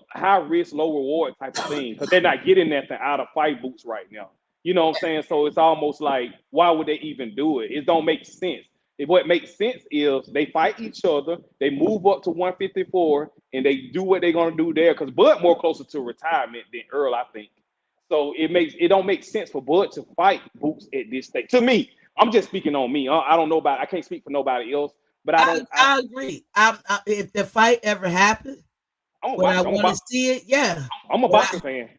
high risk, low reward type of thing because they're not getting nothing out of fight Boots right now. You know what I'm saying? So it's almost like why would they even do it? It don't make sense. What makes sense is they fight each other, they move up to 154, and they do what they're gonna do there. Because Bud more closer to retirement than Earl, I think. So it don't make sense for Bud to fight Boots at this stage. To me, I'm just speaking on me. I don't know about. I can't speak for nobody else, but I agree. If the fight ever happens, I'm a would I boxer. want to see it? Yeah. I'm a boxing fan.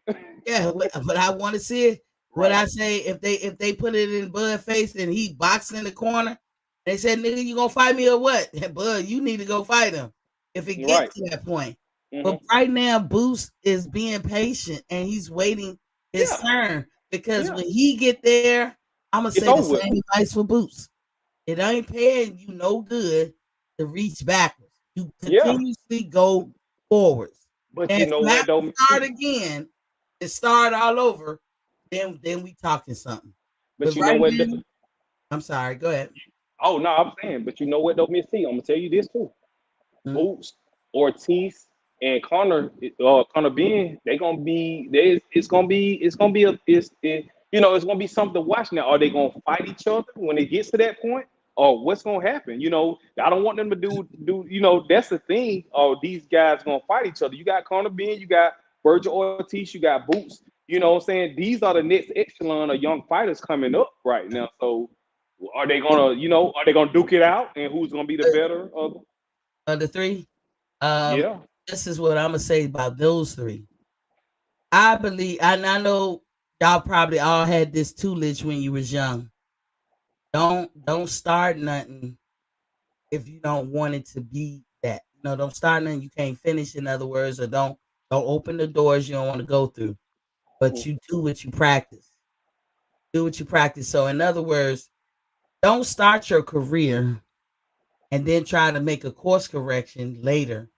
Yeah, but I want to see it. What I say if they put it in Bud face and he boxing in the corner, they said, "Nigga, you gonna fight me or what?" Bud, you need to go fight him if it gets to that point. But right now, Boost is being patient and he's waiting his turn because when he get there, I'm gonna say the same advice for Boost. It ain't paying you no good to reach backwards. You continuously go forwards. But and you know what though? Start again and start all over, then we talking something. But you know what? I'm sorry. Go ahead. Oh no, I'm saying, but you know what though, Miss T? I'm gonna tell you this too. Boots, Ortiz, and Connor Ben, they gonna be there. It's gonna be it's gonna be something to watch now. Are they gonna fight each other when it gets to that point? Or what's gonna happen? I don't want them to do. That's the thing. Or these guys gonna fight each other. You got Connor Ben, you got Virgil Ortiz, you got Boots. You know what I'm saying? These are the next echelon of young fighters coming up right now. So are they gonna duke it out and who's gonna be the better of the three? Yeah. This is what I'm gonna say about those three. I believe, and I know y'all probably all had this tutelage when you was young. Don't start nothing if you don't want it to be that. Don't start nothing you can't finish. In other words, or don't open the doors you don't want to go through. But you do what you practice. Do what you practice. So, in other words, don't start your career and then try to make a course correction later.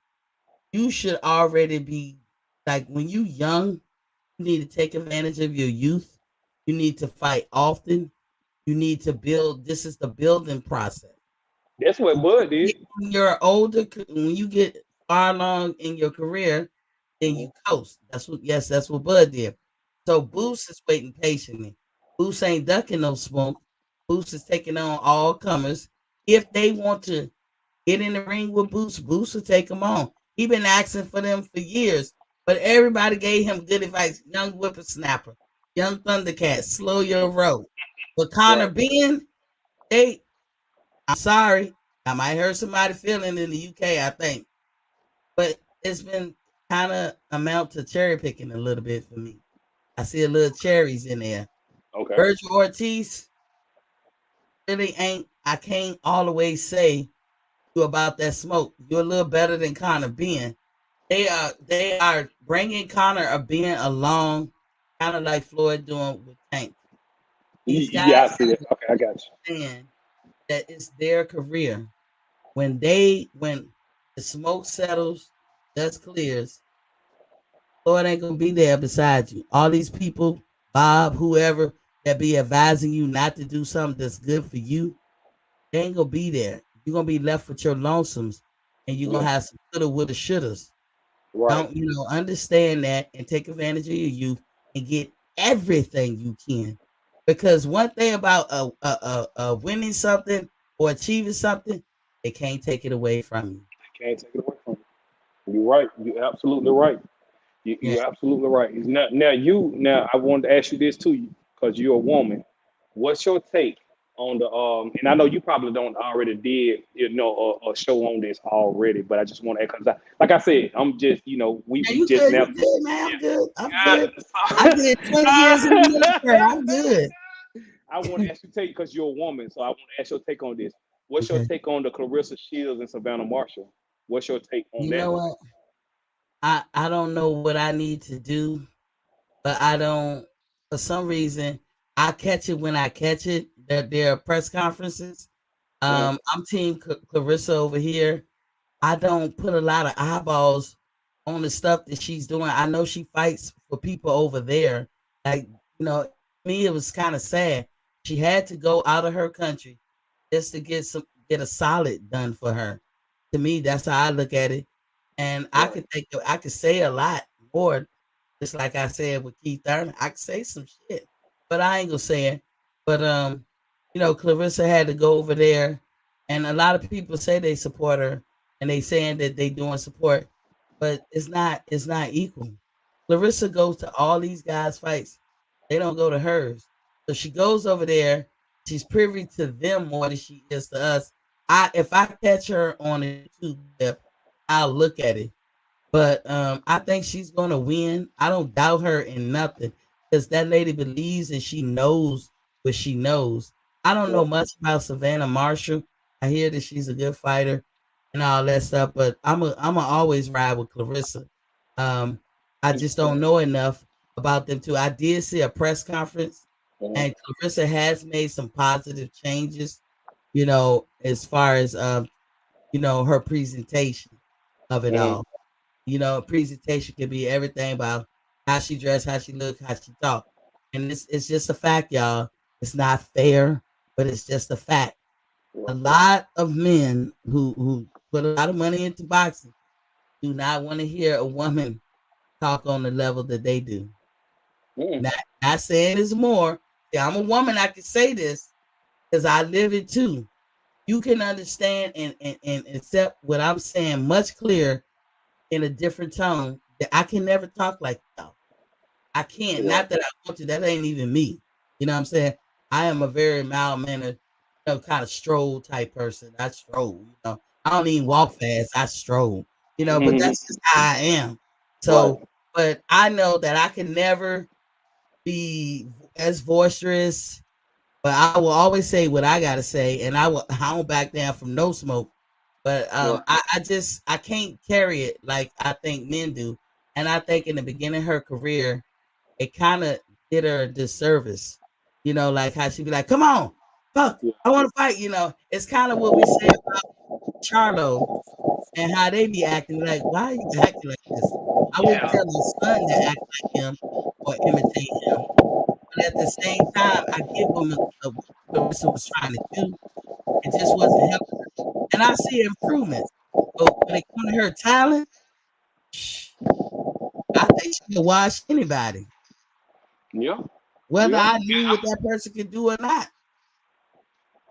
You should already be like when you young, you need to take advantage of your youth. You need to fight often. You need to build. This is the building process. That's what Bud did. When you're older, when you get far along in your career, then you coast. That's what Bud did. So Boost is waiting patiently. Boost ain't ducking no smoke. Boost is taking on all comers. If they want to get in the ring with Boost will take them on. He been asking for them for years, but everybody gave him good advice. Young whippersnapper, young Thundercat, slow your roll. But Connor Ben, I'm sorry, I might hurt somebody feeling in the UK, I think, but it's been kind of amount to cherry picking a little bit for me. I see a little cherries in there. Okay. Virgil Ortiz really ain't. I can't always say you about that smoke. You're a little better than Connor Ben. They are bringing Connor or Ben along, kind of like Floyd doing with Tank. These guys, I see it. Okay, I got you. That it's their career. When the smoke settles, dust clears, Lord ain't gonna be there beside you. All these people, Bob, whoever that be advising you not to do something that's good for you, they ain't gonna be there. You're gonna be left with your lonesomes, and you're gonna have some coulda, woulda, shouldas. Right. Don't understand that and take advantage of your youth and get everything you can. Because one thing about winning something or achieving something, they can't take it away from you. They can't take it away from you. You're right. You're absolutely right. You're absolutely right. Now, I wanted to ask you this too, because you're a woman. What's your take on the and I know you probably don't already did a show on this already, but I just want to because like I said, I'm just Yeah, we you just good? now. You good, man? I'm good. I'm Yeah. good. I did 20 years in the military. I'm good. I want to ask you take because you're a woman, so I want to ask your take on this. What's your Okay. take on the Clarissa Shields and Savannah Marshall? What's your take on You that? know what? I don't know what I need to do, but I don't. For some reason, I catch it when I catch it. That there are press conferences. Mm, I'm Team Clarissa over here. I don't put a lot of eyeballs on the stuff that she's doing. I know she fights for people over there. Like, me, it was kind of sad. She had to go out of her country just to get a solid done for her. To me, that's how I look at it. And right. I could say a lot more, just like I said with Keith Thurman. I could say some shit, but I ain't gonna say it. But Clarissa had to go over there, and a lot of people say they support her, and they saying that they doing support, but it's not equal. Clarissa goes to all these guys' fights. They don't go to hers. So she goes over there. She's privy to them more than she is to us. If I catch her on a YouTube clip, I'll look at it. But I think she's gonna win. I don't doubt her in nothing because that lady believes and she knows what she knows. I don't know Right. much about Savannah Marshall. I hear that she's a good fighter and all that stuff, but I'm a always ride with Clarissa. Um, I just don't know enough about them too. I did see a press conference, Mhm. and Clarissa has made some positive changes. As far as her presentation of it Mhm. all. Presentation can be everything about how she dressed, how she look, how she talk. And it's just a fact, y'all. It's not fair, but it's just a fact. A lot of men who put a lot of money into boxing do not want to hear a woman talk on the level that they do. Mhm. Not saying it's more. Yeah, I'm a woman. I can say this because I live it too. You can understand and accept what I'm saying much clearer in a different tone. That I can never talk like y'all. I can't. Right. Not that I want to. That ain't even me. You know what I'm saying? I am a very mild mannered, kind of stroll type person. I stroll. I don't even walk fast. I stroll. But Mhm. that's just how I am. Right. So, but I know that I can never be as boisterous. But I will always say what I gotta say, and I won't back down from no smoke. But Right. I can't carry it like I think men do. And I think in the beginning of her career, it kind of did her a disservice. Like how she'd be like, "Come on, fuck, Yeah. I want to fight." It's kind of what we say about Charlo and how they be acting. Like, why are you acting like this? I wouldn't Yeah. tell my son to act like him or imitate him. But at the same time, I get what Clarissa was trying to do. It just wasn't helping her. And I see improvements. But when it comes to her talent, I think she can wash anybody, Yeah. whether Yeah. I knew what that person could do or not.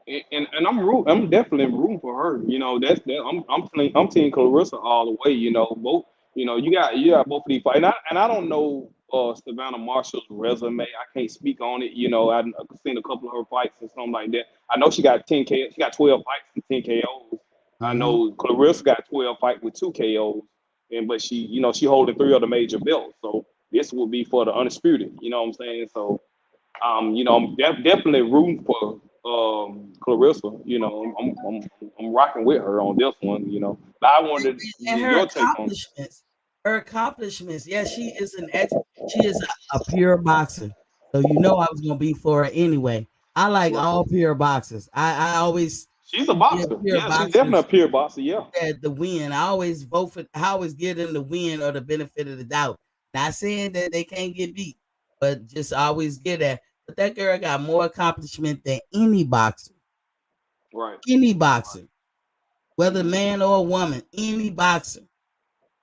And I'm definitely rooting for her. That's that I'm team Clarissa all the way. Both. You got both of these fights, and I don't know Savannah Marshall's resume. I can't speak on it. I've seen a couple of her fights and something like that. I know she got 10 K. She got 12 fights and 10 KOs. I Mhm. know Clarissa got 12 fights with 2 KOs, but she holding three of the major belts. So this will be for the undisputed. You know what I'm saying? So I'm definitely rooting for Clarissa. I'm rocking with her on this one. But I And, wanted to and get her your take on. accomplishments. Yeah, she is a pure boxer. So I was gonna be for her anyway. I like Right. all pure boxers. I always She's a give boxer. pure Yeah, she's definitely a boxers pure boxer. Yeah. the win. I always vote for. I always give them the win or the benefit of the doubt. Not saying that they can't get beat, but just always get that. But that girl got more accomplishment than any boxer. Right. Any boxer, whether Mhm. man or woman, any boxer.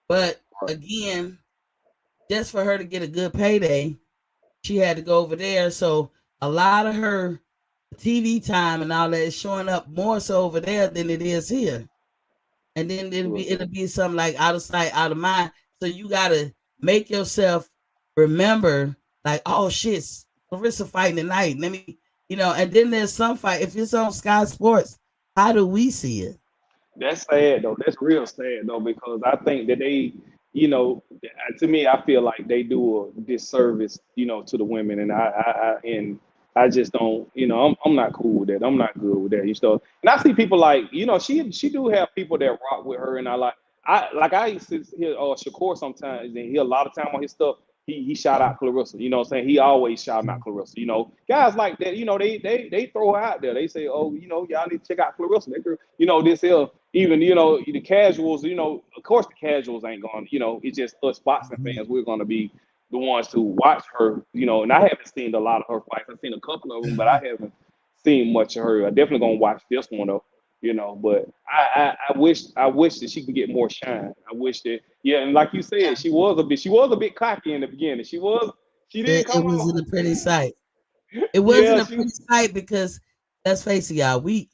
But again, just for her to get a good payday, she had to go over there. So a lot of her TV time and all that is showing up more so over there than it is here. And then it'll be something like out of sight, out of mind. So you gotta make yourself remember, like, oh shit, Clarissa fighting tonight. And then there's some fight. If it's on Sky Sports, how do we see it? That's sad though. That's real sad though because I think that they, to me, I feel like they do a disservice, to the women, and I just don't, I'm not cool with that. I'm not good with that, And I see people like, she do have people that rock with her, and I used to hear Shakur sometimes, and he a lot of time on his stuff. He shout out Clarissa, you know what I'm saying? He always shout out Clarissa, Guys like that, they throw her out there. They say, oh, y'all need to check out Clarissa. This here, even, the casuals, of course the casuals ain't going, it's just us boxing fans. We're going to be the ones to watch her, and I haven't seen a lot of her fights. I've seen a couple of them, but I haven't seen much of her. I definitely going to watch this one though. But I wish that she could get more shine. I wish that, yeah, and like you said, she was a bit cocky in the beginning. She did It come wasn't a on. pretty sight. It wasn't Yeah, a she pretty sight because let's face it, y'all. We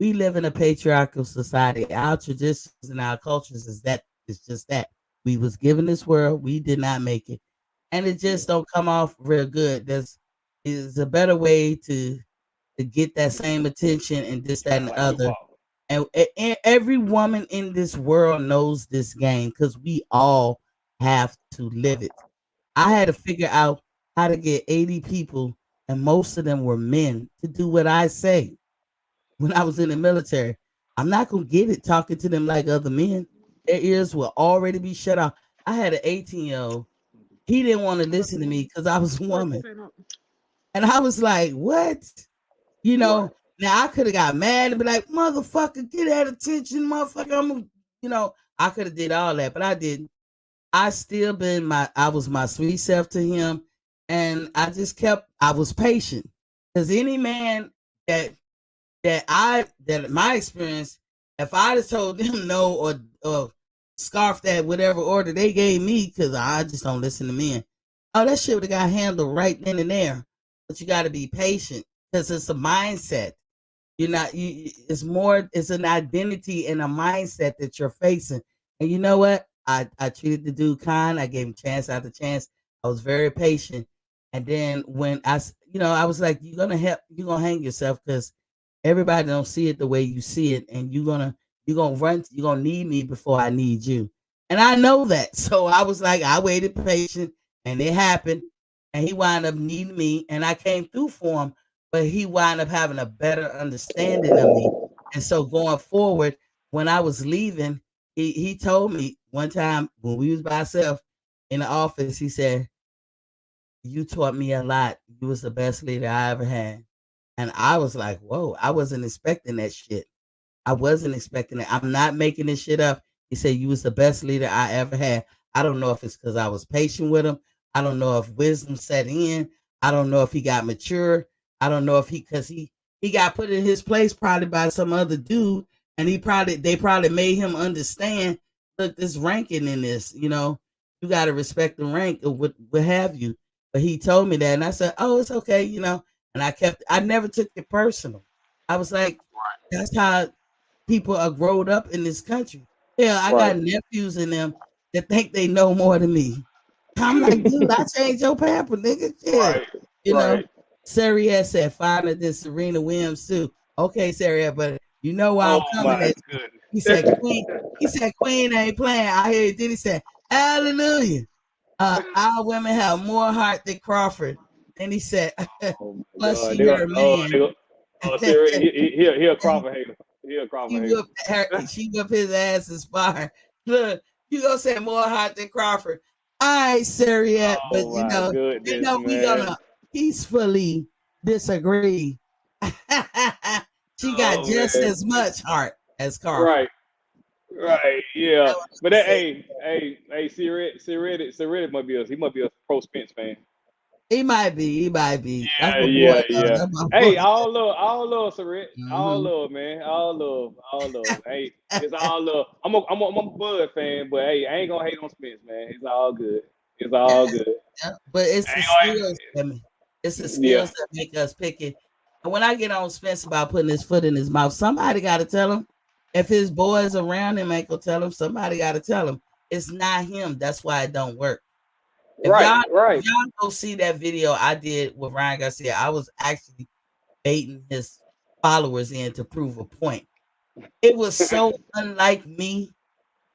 live in a patriarchal society. Our traditions and our cultures is just that. We was given this world, we did not make it, and it just don't come off real good. There's is a better way to get that same attention and this, that, and sound the like your other. father. And every woman in this world knows this game because we all have to live it. I had to figure out how to get 80 people, and most of them were men, to do what I say when I was in the military. I'm not gonna get it talking to them like other men. Their ears will already be shut off. I had an 18-year-old. He didn't want to listen to me because I was a woman. And I was like, what? You Right. know, now I could have got mad and be like, motherfucker, get that attention, motherfucker. I could have did all that, but I didn't. I was my sweet self to him, and I was patient. Because any man that that my experience, if I just told them no or scarf that whatever order they gave me, because I just don't listen to men. Oh, that shit would have got handled right then and there. But you got to be patient because it's a mindset. You're not. It's more. It's an identity and a mindset that you're facing. And you know what? I treated the dude kind. I gave him chance after chance. I was very patient. And then when I was like, you're gonna hang yourself because everybody don't see it the way you see it, and you're gonna need me before I need you. And I know that. So I was like, I waited patient, and it happened. And he wound up needing me, and I came through for him but he wound up having a better understanding of me. And so going forward, when I was leaving, he told me one time when we was by ourselves in the office, he said, you taught me a lot. You was the best leader I ever had. And I was like, whoa, I wasn't expecting that shit. I wasn't expecting it. I'm not making this shit up. He said, you was the best leader I ever had. I don't know if it's because I was patient with him. I don't know if wisdom set in. I don't know if he got mature. I don't know if because he got put in his place probably by some other dude, and they probably made him understand. Look, this ranking in this, you got to respect the rank or what have you. But he told me that, and I said, oh, it's okay, And I never took it personal. I was like, that's how people are growed up in this country. Yeah, I got Right. nephews in them that think they know more than me. I'm like, dude, I changed your pamper, nigga. Shit. Right. You know, Right. Sarriette said, finer than Serena Williams, too. Okay, Sarriette, but you know where Oh I'm coming my at. He said, goodness. Queen ain't playing. I hear it. Then he said, Hallelujah. Our women have more heart than Crawford. And he said, Oh my plus God. she her man. Siri, he a Crawford hater. He a Crawford hater. She whipped his ass as far. Look, you gonna say more hot than Crawford. I ain't serious, but Oh my goodness, we man. gonna peacefully disagree. She got Oh just man. as much heart as Crawford. Right. Right. Yeah. That's what But she that, said. hey, Siri he must be a pro Spence fan. He might be. He might be. That's Yeah, my boy. yeah, yeah. That's my Hey, boy. all love, Sarit. All Mhm. love, man. All love. Hey, it's all love. I'm a Bud fan, but hey, I ain't gonna hate on Spence, man. It's all good. It's Yeah, all good. yeah. But it's I the ain't skills. It's the gonna. Yeah. skills that make us picky. And when I get on Spence about putting his foot in his mouth, somebody got to tell him. If his boys around him ain't gonna tell him, somebody got to tell him. It's not him. That's why it don't work. If Right. y'all Right. if y'all go see that video I did with Ryan Garcia, I was actually baiting his followers in to prove a point. It was so unlike me.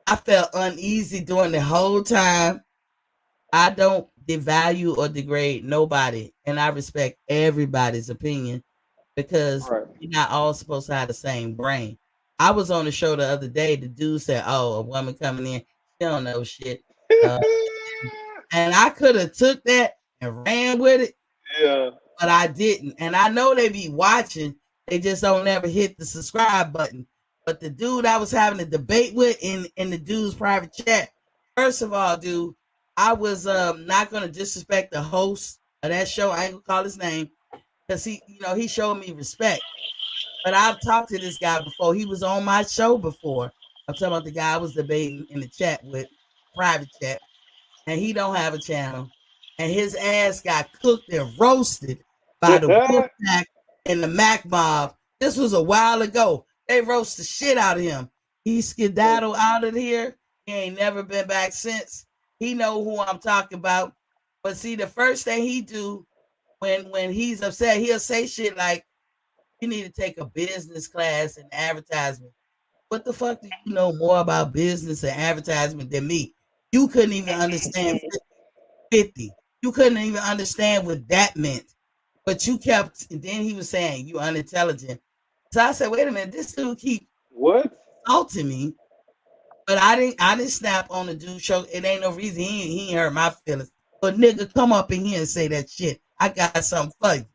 I felt uneasy during the whole time. I don't devalue or degrade nobody, and I respect everybody's opinion because Right. we're not all supposed to have the same brain. I was on the show the other day. The dude said, "Oh, a woman coming in, she don't know shit," uh, and I could have took that and ran with it, Yeah. but I didn't. And I know they be watching. They just don't never hit the subscribe button. But the dude I was having a debate with in the dude's private chat, first of all, dude, I was not gonna disrespect the host of that show. I ain't gonna call his name because he showed me respect. But I've talked to this guy before. He was on my show before. I'm talking about the guy I was debating in the chat with, private chat, and he don't have a channel. And his ass got cooked and roasted by the Wolfpack and the Mac Mob. This was a while ago. They roast the shit out of him. He skedaddled out of here. He ain't never been back since. He know who I'm talking about. But see, the first thing he do when he's upset, he'll say shit like, "You need to take a business class in advertisement." What the fuck do you know more about business and advertisement than me? You couldn't even understand 50. You couldn't even understand what that meant. But you kept, and then he was saying, "You unintelligent." So I said, wait a minute, this dude keep What? insulting me. But I didn't snap on the dude show. It ain't no reason he ain't hurt my feelings. But nigga, come up in here and say that shit. I got something for you.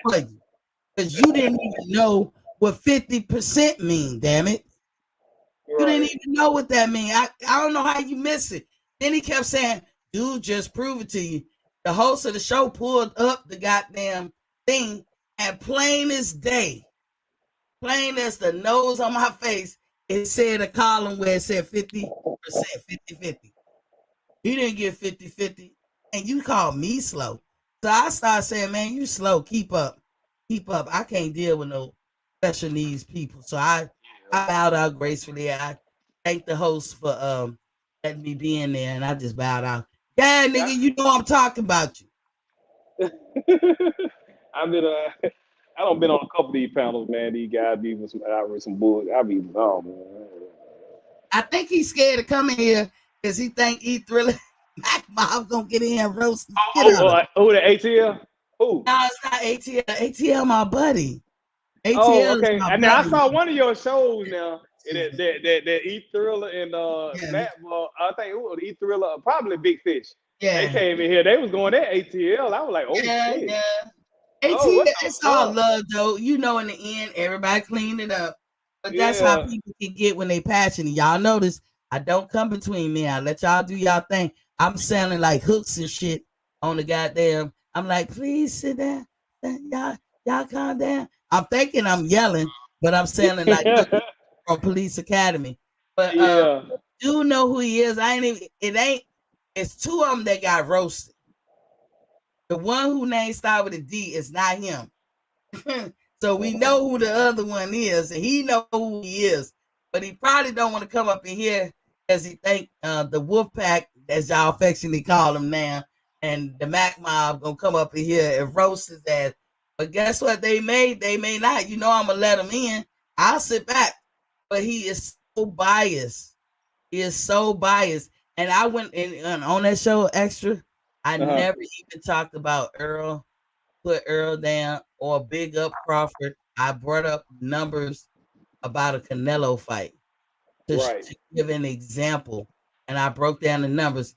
For you. Because you didn't even know what 50% mean, damn it. You didn't Right. even know what that mean. I don't know how you miss it. Then he kept saying, "Dude, just prove it to you." The host of the show pulled up the goddamn thing, and plain as day, plain as the nose on my face, it said a column where it said 50%, 50-50. He didn't get 50-50, and you called me slow. So I started saying, "Man, you slow. Keep up. Keep up. I can't deal with no special needs people." So I bowed out gracefully. I thanked the host for letting me be in there, and I just bowed out. Yeah, nigga, you know I'm talking about you. I've been I don't been on a couple of these panels, man. These guys be with some bull. I be oh man. I think he's scared of coming here because he think E Thriller Mac Mob gonna get in and roast the shit out of him. Oh, the ATL? Who? No, it's not ATL. ATL, my buddy. Oh, ATL is okay. my And now I buddy. saw one of your shows now. That E Thriller and Yeah, Matt. I think it was E Thriller, probably Big Fish. They yeah, came in here. They was going at ATL. I was like, oh yeah, shit. yeah. Oh, ATL, what the it's all fuck? love though. You know, in the end, everybody cleaned it up. But that's how Yeah. people can get when they passionate. Y'all notice I don't come between me. I let y'all do y'all thing. I'm sounding like hooks and shit on the goddamn. I'm like, please sit down. Y'all calm down. I'm thinking I'm yelling, but I'm sounding like from Police Academy. But Yeah. do know who he is. I ain't even. It ain't. It's two of them that got roasted. The one who name start with a D is not him. So we know who the other one is, and he know who he is. But he probably don't want to come up in here because he think the Wolf Pack, as y'all affectionately call him now, and the Mac Mob gonna come up in here and roast his ass. But guess what? They may not. You know I'm gonna let him in. I'll sit back. But he is so biased. He is so biased. And I went and on that show extra. I Uh-huh. never even talked about Earl, put Earl down, or big up Crawford. I brought up numbers about a Canelo fight Right. to give an example, and I broke down the numbers.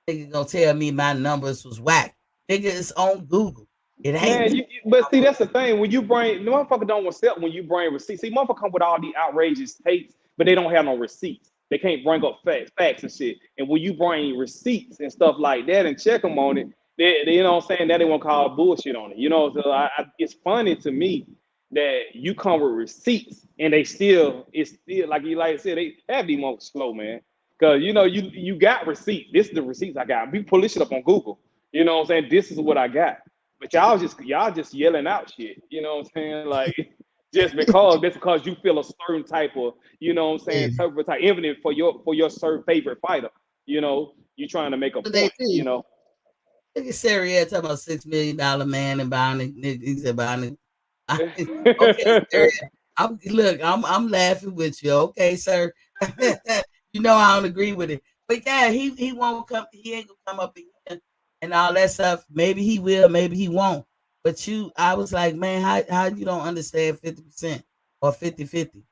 Nigga gonna tell me my numbers was whack. Nigga, it's on Google. It ain't Man, me. but see, that's the thing. When you bring, the motherfucker don't accept when you bring receipts. See, motherfucker come with all these outrageous takes, but they don't have no receipts. They can't bring up facts and shit. And when you bring receipts and stuff like that and check them on it, they you know what I'm saying, that they won't call bullshit on it. You know, so it's funny to me that you come with receipts and it's still like I said, they have these motherfuckers slow, man. Cause you know, you got receipts. This is the receipts I got. We pull this shit up on Google. You know what I'm saying? This is what I got. But y'all just yelling out shit. You know what I'm saying? Like just because you feel a certain type of, you know what I'm saying, type of type, even if for your certain favorite fighter, you know, you trying to make a What they point, you do. know. Look at Sarah talking about $6 million man and buying it. He said buying it. Okay, Sarah. I'm laughing with you. Okay, sir. You know I don't agree with it. But yeah, he won't come, he ain't gonna come up again and all that stuff. Maybe he will, maybe he won't. But I was like, man, how you don't understand 50% or 50-50?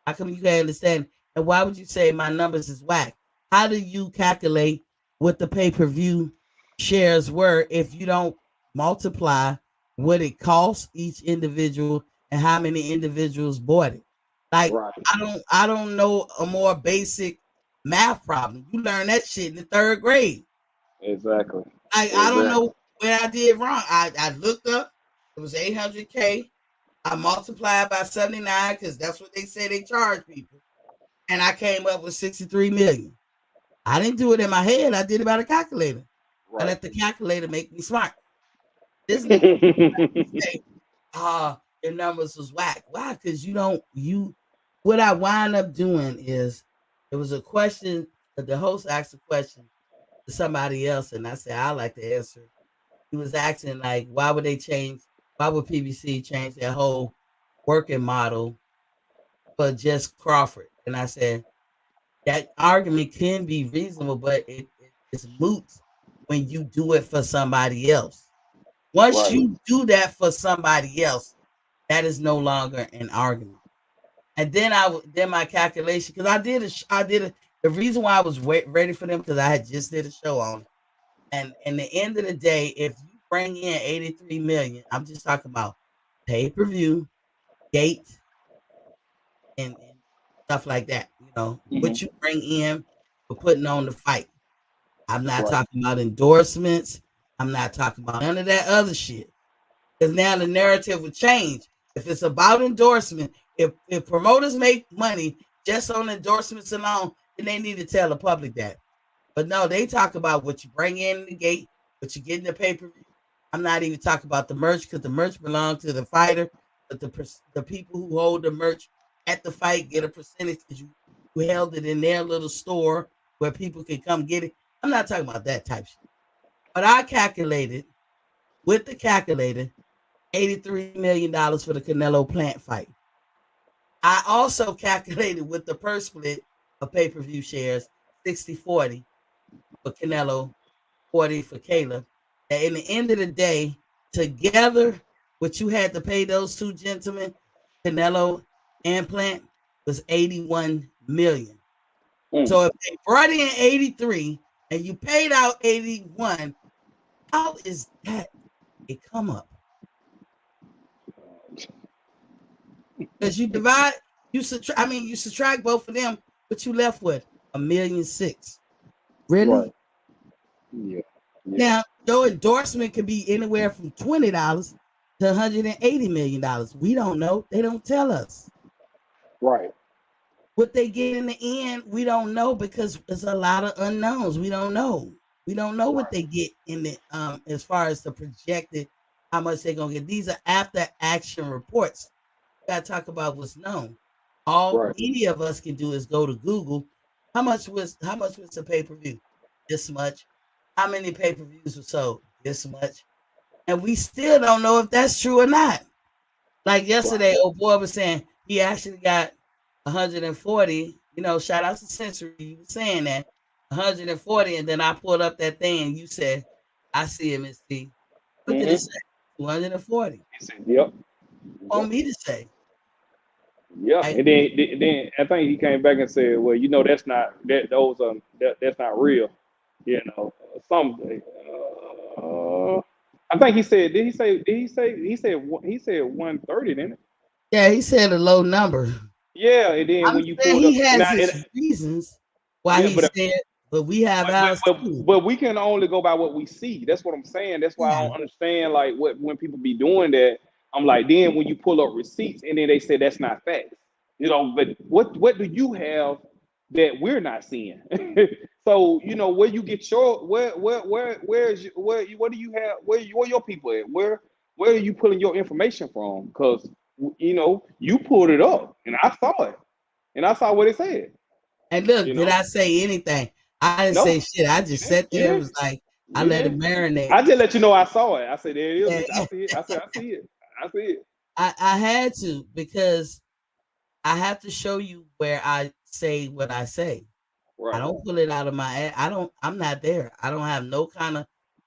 How come you can't understand? And why would you say my numbers is whack? How do you calculate what the pay-per-view shares were if you don't multiply what it costs each individual and how many individuals bought it? Like Right. I don't know a more basic math problem. You learn that shit in the third grade. Exactly. I don't know where I did wrong. I looked up, it was 800K. I multiplied by 79 because that's what they say they charge people. And I came up with 63 million. I didn't do it in my head. I did it by the calculator. I Right. let the calculator make me smart. This nigga say, your numbers was whack. Why? Because what I wind up doing is it was a question, the host asked a question to somebody else, and I said, I like to answer. He was asking, like, why would PBC change their whole working model for just Crawford? And I said, that argument can be reasonable, but it's moot when you do it for somebody else. Once you do that for somebody else, that is no longer an argument. And then my calculation, because the reason why I was ready for them, because I had just did a show on it. And in the end of the day, if you bring in 83 million, I'm just talking about pay-per-view, gate, and stuff like that. What you bring in for putting on the fight. I'm not talking about endorsements. I'm not talking about none of that other shit. Because now the narrative will change. If it's about endorsement, if promoters make money just on endorsements alone, then they need to tell the public that. But no, they talk about what you bring in the gate, what you get in the pay-per-view. I'm not even talking about the merch because the merch belongs to the fighter, but the people who hold the merch at the fight get a percentage because you held it in their little store where people can come get it. I'm not talking about that type shit. But I calculated with the calculator $83 million for the Canelo Plant fight. I also calculated with the purse split of pay-per-view shares 60-40 for Canelo, 40 for Caleb. And in the end of the day, together, what you had to pay those two gentlemen, Canelo and Plant, was 81 million. So if they brought in 83 and you paid out 81, how is that a come up? Because you subtract both of them, but you left with $1.6 million. Really? Right. Yeah. Now, your endorsement could be anywhere from $20 to $180 million. We don't know. They don't tell us. Right. What they get in the end, we don't know because there's a lot of unknowns. We don't know. We don't know what they get in the as far as the projected how much they're gonna get. These are after action reports. We gotta talk about what's known. All any of us can do is go to Google. How much was the pay-per-view? This much. How many pay-per-views were sold? This much. And we still don't know if that's true or not. Like yesterday, old boy was saying he actually got 140. Shout out to Century. You were saying that 140, and then I pulled up that thing and you said, I see it, Miss T. What did it say? 240. He said, yep. On me to say. Yeah. And then I think he came back and said, well, that's not that's not real. Something. I think he said, he said 130, didn't it? Yeah, he said a low number. Yeah, and then when you pull he has his reasons why he said, but we have ours too. But we can only go by what we see. That's what I'm saying. That's why I don't understand like when people be doing that. I'm like, then when you pull up receipts and then they say that's not facts. But what do you have that we're not seeing? So where you get your what do you have? Where your people at? Where are you pulling your information from? Because you pulled it up and I saw it and I saw what it said. And look, did I say anything? I didn't say shit. I just sat there and was like, I let Yeah. it marinate. I just let you know I saw it. I said, there it is. Yeah, Bitch. I see it. I said, I see it. I see it. I had to because I have to show you where I say what I say. I Right. don't pull it out of my ass. I'm not there. I don't have no kind of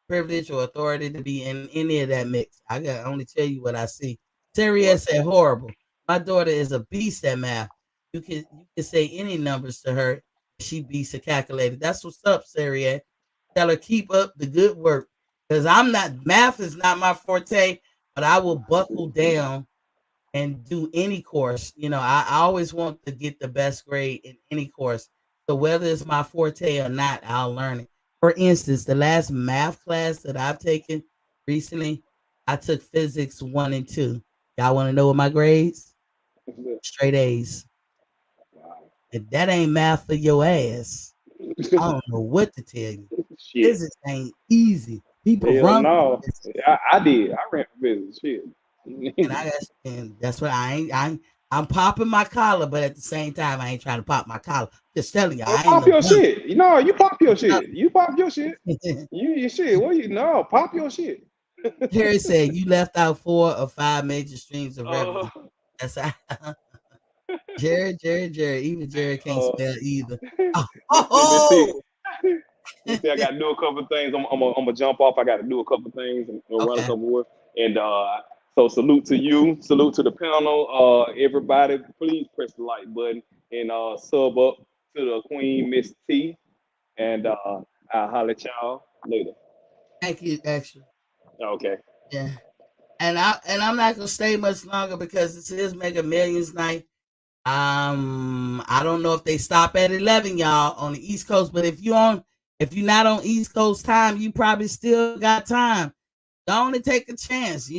privilege or authority to be in any of that mix. I got only tell you what I see. Terry Right. said horrible. My daughter is a beast at math. You can say any numbers to her. She beats a calculator. That's what's up, Sarah. Tell her keep up the good work. Because I'm not math is not my forte, but I will buckle down and do any course. I always want to get the best grade in any course. So whether it's my forte or not, I'll learn it. For instance, the last math class that I've taken recently, I took physics 1 and 2. Y'all want to know what my grades? Straight A's. Wow. If that ain't math for your ass, I don't know what to tell you. Shit. Physics ain't easy. People Hell run from no. physics. I did. I ran for business. Shit. And that's what I'm popping my collar, but at the same time, I ain't trying to pop my collar. Just telling you, Well, I ain't pop no your dummy. shit. You pop your shit. You pop your shit. You shit. What you no? Pop your shit. Harry said you left out 4 or 5 major streams of Uh, revenue. That's how Jerry. Even Jerry can't uh, spell either. let's see. Oh, Let's see. I got to do a couple of things. I'm gonna jump off. I got to do a couple of things and run a okay. couple of work. And so salute to you. Salute to the panel. Everybody, please press the like button and sub up to the Queen Miss T. And I'll holler at y'all later. Thank you, extra. Okay. Yeah. And I'm not gonna stay much longer because this is Mega Millions night. I don't know if they stop at 11, y'all, on the East Coast, but if you're not on East Coast time, you probably still got time. Don't only take a chance.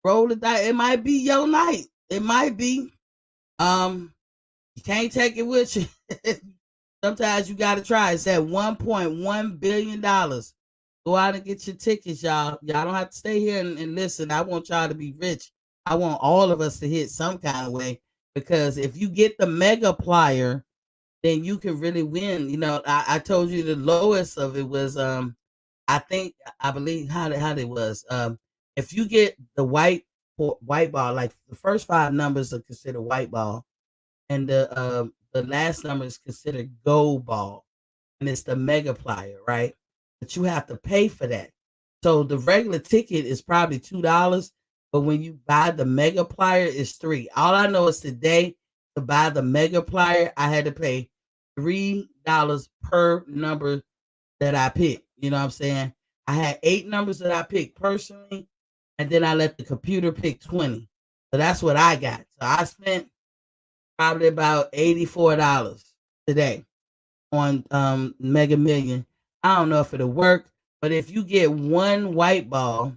Roll the dice. It might be your night. It might be. You can't take it with you. Sometimes you gotta try. It's at $1.1 billion. Go out and get your tickets, y'all. Y'all don't have to stay here and listen. I want y'all to be rich. I want all of us to hit some kind of way because if you get the mega plier, then you can really win. I told you the lowest of it was I believe how it was. If you get the white ball, like the first 5 numbers are considered white ball, and the last number is considered gold ball, and it's the mega plier, right? But you have to pay for that. So the regular ticket is probably $2, but when you buy the mega plier, it's 3. All I know is today to buy the mega plier, I had to pay $3 per number that I picked. You know what I'm saying? I had 8 numbers that I picked personally, and then I let the computer pick 20. So that's what I got. So I spent probably about $84 today on Mega Million. I don't know if it'll work, but if you get one white ball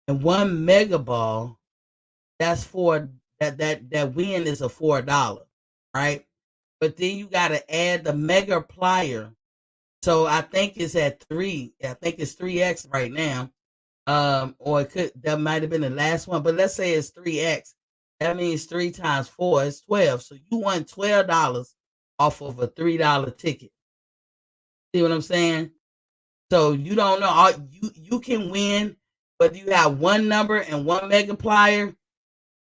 and one mega ball, that's that win is a $4, right? But then you gotta add the mega plier. So I think it's at 3. I think it's 3x right now. Or that might have been the last one, but let's say it's 3x. That means 3 times 4 is 12. So you won $12 off of a $3 ticket. See what I'm saying? So you don't know. You can win, but you have one number and one mega plier.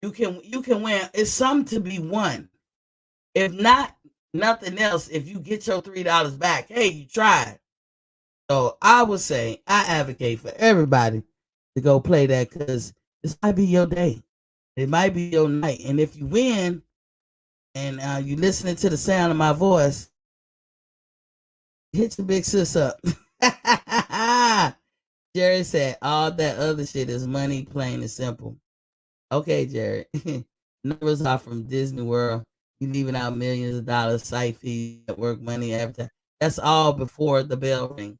You can win. It's something to be won. If not nothing else, if you get your $3 back, hey, you tried. So I would say I advocate for everybody to go play that because this might be your day. It might be your night. And if you win and you listening to the sound of my voice, hit your big sis up. Jerry said all that other shit is money, plain and simple. Okay, Jerry. Numbers are from Disney World. You leaving out millions of dollars, site fees, network money, everything. That's all before the bell ring.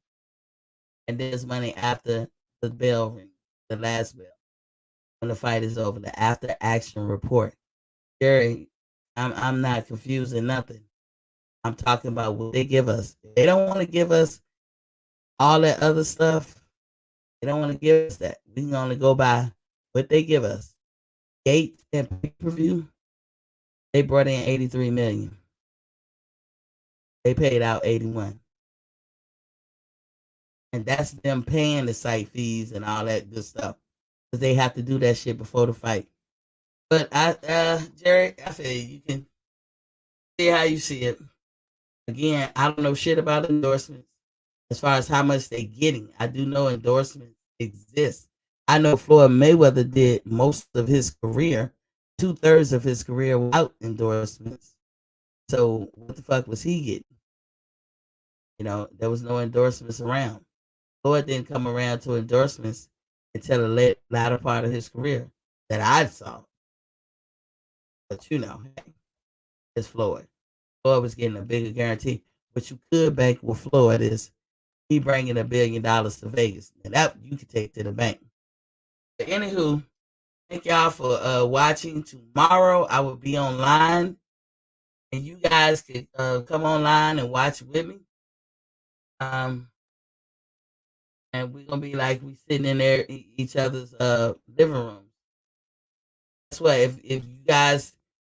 And there's money after the bell ring, the last bell. When the fight is over, the after action report. Jerry, I'm not confusing nothing. I'm talking about what they give us. They don't want to give us all that other stuff. They don't want to give us that. We can only go by what they give us. Gate and pay-per-view, they brought in 83 million. They paid out 81. And that's them paying the site fees and all that good stuff. Because they have to do that shit before the fight. But Jerry, I said you can see how you see it. Again, I don't know shit about endorsements as far as how much they getting. I do know endorsements exist. I know Floyd Mayweather did most of his career, 2/3 of his career without endorsements. So what the fuck was he getting? There was no endorsements around. Floyd didn't come around to endorsements until the latter part of his career that I saw. But hey, it's Floyd. Floyd was getting a bigger guarantee. What you could bank with Floyd is he bringing $1 billion to Vegas, and that you could take to the bank. But anywho, thank y'all for watching. Tomorrow I will be online, and you guys could come online and watch with me. And we're gonna be like we sitting in there each other's living room. That's why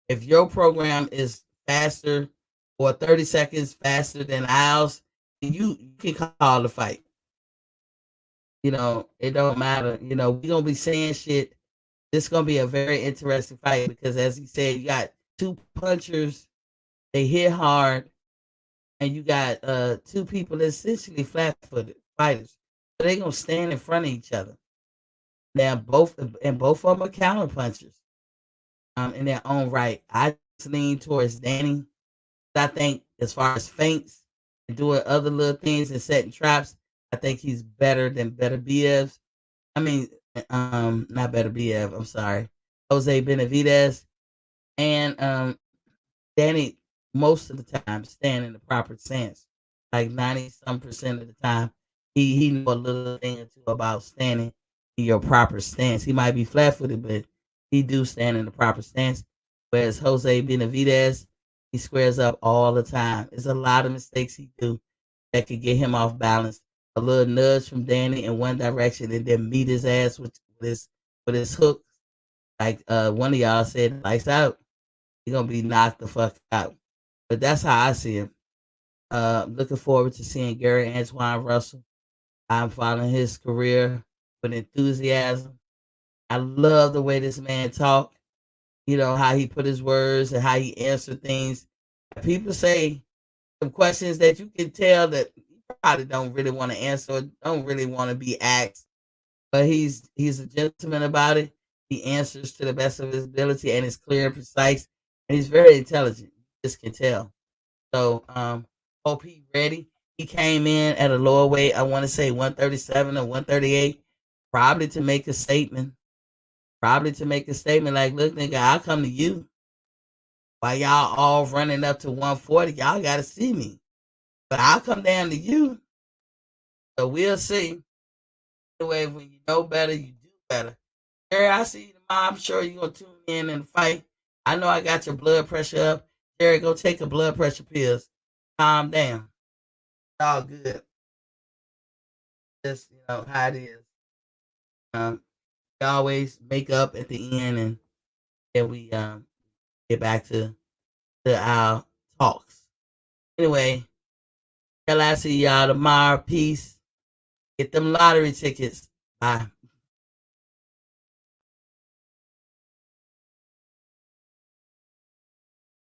if your program is faster or 30 seconds faster than ours, you can call the fight. It don't matter. We're gonna be saying shit. This is gonna be a very interesting fight because as he said, you got two punchers, they hit hard, and you got two people essentially flat footed fighters. So they're gonna stand in front of each other. Now both of them are counter punchers. In their own right. I just lean towards Danny. I think as far as feints and doing other little things and setting traps, I think he's better than Better Biev. I mean, not Better Biev. I'm sorry, Jose Benavidez and Danny. Most of the time, stand in the proper stance. Like 90% of the time, he know a little thing or two about standing in your proper stance. He might be flat footed, but he do stand in the proper stance. Whereas Jose Benavidez, he squares up all the time. There's a lot of mistakes he do that could get him off balance. A little nudge from Danny in one direction and then meet his ass with his hook. Like one of y'all said, lights out. He's gonna be knocked the fuck out. But that's how I see him. Looking forward to seeing Gary Antoine Russell. I'm following his career with enthusiasm. I love the way this man talk. How he put his words and how he answered things. People say some questions that you can tell that he probably don't really want to answer or don't really want to be asked. But he's a gentleman about it. He answers to the best of his ability and is clear and precise. And he's very intelligent. You just can tell. So hope he's ready. He came in at a lower weight. I want to say 137 or 138, probably to make a statement. Probably to make a statement like, look, nigga, I'll come to you. While y'all all running up to 140, y'all got to see me. But I'll come down to you. So we'll see. Anyway, when you know better, you do better. Jerry, I see you tomorrow. I'm sure you're going to tune in and fight. I know I got your blood pressure up. Jerry, go take a blood pressure pills. Calm down. It's all good. Just, how it is. We always make up at the end and then we get back to our talks. Anyway, till I see y'all tomorrow. Peace. Get them lottery tickets. Bye.